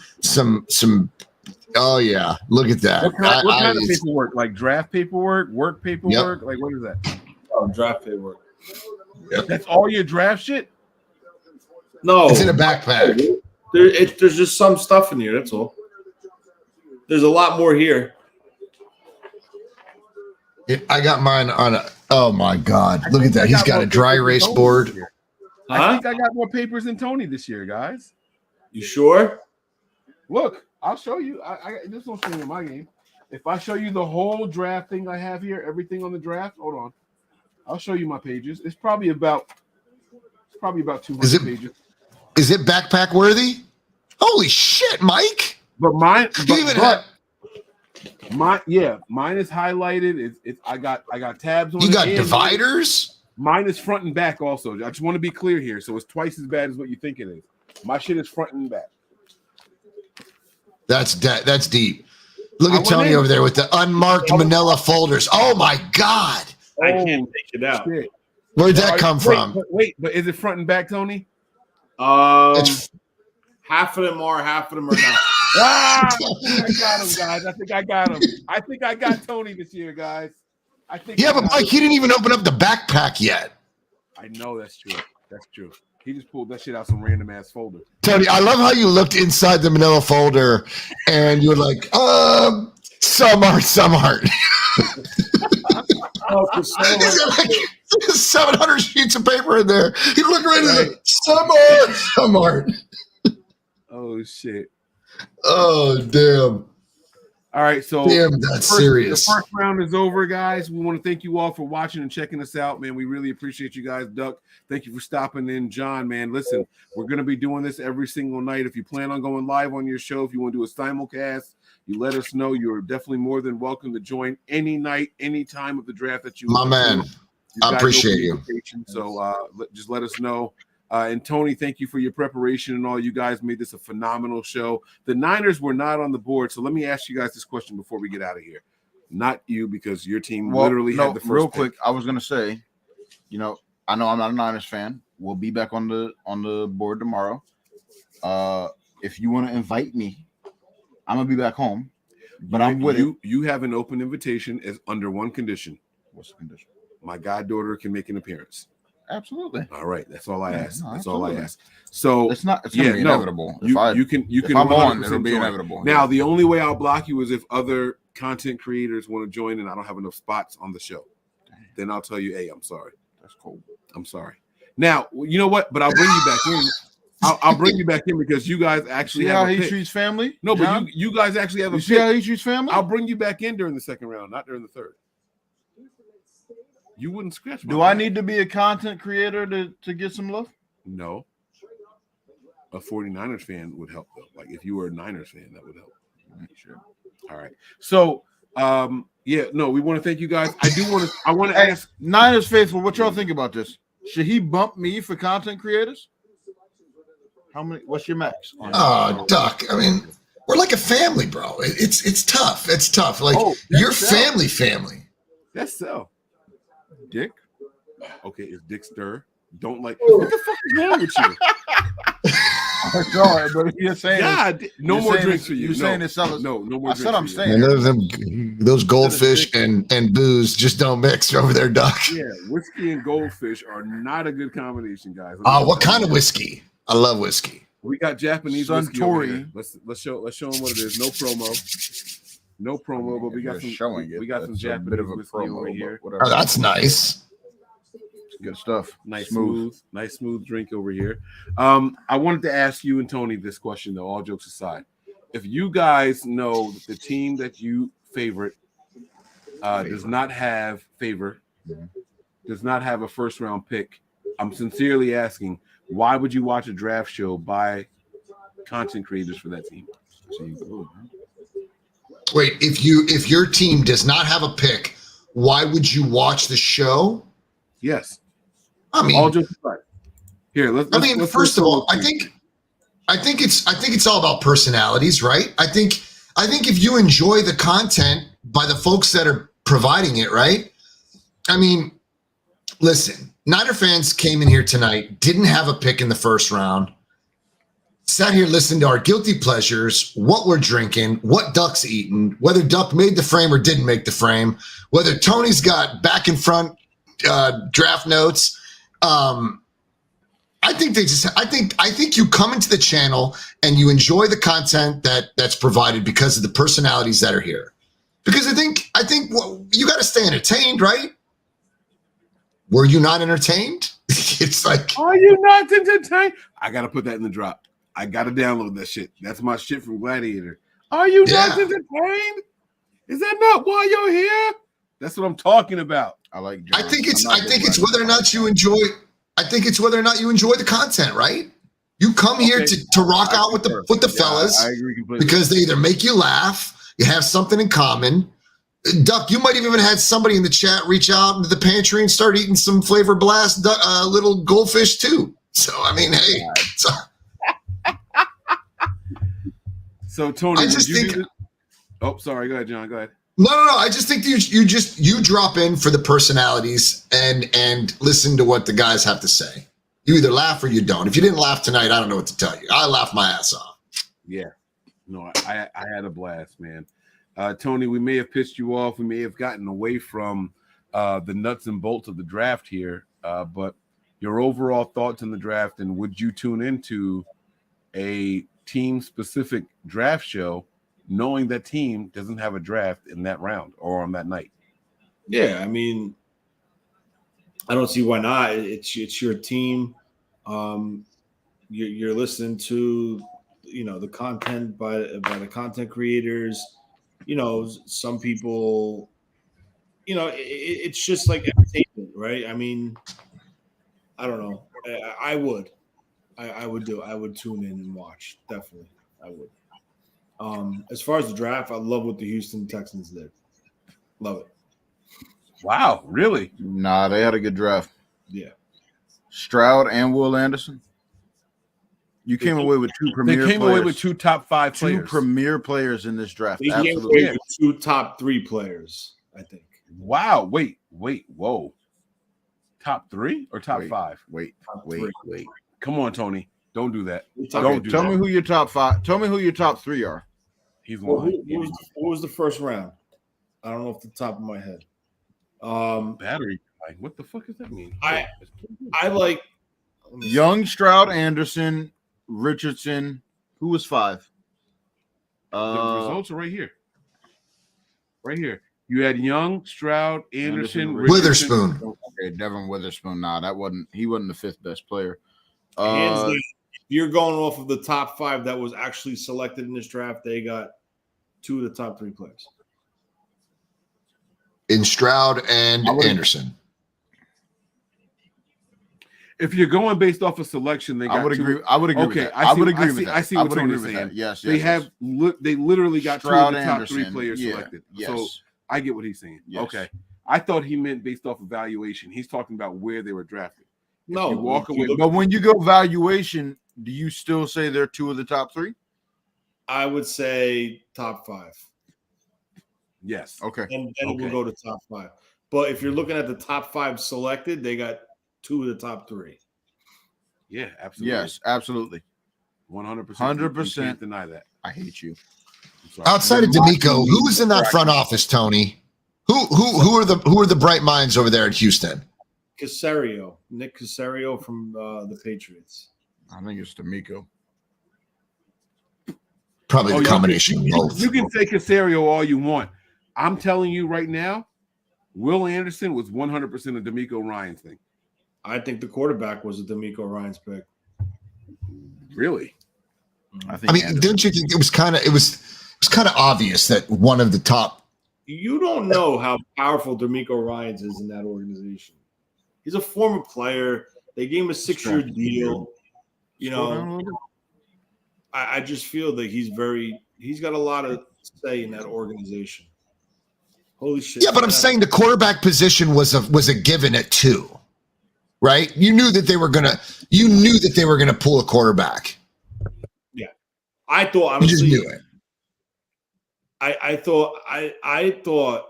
Oh yeah, look at that. What kind of paperwork? Like draft paperwork, work paperwork? Yep. Like what is that? Oh, draft paperwork. Yep. That's all your draft shit? No, it's in a backpack. There's just some stuff in here. That's all. There's a lot more here. I got mine on a. Oh my God! Look at that. He's got a dry erase board. I think I got more papers than Tony this year, guys. You sure? Look, I'll show you. This don't show you in my game. If I show you the whole draft thing I have here, everything on the draft, hold on. I'll show you my pages. It's probably about 200 pages. Is it backpack worthy? Holy shit, Mike! But mine, mine is highlighted. I got tabs on it. You got dividers? Mine is front and back also. I just want to be clear here. So it's twice as bad as what you think it is. My shit is front and back. That's deep. Look at Tony over there with the unmarked manila folders. Oh my God. I can't take it out. Shit. Where'd that come from? But is it front and back, Tony? Half of them are, half of them are not. I think I got him, guys. I think I got Tony this year, guys. But Mike, he didn't even open up the backpack yet. I know that's true. That's true. He just pulled that shit out some random ass folder. Tony, I love how you looked inside the manila folder and you were like, some aren't. He's got like 700 sheets of paper in there. He looked right at it. Some aren't. Oh shit. Oh damn. All right, so that's serious. The first round is over, guys. We want to thank you all for watching and checking us out, man. We really appreciate you guys. Duck, thank you for stopping in. John, man, listen, we're going to be doing this every single night. If you plan on going live on your show, if you want to do a simulcast, you let us know. You're definitely more than welcome to join any night, any time of the draft that you want. My man, I appreciate you. So just let us know. And Tony, thank you for your preparation and all. You guys made this a phenomenal show. The Niners were not on the board, so let me ask you guys this question before we get out of here. Not you, because your team literally had the first real pick. quick, I was gonna say, I know I'm not a Niners fan. We'll be back on the board tomorrow. If you want to invite me, I'm gonna be back home. But I'm with you. You have an open invitation as under one condition. What's the condition? My goddaughter can make an appearance. Absolutely. All right. That's all I ask. No, that's all I ask. So it's gonna be inevitable. You can if I'm on, it'll be inevitable. Now, the only way I'll block you is if other content creators want to join and I don't have enough spots on the show. Then I'll tell you, hey, I'm sorry. That's cool. I'm sorry. Now, you know what? But I'll bring you back in. I'll bring you back in because you guys actually see have how he treats family. No, John? but you guys actually have a pick. See how he treats family. I'll bring you back in during the second round, not during the third. You wouldn't scratch my Do I need to be a content creator to get some love? No. A 49ers fan would help, though. Like, if you were a Niners fan, that would help. Sure. All right. So, we want to thank you guys. I want to ask Niners faithful, what y'all think about this? Should he bump me for content creators? How many? What's your max? Oh, Duck. I mean, we're like a family, bro. It's tough. It's tough. Like you're family. That's so. Dick. Okay, it's Dick Stir. Don't like. What the fuck is wrong with you? I'm sorry, but you're saying no more drinks for you. You're saying it's no more. That's what I'm saying. And those goldfish and booze just don't mix over there, Duck. Yeah, whiskey and goldfish are not a good combination, guys. What kind of whiskey? I love whiskey. We got Japanese whiskey over here. Suntory. Let's show them what it is. No promo, but we got some showing it. We got some That's a Japanese bit of a whiskey promo over here. but whatever. Oh, that's nice. Good stuff. Nice smooth drink over here. I wanted to ask you and Tony this question though, all jokes aside. If you guys know that the team that you favorite does not have a first round pick, I'm sincerely asking, why would you watch a draft show by content creators for that team? Wait, if your team does not have a pick, why would you watch the show? Yes. I mean, all jokes aside. Here, let's first of all, I think it's all about personalities, right? I think if you enjoy the content by the folks that are providing it, right? I mean, listen, Niner fans came in here tonight, didn't have a pick in the first round, sat here listening to our guilty pleasures, what we're drinking, what Duck's eating, whether Duck made the frame or didn't make the frame, whether Tony's got back and front draft notes. I think you come into the channel and you enjoy the content that's provided because of the personalities that are here. Because I think you got to stay entertained, right? Were you not entertained? It's like, are you not entertained? I gotta put that in the drop. I gotta download that shit. That's my shit from Gladiator. Are you not entertained? Is that not why you're here? That's what I'm talking about. I think it's whether or not you enjoy. I think it's whether or not you enjoy the content, right? You come here to rock out with the fellas. I agree completely. Because they either make you laugh, you have something in common. Duck, you might have even had somebody in the chat reach out into the pantry and start eating some Flavor Blast little goldfish too. So I mean, hey. So Tony, I just think. Oh, sorry. Go ahead, John. Go ahead. No. I just think you drop in for the personalities and listen to what the guys have to say. You either laugh or you don't. If you didn't laugh tonight, I don't know what to tell you. I laughed my ass off. Yeah. No, I had a blast, man. Tony, we may have pissed you off. We may have gotten away from the nuts and bolts of the draft here. But your overall thoughts on the draft, and would you tune into a team-specific draft show knowing that team doesn't have a draft in that round or on that night? Yeah, I mean, I don't see why not. It's your team. You're listening to, the content by the content creators. Some people, it's just like entertainment, right? I mean, I don't know. I would tune in and watch. Definitely, I would. As far as the draft, I love what the Houston Texans did. Love it. Wow, really? Nah, they had a good draft. Yeah. Stroud and Will Anderson. You came away with two premier players. They came away with two top 5 players. Two premier players in this draft. They came away with 2 top 3 players, I think. Wow. Wait. Whoa. Top 3 or top 5? Wait. Come on, Tony. Don't do that. Tell me who your top 5. Tell me who your top 3 are. He's lying. What was the first round? I don't know off the top of my head. Battery. What the fuck does that mean? I like Young, Stroud, Anderson, Richardson. Who was 5? The results are right here. Right here. You had Young, Stroud, Anderson, Witherspoon. Okay, Devin Witherspoon. Nah, he wasn't the 5th best player. Hands down, you're going off of the top 5 that was actually selected in this draft. They got 2 of the top 3 players. In Stroud and Anderson. If you're going based off of selection, they got I would two. agree. I would agree. Okay, with that. I would agree with that. I see I what would agree Tony's with saying. that. Yes, They have. They literally got Stroud, two of the top Anderson. 3 players selected. Yes. So I get what he's saying. Yes. Okay, I thought he meant based off of valuation. He's talking about where they were drafted. No, you walk away. But when you go valuation, do you still say they're 2 of the top 3? I would say top 5. Yes. Okay. And then we'll go to top 5. But if you're looking at the top 5 selected, they got 2 of the top 3. Yeah, absolutely. Yes, absolutely. 100%. 100%. You can't deny that. I hate you. Outside of D'Amico, who was in that front office, Tony? Who are the bright minds over there at Houston? Nick Caserio from the Patriots. I think it's D'Amico. Probably the combination of both. You can say Caserio all you want. I'm telling you right now, Will Anderson was 100% a D'Amico Ryans thing. I think the quarterback was a D'Amico Ryans pick. Really? I mean, didn't you think it was kind of obvious that one of the top? You don't know how powerful D'Amico Ryans is in that organization. He's a former player. They gave him a 6-year deal. You know, I just feel that he's got a lot of say in that organization. Holy shit. Yeah, but I'm saying the quarterback position was a given at 2, right? You knew that they were gonna pull a quarterback. Yeah, I thought honestly, you just knew it. I thought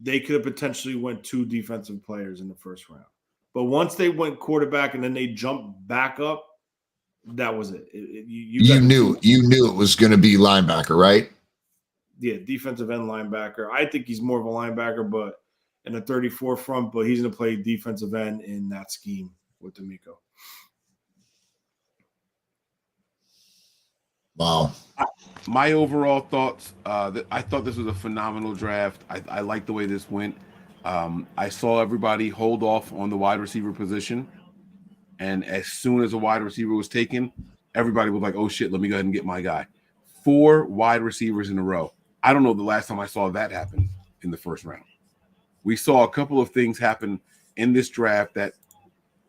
they could have potentially went 2 defensive players in the first round, but once they went quarterback and then they jumped back up, that was it. You knew it was going to be linebacker, right? Yeah, defensive end linebacker. I think he's more of a linebacker, but in a 34 front, but he's going to play defensive end in that scheme with D'Amico. Wow. My overall thoughts, I thought this was a phenomenal draft. I like the way this went. I saw everybody hold off on the wide receiver position. And as soon as a wide receiver was taken, everybody was like, oh, shit, let me go ahead and get my guy. 4 wide receivers in a row. I don't know the last time I saw that happen in the first round. We saw a couple of things happen in this draft that,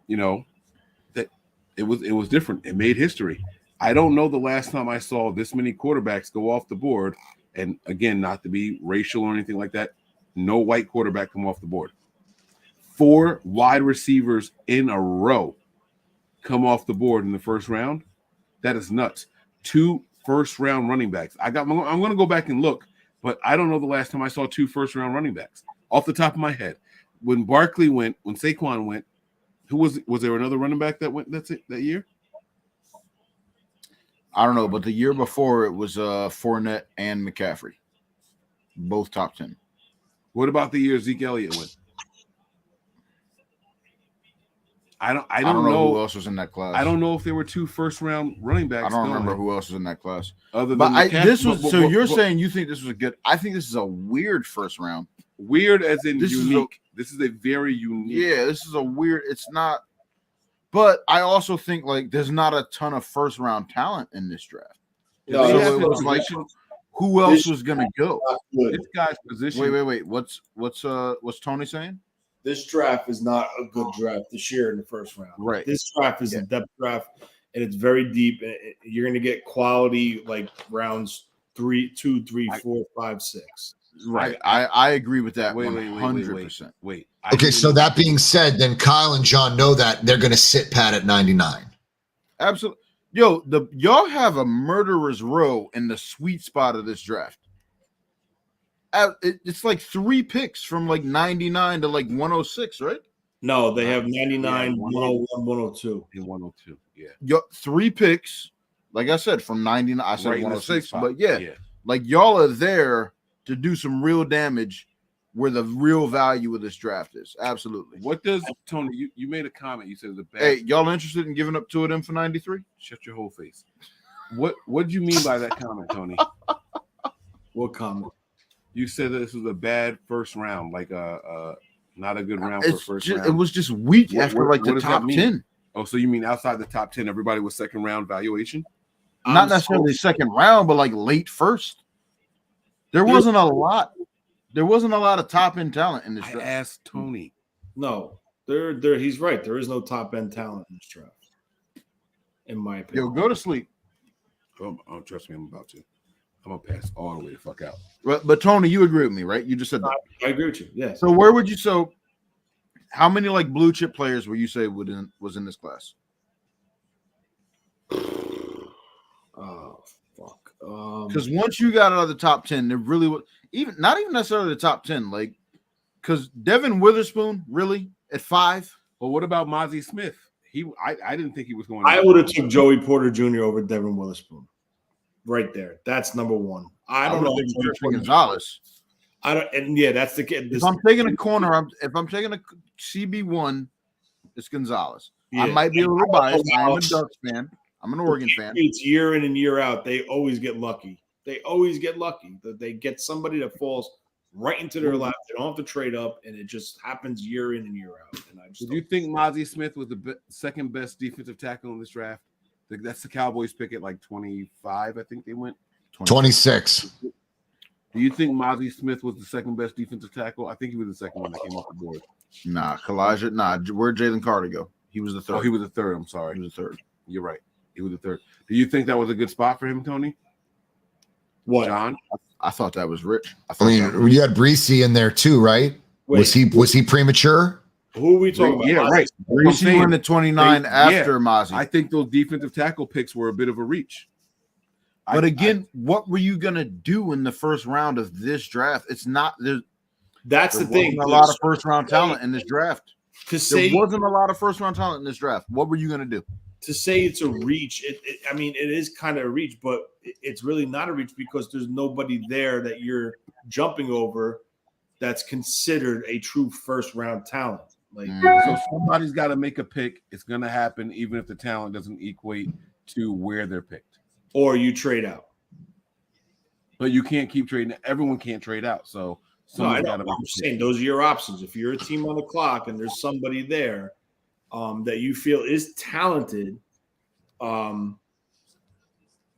that it was different. It made history. I don't know the last time I saw this many quarterbacks go off the board. And again, not to be racial or anything like that, no white quarterback come off the board. 4 wide receivers in a row come off the board in the first round. That is nuts. 2 first-round running backs. I'm going to go back and look, but I don't know the last time I saw 2 first-round running backs off the top of my head. When Barkley went, when Saquon went, who was there another running back that went that year? I don't know, but the year before it was Fournette and McCaffrey, both top 10. What about the year Zeke Elliott went? I don't know who else was in that class. I don't know if there were 2 first-round running backs. I don't remember who else was in that class. Other than you're saying you think this was a good? I think this is a weird first round. Weird as in unique. This is a very unique. Yeah, this is a weird. It's not. But I also think like there's not a ton of first-round talent in this draft. No, so it was like, who else was going to go? This guy's position. Wait. What's Tony saying? This draft is not a good draft this year in the first round. Right. This draft is a depth draft, and it's very deep. You're going to get quality like rounds 3, 2, 3, 4, 5, 6. Right. I agree with that. Wait, 100%. Wait. Okay, so that being said, then Kyle and John know that they're going to sit pat at 99. Absolutely. Yo, y'all have a murderer's row in the sweet spot of this draft. It's like 3 picks from like 99 to like 106, right? No, they have 99, 101, 102. And 102, yeah. Yo, 3 picks, like I said, from 99. I said Right 106, but yeah, like y'all are there to do some real damage where the real value of this draft is. Absolutely. What does Tony? You made a comment. You said it's a bad. Hey, y'all interested in giving up 2 of them for 93? Shut your whole face. What do you mean by that comment, Tony? What comment? You said that this was a bad first round, like not a good round for first round. It was just weak after like the top 10. Oh, so you mean outside the top 10, everybody was second round valuation? Not necessarily second round, but like late first. There wasn't a lot. There wasn't a lot of top end talent in this draft. I asked Tony. No, He's right. There is no top end talent in this draft, in my opinion. Yo, go to sleep. Oh, trust me, I'm about to. I'm gonna pass all the way the fuck out. But Tony, you agree with me, right? You just said that. I agree with you. Yes. So where would you how many like blue chip players would you say was in this class? Oh fuck. Because once you got out of the top 10, there really was not even necessarily the top 10, like because Devin Witherspoon really at 5. But what about Mozzie Smith? I didn't think he was going. I would have took Joey Porter Jr. over Devin Witherspoon. Right there. That's number one. I don't know. Gonzalez. I don't, and yeah, that's the kid. If I'm taking a corner, if I'm taking a CB1, it's Gonzalez. Yeah. I might be a little biased. I am a Ducks fan. I'm an Oregon fan. It's year in and year out. They always get lucky. They always get lucky that they get somebody that falls right into their lap. They don't have to trade up, and it just happens year in and year out. And I just do you think Mozzie Smith was the second best defensive tackle in this draft? That's the Cowboys pick at like 25. I think they went 26. Do you think Mozzie Smith was the second best defensive tackle? I think he was the second one that came off the board. Nah, Kalijah. Nah, where'd Jalen Carter go? He was the third. Oh, he was the third. I'm sorry. He was the third. You're right. He was the third. Do you think that was a good spot for him, Tony? What? John? I thought that was rich. I mean, you had Breesy in there too, right? Was he premature? Who are we talking about? Yeah, right. Breesy went to 29 after Mozzie. I think those defensive tackle picks were a bit of a reach. But again, what were you gonna do in the first round of this draft? It's not there. That's the thing. A lot of first round talent in this draft. There wasn't a lot of first round talent in this draft. What were you gonna do? To say it's a reach, I mean, it is kind of a reach, but it's really not a reach because there's nobody there that you're jumping over that's considered a true first round talent. Like, so somebody's got to make a pick. It's going to happen, even if the talent doesn't equate to where they're picked. Or you trade out. But you can't keep trading. Everyone can't trade out. So I'm saying those are your options. If you're a team on the clock and there's somebody there that you feel is talented, and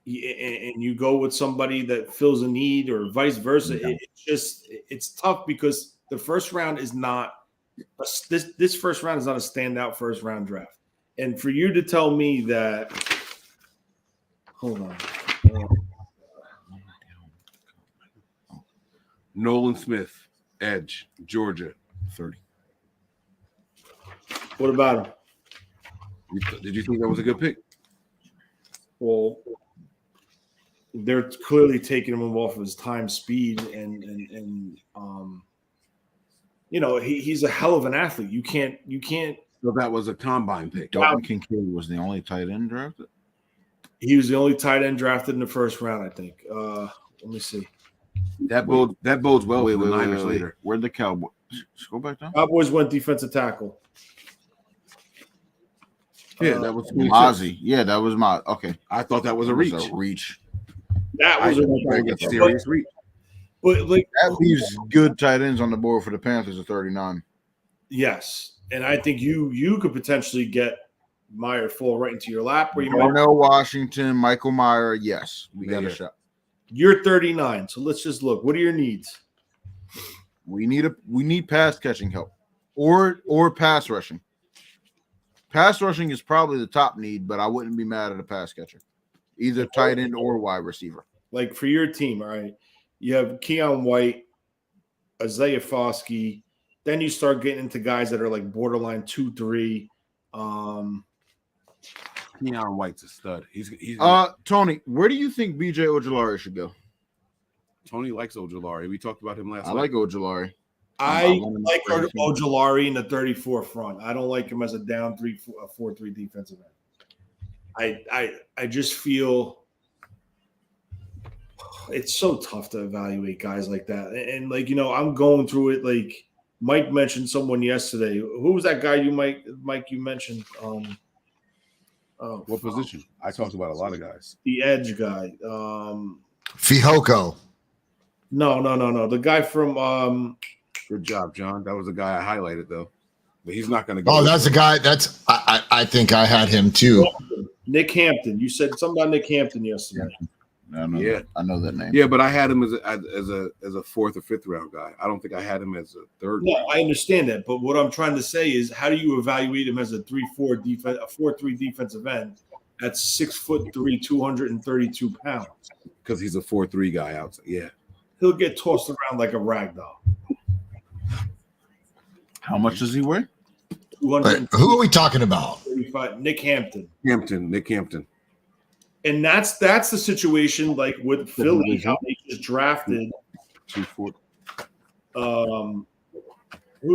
you go with somebody that fills a need or vice versa, it's tough because the first round is not this first round is not a standout first round draft. And for you to tell me that, hold on. Nolan Smith, edge, Georgia, 30. What about him? Did you think that was a good pick? Well, they're clearly taking him off of his time, speed, and you know, he's a hell of an athlete. You can't. So that was a combine pick. Dalton Kincaid was the only tight end drafted. He was the only tight end drafted in the first round, I think. Let me see. That bodes well for the Niners later. Where'd the Cowboys? Just go back down. Cowboys went defensive tackle. Yeah, that was Mozzie. Yeah, that was my okay. I thought that was a reach. That was a serious reach. But like that leaves good tight ends on the board for the Panthers at 39. Yes, and I think you could potentially get Meyer fall right into your lap. Where you Darnell Washington, Michael Meyer. Yes, we got a shot. You're 39, so let's just look. What are your needs? We need pass catching help, or pass rushing. Pass rushing is probably the top need, but I wouldn't be mad at a pass catcher, either tight end or wide receiver. Like for your team, all right, you have Keon White, Isaiah Foskey. Then you start getting into guys that are like borderline 2-3. Keon White's a stud. He's Tony, where do you think BJ Ojulari should go? Tony likes Ojulari. We talked about him last. I like Ojulari. I like Ojulari in the 34 front. I don't like him as a down 4-3 defensive end. I just feel it's so tough to evaluate guys like that. And like, you know, I'm going through it. Like Mike mentioned someone yesterday. Who was that guy Mike you mentioned? What position? I talked about a lot of guys. The edge guy. Fihoko. No. The guy from Good job, John. That was the guy I highlighted though. But he's not going to go. Oh, that's the guy. I think I had him too. Nick Hampton. You said something about Nick Hampton yesterday. I know Yeah. that. I know that name. Yeah, but I had him as a fourth or fifth round guy. I don't think I had him as a third. No, I understand that, but what I'm trying to say is, how do you evaluate him as a 3-4 defense, a 4-3 defensive end at 6'3", 232 pounds? Because he's a 4-3 guy outside. Yeah, He'll get tossed around like a rag doll. How much does he weigh? Wait, who are we talking about? Nick Hampton. Nick Hampton. And that's the situation like with Philly, how they just drafted. Who's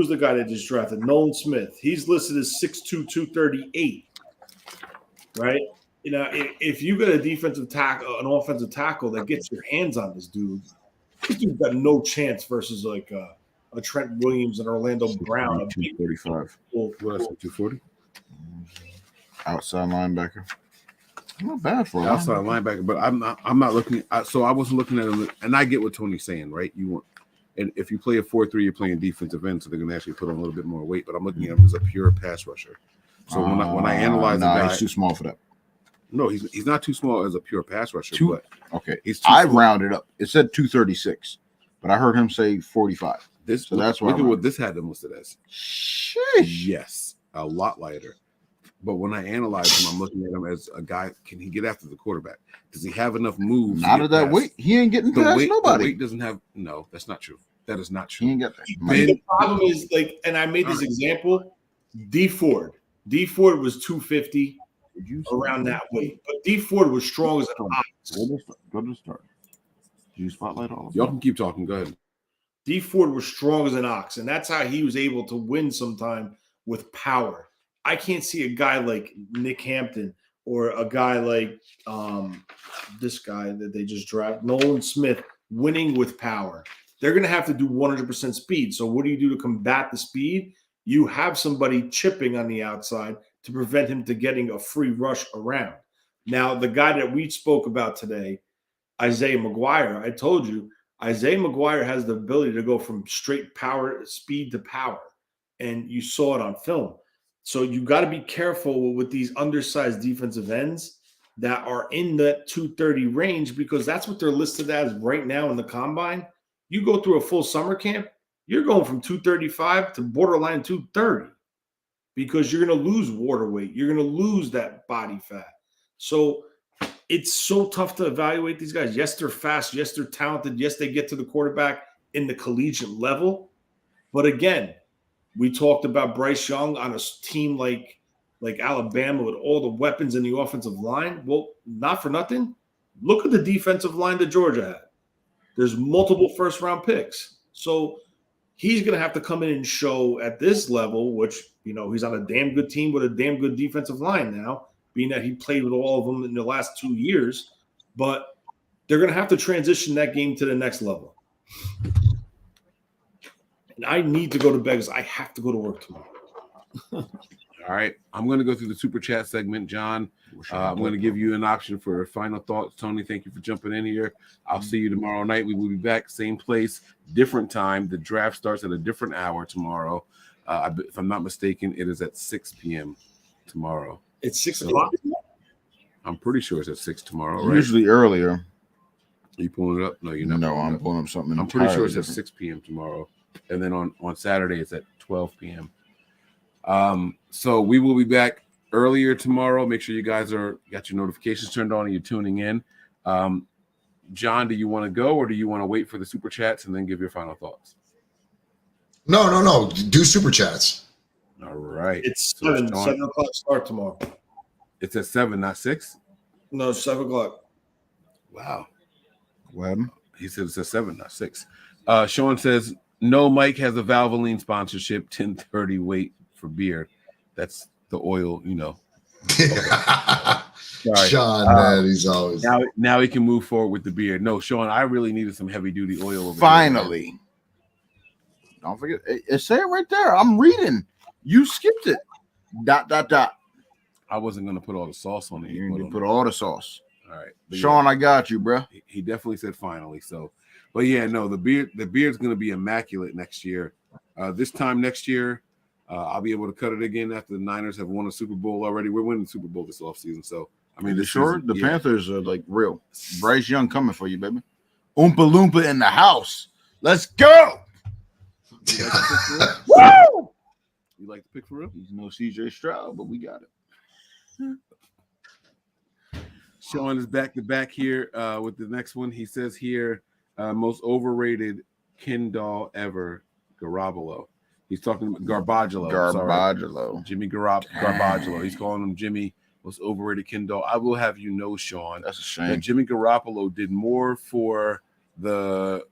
the guy that just drafted? Nolan Smith. He's listed as 6'2", 238. Right? You know, if you got a defensive tackle, an offensive tackle that gets your hands on this dude's got no chance versus like a Trent Williams and Orlando Brown. 235. What else? 240. Outside linebacker. Not bad for outside linebacker, but I'm not looking. So I wasn't looking at him, and I get what Tony's saying, right? You want, and if you play a 4-3, you're playing defensive end, so they're going to actually put on a little bit more weight. But I'm looking at him as a pure pass rusher. So when I analyze the guy, he's too small for that. No, he's not too small as a pure pass rusher. But okay, I rounded up. It said 236, but I heard him say 45. So that's why. Look at what this had him listed as. Sheesh. Yes, a lot lighter. But when I analyze him, I'm looking at him as a guy. Can he get after the quarterback? Does he have enough moves? Not at that weight. He ain't getting past nobody. The weight doesn't have. No, that's not true. That is not true. He ain't got that. The problem is like, and I made this example. D Ford was 250 around that weight, but D Ford was strong as an ox. Go to the start. Do you spotlight all of y'all can keep talking. Go ahead. D Ford was strong as an ox, and that's how he was able to win sometime with power. I can't see a guy like Nick Hampton or a guy like this guy that they just drafted, Nolan Smith, winning with power. They're going to have to do 100% speed. So what do you do to combat the speed? You have somebody chipping on the outside to prevent him to getting a free rush around. Now, the guy that we spoke about today, Isaiah McGuire, I told you, Isaiah McGuire has the ability to go from straight power, speed to power. And you saw it on film. So you got to be careful with these undersized defensive ends that are in that 230 range, because that's what they're listed as right now in the combine. You go through a full summer camp, you're going from 235 to borderline 230 because you're going to lose water weight. You're going to lose that body fat. So it's so tough to evaluate these guys. Yes, they're fast. Yes, they're talented. Yes, they get to the quarterback in the collegiate level. But again, we talked about Bryce Young on a team like Alabama with all the weapons in the offensive line. Well, not for nothing. Look at the defensive line that Georgia had. There's multiple first-round picks. So he's going to have to come in and show at this level, which, you know, he's on a damn good team with a damn good defensive line now, being that he played with all of them in the last 2 years. But they're going to have to transition that game to the next level. And I need to go to bed because I have to go to work tomorrow. All right. I'm going to go through the super chat segment, John. I'm going to give you an option for final thoughts. Tony, thank you for jumping in here. I'll see you tomorrow night. We will be back, same place, different time. The draft starts at a different hour tomorrow. If I'm not mistaken, it is at 6 p.m. tomorrow. It's 6 o'clock? I'm pretty sure it's at 6 tomorrow, right? Usually earlier. Are you pulling it up? No, you're not. No, I'm pulling up something. I'm pretty sure it's at 6 p.m. tomorrow. And then on Saturday, it's at 12 p.m. So we will be back earlier tomorrow. Make sure you guys got your notifications turned on and you're tuning in. John, do you want to go or do you want to wait for the super chats and then give your final thoughts? No. Do super chats. All right. It's 7 o'clock start tomorrow. It's at 7, not 6? No, 7 o'clock. Wow. What? He said it's at 7, not 6. Sean says, no, Mike has a Valvoline sponsorship, 1030 weight for beer. That's the oil, you know. Sorry. Sean, man, he's always now he can move forward with the beer. No, Sean, I really needed some heavy duty oil over Finally. Here. Don't forget it say it right there. I'm reading. You skipped it. ... I wasn't gonna put all the sauce on it. You put all the sauce. All right. Sean, I got you, bro. He definitely said finally. So, but yeah, no, the beard's gonna be immaculate next year. This time next year, I'll be able to cut it again after the Niners have won a Super Bowl already. We're winning the Super Bowl this offseason, so I mean, The short, the yeah. Panthers are like real. Bryce Young coming for you, baby. Oompa Loompa in the house. Let's go. You like the pick for real? Woo! You like the pick for real? He's no CJ Stroud, but we got it. Sean is back to back here with the next one. He says here, most overrated Ken doll ever, Garoppolo. He's talking about Garbaggio. Garbaggio. Jimmy Garbaggio. He's calling him Jimmy, most overrated Ken doll. I will have you know, Sean, That's a that shame. Jimmy Garoppolo did more for the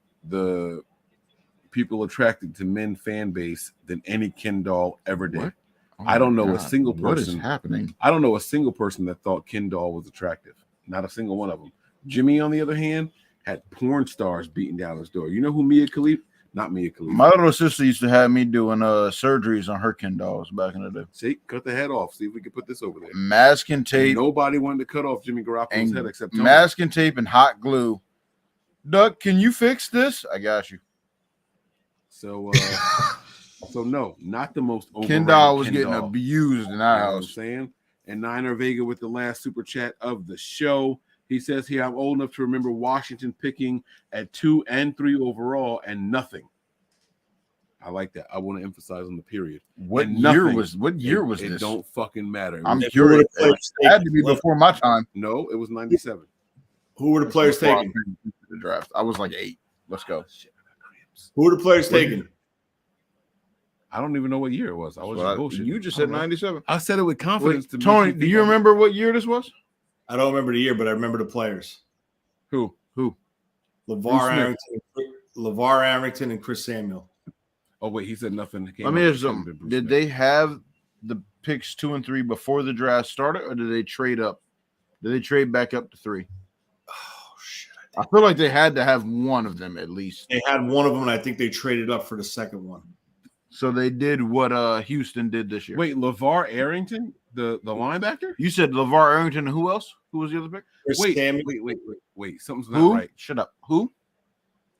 people attracted to men fan base than any Ken doll ever did. What? Oh I don't my know a God. single What is person. happening? I don't know a single person that thought Ken doll was attractive. Not a single one of them. Jimmy, on the other hand, had porn stars beating down his door. You know who Mia Khalifa? Not Mia Khalifa. My little sister used to have me doing surgeries on her Ken dolls back in the day. See, cut the head off. See if we can put this over there. Masking tape. Nobody wanted to cut off Jimmy Garoppolo's head except Tony. Masking tape and hot glue. Doug, can you fix this? I got you. So, so no, not the most overrated. Ken doll was Ken getting doll. abused in You know our what I'm house. saying? And Niner Vega with the last super chat of the show. He says here, I'm old enough to remember Washington picking at 2 and 3 overall and nothing. I like that. I want to emphasize on the period. What And year nothing. was this? It don't fucking matter. I'm If curious. who were the players It had to be taken? before my time. No, it was 97. Who were the players Before I taken? picked the draft. I was like 8. Let's go. Shit, I got cramps. Who were the players taken? I don't even know what year it was. I was just bullshit. You just said 97. I said it with confidence. Wait, Tony, do you remember what year this was? I don't remember the year, but I remember the players. Who? LeVar Arrington and Chris Samuel. Oh wait, he said nothing. Let me ask you something. Did they have the picks 2 and 3 before the draft started, or did they trade up? Did they trade back up to 3? Oh shit! I feel like they had to have one of them at least. They had one of them, and I think they traded up for the second one. So they did what Houston did this year. Wait, LeVar Arrington, the linebacker? You said LeVar Arrington and who else? Who was the other pick? Chris Wait, Samuel, wait. Something's not Who? right. Shut up. Who?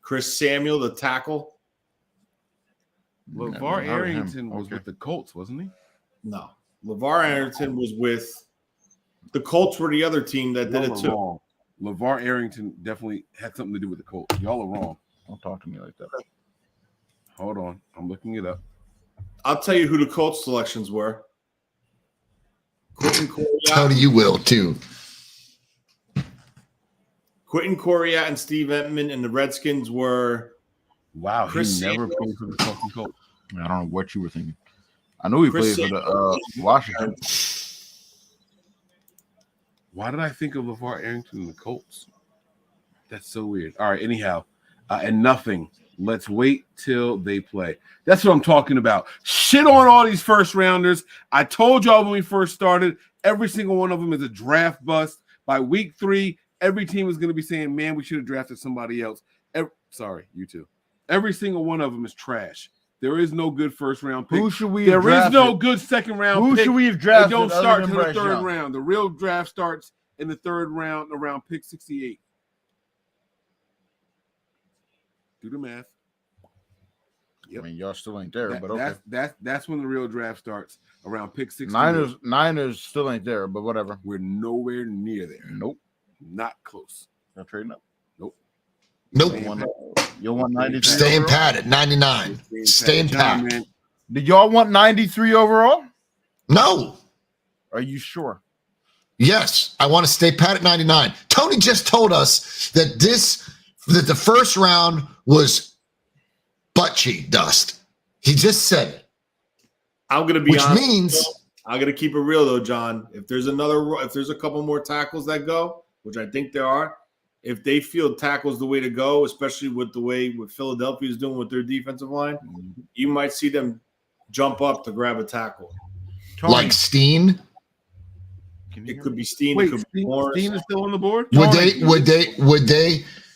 Chris Samuel, the tackle. LeVar Never heard of him. Arrington was Okay. with the Colts, wasn't he? No, LeVar Arrington was with the Colts. Were the other team that did Y'all it are too. wrong. LeVar Arrington definitely had something to do with the Colts. Y'all are wrong. Don't talk to me like that. Hold on. I'm looking it up. I'll tell you who the Colts selections were. Quentin Tony, Coryatt, you will too. and Steve Entman, and the Redskins were Wow, Chris he never Samuel. played for the fucking Colts. I don't know what you were thinking. I know he Chris played for the Washington. Why did I think of LeVar Arrington and the Colts? That's so weird. All right, anyhow, and nothing. Let's wait till they play. That's what I'm talking about. Shit on all these first rounders. I told y'all when we first started, every single one of them is a draft bust. By week 3, every team is going to be saying, man, we should have drafted somebody else. Sorry, you too. Every single one of them is trash. There is no good first round pick. Who should we have There is drafted? no good second round Who pick. should we have They drafted? don't other start than until the Bryce third Young? round. The real draft starts in the third round around pick 68. Do the math. Yep. I mean, y'all still ain't there, That- but okay. that's when the real draft starts around pick 68. Niners still ain't there, but whatever. We're nowhere near there. Nope. Not close. Y'all trading up. Nope. You want 93? Staying overall? pat at 99. Staying pat. Man. Did y'all want 93 overall? No. Are you sure? Yes, I want to stay pat at 99. Tony just told us that the first round was butt cheek dust. He just said it. I'm going to be Which honest. means I'm going to keep it real though, John. If there's a couple more tackles that go, which I think there are, if they feel tackles the way to go, especially with the way what Philadelphia is doing with their defensive line, you might see them jump up to grab a tackle. Tony, like Steen, It could be Steen. Wait, it could be Morris. Steen is still on the board?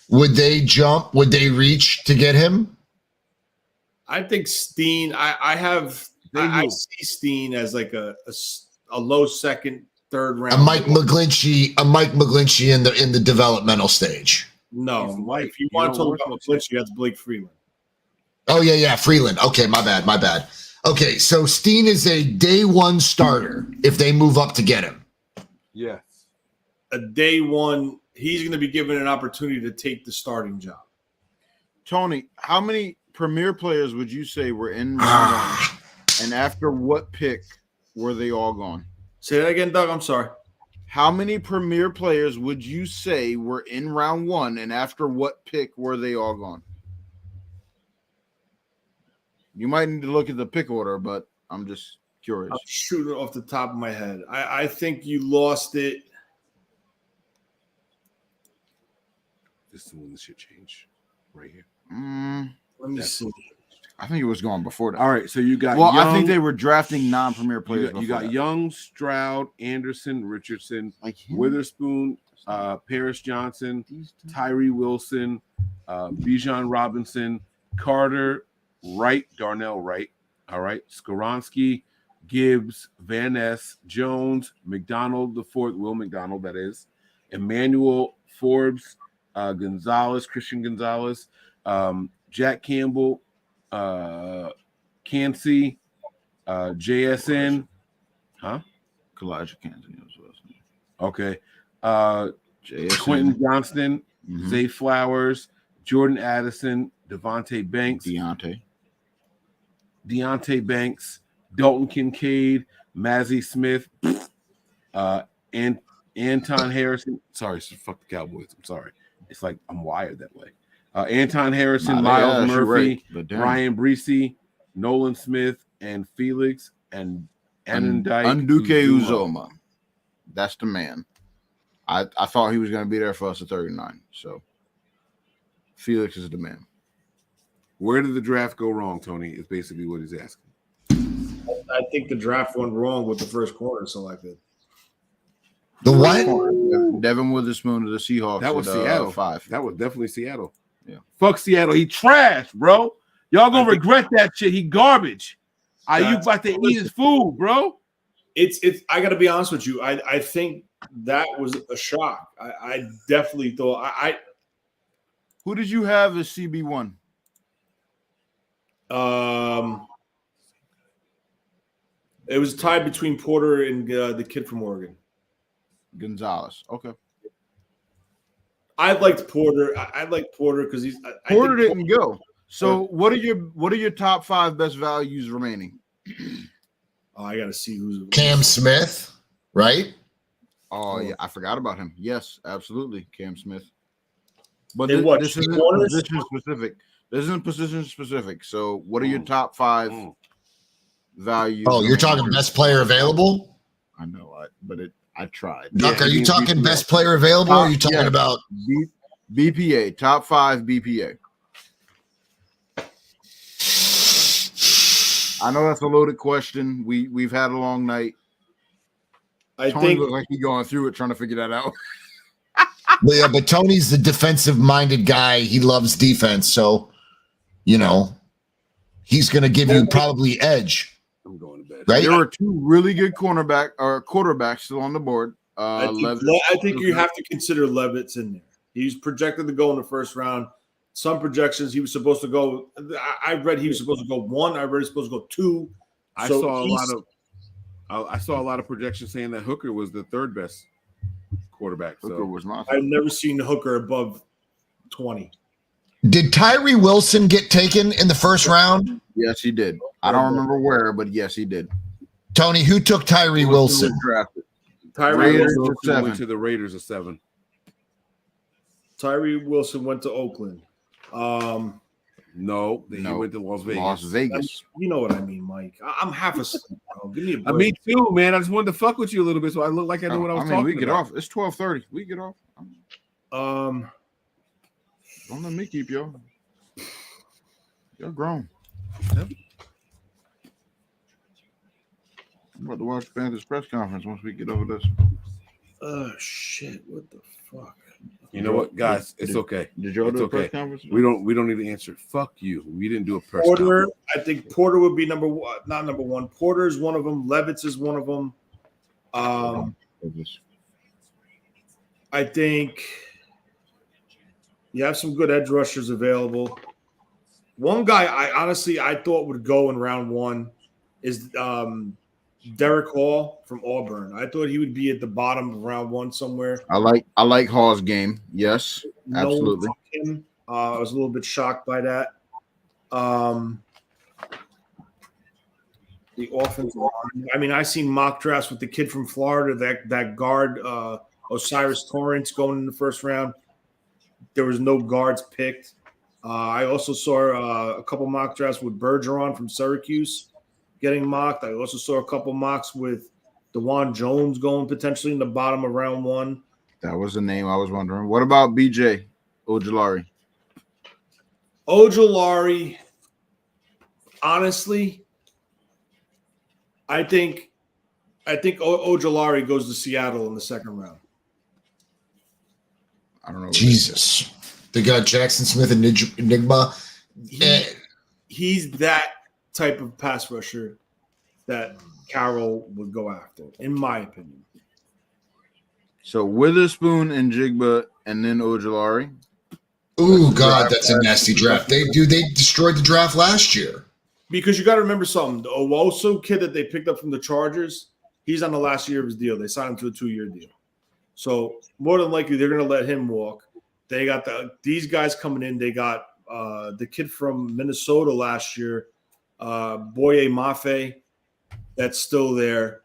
would they jump? Would they reach to get him? I think Steen. I see Steen as like a low second, third round. A Mike McGlinchey in the developmental stage. No, He's white. if you You want to don't talk about work McGlinchey, that's Blake Freeland. Oh yeah, Freeland. Okay, my bad. Okay, so Steen is a day one starter if they move up to get him. Yes. a day one, he's going to be given an opportunity to take the starting job. Tony, how many premier players would you say were in round one? And after what pick were they all gone? Say that again, Doug. I'm sorry. How many premier players would you say were in round one? And after what pick were they all gone? You might need to look at the pick order, but I'm just curious. I'm shooting off the top of my head. I think you lost it. This is when this should change right here. Let me see. I think it was gone before that. All right, so you got Well, Young, I think they were drafting non-premier players. You got Young, Stroud, Anderson, Richardson, like Witherspoon, Paris Johnson, Tyree Wilson, Bijan Robinson, Carter, Wright, Darnell Wright. All right, Skoronski, Gibbs, Van Ness, Jones, McDonald the fourth, Will McDonald, that is, Emmanuel Forbes, Gonzalez, Christian Gonzalez, Jack Campbell, Cansey, JSN, Kalijah Cansey. Okay. JSN. Quentin Johnston, Zay Flowers, Jordan Addison, Devontae Banks, Deontay Banks, Dalton Kincaid, Mazzie Smith, and Anton Harrison. Sorry, fuck the Cowboys. I'm sorry. It's like I'm wired that way. Anton Harrison, Miles Murphy, Ryan Breesy, Nolan Smith, and Felix and Anduke Uzoma. That's the man. I thought he was going to be there for us at 39. So Felix is the man. Where did the draft go wrong, Tony? Is basically what he's asking. I think the draft went wrong with the first corner selected. The what? Devin Witherspoon to the Seahawks. That was Seattle. 5. That was definitely Seattle. Yeah. Fuck Seattle. He trash, bro. Y'all gonna regret that shit. He garbage. You about to eat his food, bro. It's. I got to be honest with you. I think that was a shock. I definitely thought. Who did you have as CB1? It was tied between Porter and the kid from Oregon, Gonzalez. Okay. I liked Porter. I liked Porter because he's Porter didn't go. So what are your top 5 best values remaining? Oh, I got to see who's Cam Smith, right? Oh yeah, I forgot about him. Yes, absolutely, Cam Smith. But this isn't position specific. This isn't position specific. So what are your top 5 values? Oh, you're talking best player available? I know, I tried. Duck, are you talking best player available, or are you talking about BPA, top 5 BPA? I know that's a loaded question. We've had a long night. Tony think looks like he's going through it trying to figure that out. But Tony's the defensive-minded guy. He loves defense, so he's going to give you probably edge. I'm going to bed. Right? There were 2 really good quarterbacks still on the board. I think you have to consider Levitt's in there. He's projected to go in the first round. Some projections he was supposed to go. I read he was supposed to go 1. I read he was supposed to go 2. I saw a lot of projections saying that Hooker was the 3rd best quarterback. Hooker was not. I've never seen Hooker above 20. Did Tyree Wilson get taken in the first round? Yes, he did. I don't remember where, but yes, he did. Tony, who took Tyree Wilson? Tyree Wilson went to the Raiders at 7. Tyree Wilson went to Oakland. No, he went to Las Vegas. Las Vegas. You know what I mean, Mike. I'm half asleep. Give me a break. Me too, man. I just wanted to fuck with you a little bit, so I look like I know what I was talking we get about. off. It's 12:30. We get off. Don't let me keep y'all. You're grown. Yep. I'm about to watch the Panthers press conference once we get over this. Oh shit! What the fuck? You know what, guys? It's okay. Did y'all do a okay. press conference? We don't need to answer. Fuck you. We didn't do a press Porter. conference. I think Porter would be number 1. Not number 1. Porter is one of them. Levitz is one of them. I think you have some good edge rushers available. One guy I thought would go in round 1 is Derek Hall from Auburn. I thought he would be at the bottom of round 1 somewhere. I like Hall's game. Yes, No one absolutely. took him. I was a little bit shocked by that. The offensive line. I mean, I seen mock drafts with the kid from Florida, that guard Osiris Torrance going in the first round. There was no guards picked. I also saw a couple mock drafts with Bergeron from Syracuse getting mocked. I also saw a couple mocks with DeJuan Jones going potentially in the bottom of round 1. That was the name I was wondering. What about BJ Ojulari? Ojulari, honestly, I think Ojulari goes to Seattle in the second round. I don't know. Jesus. They got Jackson Smith and Enigma. He's that type of pass rusher that Carroll would go after, in my opinion. So Witherspoon and Jigba and then Ojulari. Ooh, God, that's a nasty draft. They destroyed the draft last year. Because you got to remember something. The Owosu kid that they picked up from the Chargers, he's on the last year of his deal. They signed him to a 2-year deal. So more than likely, they're going to let him walk. They got these guys coming in. They got the kid from Minnesota last year, Boye Mafe, that's still there.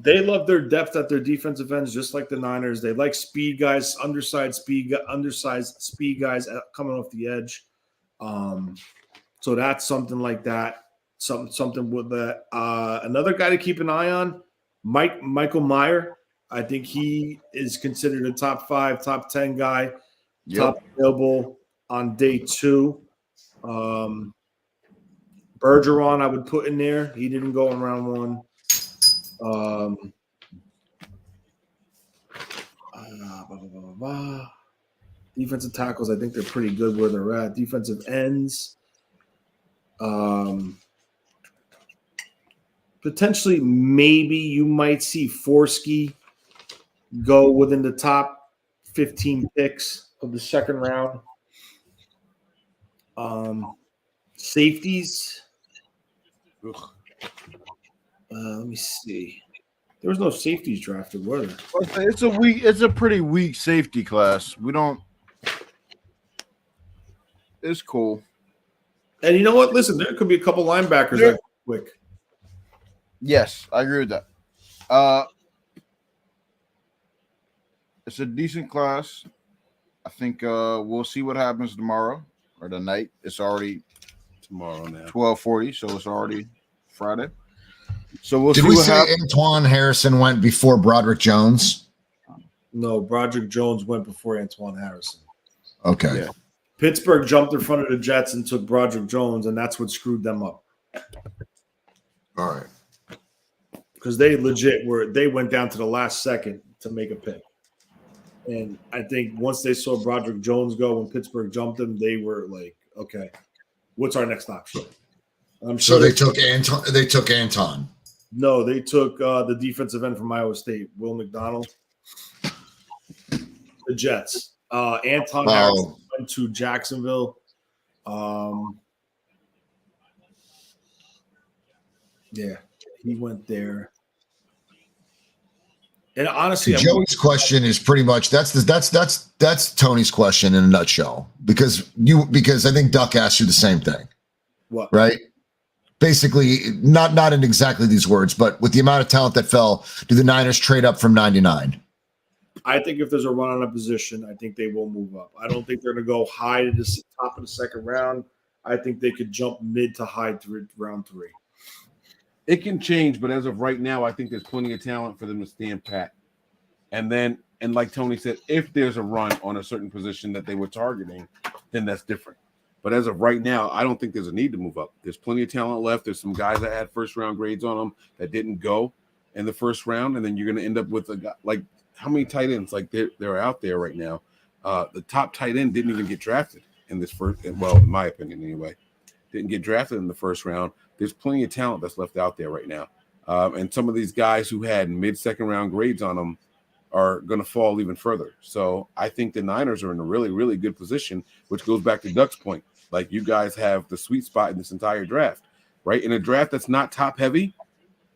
They love their depth at their defensive ends, just like the Niners. They like speed guys, undersized speed guys coming off the edge. So that's something like that. Something with that. Another guy to keep an eye on, Michael Meyer. I think he is considered a top 5, top 10 guy, top available on day 2. Bergeron, I would put in there. He didn't go in round 1. Defensive tackles, I think they're pretty good where they're at. Defensive ends. Potentially, maybe you might see Forsky go within the top 15 picks of the second round. Safeties. Let me see. There was no safeties drafted, were there? It's a pretty weak safety class. It's cool. And you know what? Listen, there could be a couple linebackers that are quick. Yes, I agree with that. It's a decent class. I think we'll see what happens tomorrow or tonight. It's already tomorrow now. 12:40, so it's already Friday. So we'll Did see we what say happens. Antoine Harrison went before Broderick Jones? No, Broderick Jones went before Antoine Harrison. Okay. Yeah. Pittsburgh jumped in front of the Jets and took Broderick Jones, and that's what screwed them up. All right. Because they went down to the last second to make a pick. And I think once they saw Broderick Jones go when Pittsburgh jumped him, they were like, okay, what's our next option? So they took Anton. They took Anton. No, they took the defensive end from Iowa State, Will McDonald. The Jets. Anton Harrison went to Jacksonville. Yeah, he went there. And honestly, Joey's question is pretty much that's Tony's question in a nutshell. Because I think Duck asked you the same thing. What? Right? Basically, not in exactly these words, but with the amount of talent that fell, do the Niners trade up from 99? I think if there's a run on a position, I think they will move up. I don't think they're going to go high to the top of the second round. I think they could jump mid to high through round 3. It can change, but as of right now, I think there's plenty of talent for them to stand pat. And like Tony said, if there's a run on a certain position that they were targeting, then that's different. But as of right now, I don't think there's a need to move up. There's plenty of talent left. There's some guys that had first-round grades on them that didn't go in the first round, and then you're going to end up with a guy like how many tight ends like they're out there right now. The top tight end didn't even get drafted in this first. Well, in my opinion, anyway, didn't get drafted in the first round. There's plenty of talent that's left out there right now, and some of these guys who had mid-second round grades on them are going to fall even further. So I think the Niners are in a really, really good position, which goes back to Duck's point. Like, you guys have the sweet spot in this entire draft, right? In a draft that's not top heavy,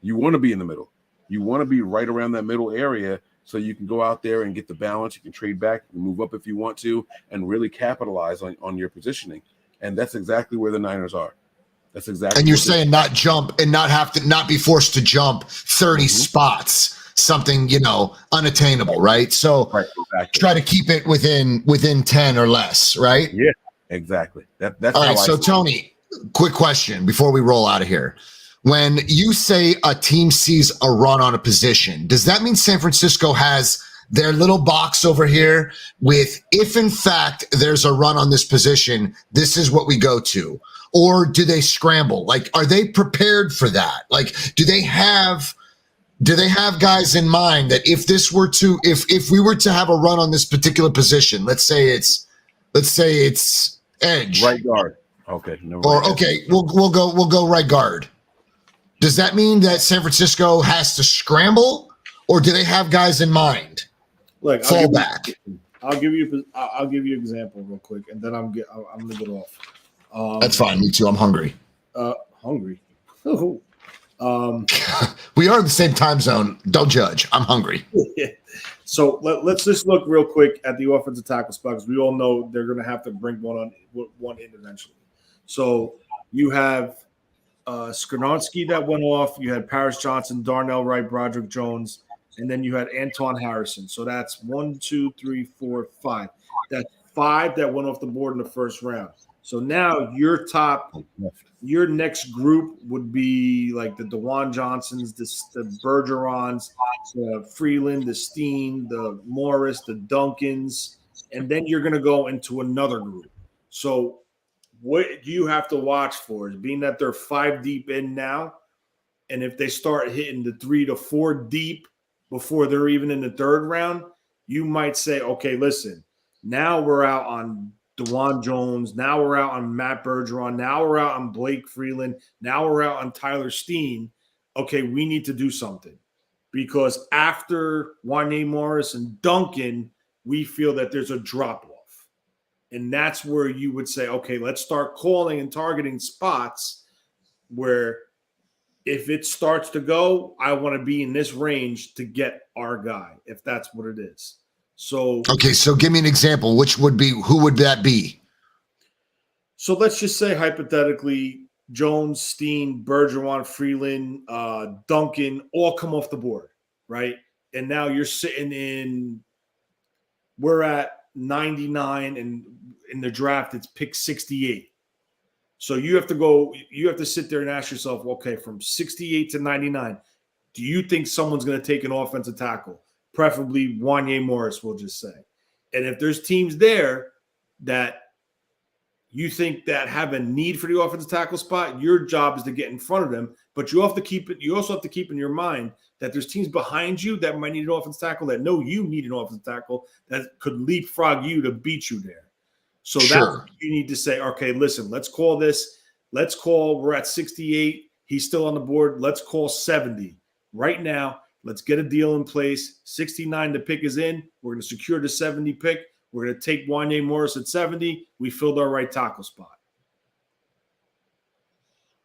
You want to be in the middle. You want to be right around that middle area so you can go out there and get the balance. You can trade back, you can move up if you want to, and really capitalize on your positioning. And that's exactly where the Niners are. That's exactly. And you're saying not jump and not be forced to jump 30 spots, something, unattainable, right? So exactly. Try to keep it within 10 or less, right? Yeah, exactly. That's all right. So Tony, quick question before we roll out of here. When you say a team sees a run on a position, does that mean San Francisco has their little box over here with, if in fact there's a run on this position, this is what we go to? Or do they scramble? Like, are they prepared for that? Like, do they have guys in mind that if we were to have a run on this particular position, let's say it's edge, right guard. Okay. No, we'll go right guard. Does that mean that San Francisco has to scramble, or do they have guys in mind? Look, fall back. I'll give you an example real quick, and then I'm gonna get off. That's fine. Me too. I'm hungry. Hungry. We are in the same time zone. Don't judge. I'm hungry. So let's just look real quick at the offensive tackle spot, because we all know they're going to have to bring one in eventually. So you have Skrnarski that went off. You had Paris Johnson, Darnell Wright, Broderick Jones, and then you had Anton Harrison. So that's 1, 2, 3, 4, 5. That's 5 that went off the board in the first round. So now your next group would be like the DeJuan Johnsons, the Bergerons, the Freeland, the Steen, the Morris, the Duncans, and then you're going to go into another group. So what you have to watch for is, being that they're 5 deep in now, and if they start hitting the 3 to 4 deep before they're even in the third round, you might say, okay, listen, now we're out on DeJuan Jones. Now we're out on Matt Bergeron. Now we're out on Blake Freeland. Now we're out on Tyler Steen. Okay, we need to do something, because after Wanye Morris and Duncan, we feel that there's a drop-off. And that's where you would say, okay, let's start calling and targeting spots where if it starts to go, I want to be in this range to get our guy, if that's what it is. So okay, so give me an example. Who would that be? So let's just say hypothetically, Jones, Steen, Bergeron, Freeland, Duncan all come off the board, right? And now you're sitting in, we're at 99, and in the draft it's pick 68. So you have to sit there and ask yourself, okay, from 68 to 99, do you think someone's going to take an offensive tackle? Preferably Wanye Morris, we'll just say. And if there's teams there that you think that have a need for the offensive tackle spot, your job is to get in front of them. But you also have to keep in your mind that there's teams behind you that might need an offensive tackle, that know you need an offensive tackle, that could leapfrog you to beat you there. So that you need to say, okay, listen, let's call this. We're at 68. He's still on the board. Let's call 70 right now. Let's get a deal in place. 69, the pick is in. We're going to secure the 70 pick. We're going to take Wanye Morris at 70. We filled our right tackle spot.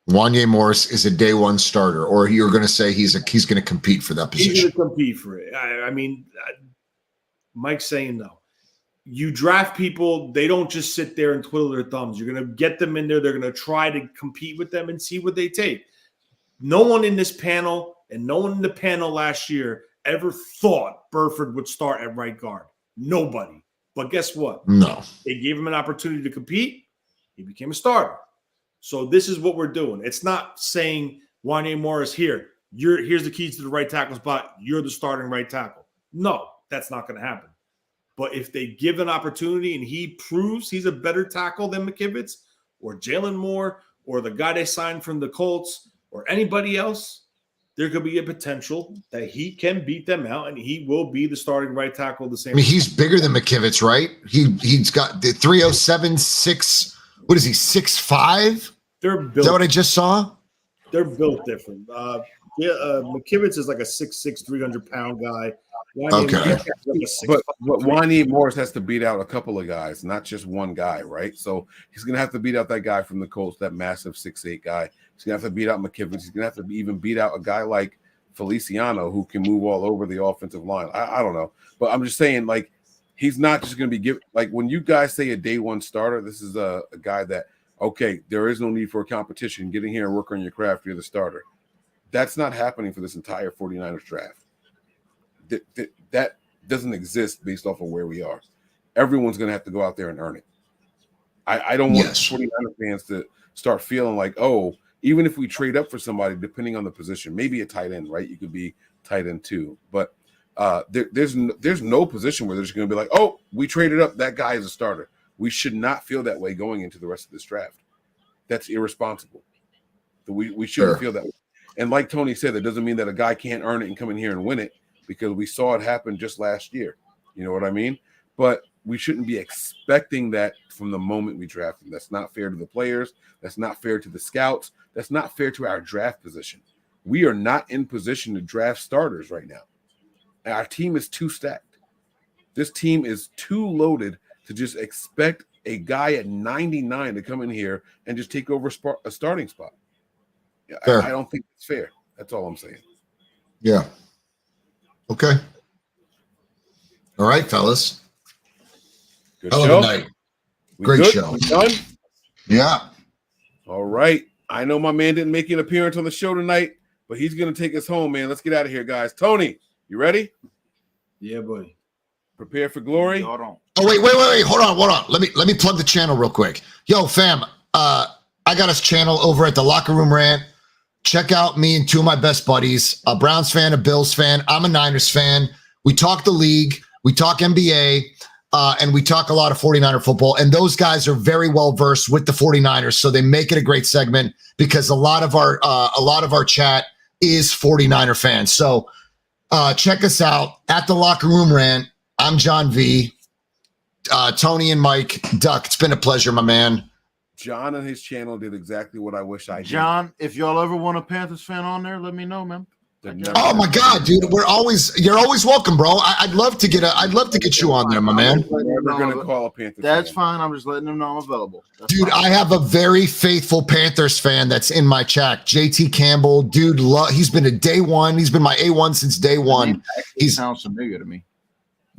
Wanye Morris is a day one starter, or you're going to say he's going to compete for that position? He's going to compete for it. I mean, Mike's saying no. You draft people, they don't just sit there and twiddle their thumbs. You're going to get them in there. They're going to try to compete with them and see what they take. No one in this panel and no one in the panel last year ever thought Burford would start at right guard. Nobody. But guess what? No. They gave him an opportunity to compete. He became a starter. So this is what we're doing. It's not saying, Wanye Morris, here's the keys to the right tackle spot. You're the starting right tackle. No, that's not going to happen. But if they give an opportunity and he proves he's a better tackle than McKivitz or Jalen Moore or the guy they signed from the Colts or anybody else, there could be a potential that he can beat them out and he will be the starting right tackle the same. I mean, he's bigger than McKivitz, right? He's got the 307, 6. What is he, 6'5"? They're built. Is that what I just saw? They're built different. McKivitz is like a 6'6", 300-pound guy. Okay. But Wanye Morris has to beat out a couple of guys, not just one guy, right? So he's gonna have to beat out that guy from the Colts, that massive 6'8" guy. He's gonna have to beat out McKivitz. He's gonna have to even beat out a guy like Feliciano, who can move all over the offensive line. I don't know, but I'm just saying, like, he's not just gonna be given. Like, when you guys say a day one starter, this is a guy that, okay, there is no need for a competition. Get in here and work on your craft. You're the starter. That's not happening for this entire 49ers draft. That doesn't exist based off of where we are. Everyone's going to have to go out there and earn it. I don't want 49ers fans to start feeling like, oh, even if we trade up for somebody, depending on the position, maybe a tight end, right? You could be tight end too. But there's no position where there's going to be like, oh, we traded up. That guy is a starter. We should not feel that way going into the rest of this draft. That's irresponsible. We shouldn't feel that way. And like Tony said, that doesn't mean that a guy can't earn it and come in here and win it, because we saw it happen just last year. You know what I mean? But we shouldn't be expecting that from the moment we draft them. That's not fair to the players. That's not fair to the scouts. That's not fair to our draft position. We are not in position to draft starters right now. Our team is too stacked. This team is too loaded to just expect a guy at 99 to come in here and just take over a starting spot. I don't think it's fair. That's all I'm saying. Yeah. Okay. All right, fellas. Good Hell show. of a night. We Great good? show. We done? Yeah. All right. I know my man didn't make an appearance on the show tonight, but he's going to take us home, man. Let's get out of here, guys. Tony, you ready? Yeah, buddy. Prepare for glory. Oh, wait. Hold on. Let me plug the channel real quick. Yo, fam, I got a channel over at the Locker Room Rant. Check out me and two of my best buddies, a Browns fan, a Bills fan. I'm a Niners fan. We talk the league, we talk NBA, and we talk a lot of 49er football. And those guys are very well versed with the 49ers, so they make it a great segment because a lot of our chat is 49er fans. So check us out at the Locker Room Rant. I'm John V. Tony and Mike. Duck, it's been a pleasure, my man. John and his channel did exactly what I wish I did. John, if y'all ever want a Panthers fan on there, let me know, man. Oh my God, dude! You're always welcome, bro. I'd love to get you on there, my man. We're never gonna call a Panthers. That's fan. fine. I'm just letting them know I'm available. That's Dude, fine. I have a very faithful Panthers fan that's in my chat. JT Campbell, dude, he's been a day one. He's been my A1 since day one. He sounds familiar to me.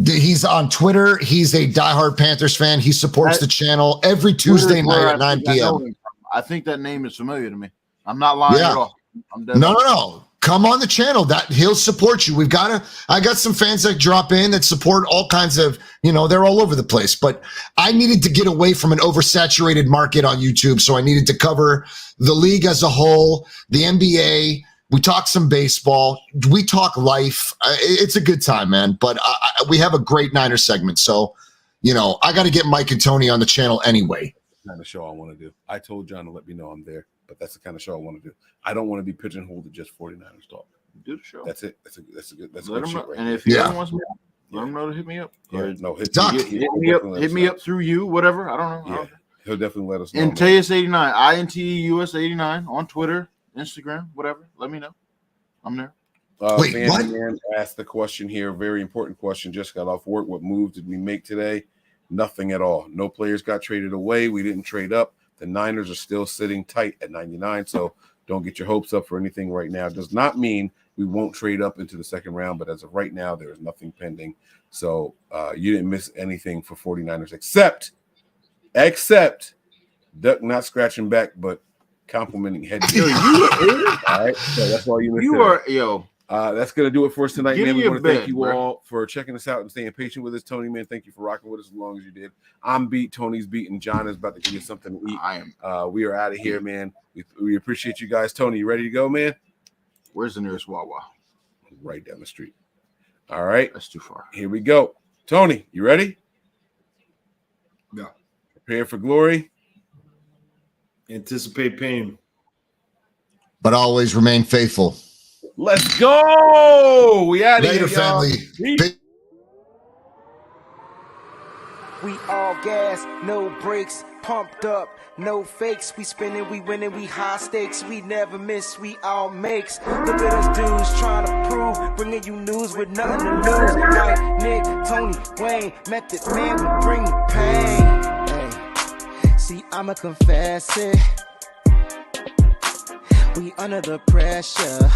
He's on Twitter. He's a diehard Panthers fan. He supports the channel every Tuesday night at 9 p.m. I think that name is familiar to me. I'm not lying at all. I'm dead. No. Come on the channel. That he'll support you. I got some fans that drop in that support all kinds of, they're all over the place. But I needed to get away from an oversaturated market on YouTube. So I needed to cover the league as a whole, the NBA. We talk some baseball. We talk life. It's a good time, man. But we have a great Niners segment. So, I got to get Mike and Tony on the channel anyway. That's the kind of show I want to do. I told John to let me know I'm there, but that's the kind of show I want to do. I don't want to be pigeonholed to just 49ers talk. Do the show. That's it. That's a good Let him shit know. right And there. if he ever wants me, let him know to hit me up. Yeah, no, hit me up through you, whatever. I don't know. Yeah, he'll definitely let us know. And TS89, INTEUS89 on Twitter, Instagram, whatever. Let me know. I'm there. Wait, what? Man asked the question here, very important question. Just got off work. What moves did we make today? Nothing at all. No players got traded away. We didn't trade up. The Niners are still sitting tight at 99. So don't get your hopes up for anything right now. Does not mean we won't trade up into the second round, but as of right now, there is nothing pending. So you didn't miss anything for 49ers except Duck not scratching back, but complimenting head. All right, so that's all you missed. That's gonna do it for us tonight, man. We want to thank you all for checking us out and staying patient with us. Tony, man, thank you for rocking with us as long as you did. I'm beat, Tony's beat, and John is about to give you something to eat. I am. We are out of here, man. We appreciate you guys. Tony, you ready to go, man? Where's the nearest Wawa? Right down the street. All right, that's too far. Here we go. Tony, you ready? Yeah. Prepare for glory. Anticipate pain. But always remain faithful. Let's go. We out of here, Later, family. We all gas, no brakes. pumped up, no fakes. We spinning, we winning, we high stakes. We never miss, we all makes. Look at us dudes trying to prove, bringing you news with nothing to lose. Mike, Nick, Tony, Wayne, Method Man, we bring the pain. Hey, see, I'ma confess it. We under the pressure.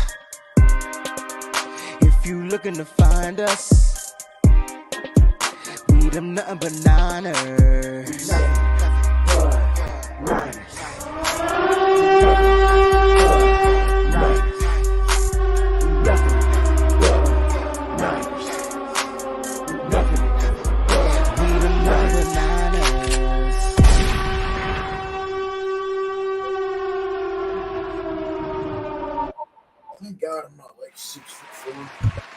If you looking to find us, we them nothing but niners. Thank God I'm not like 6'4".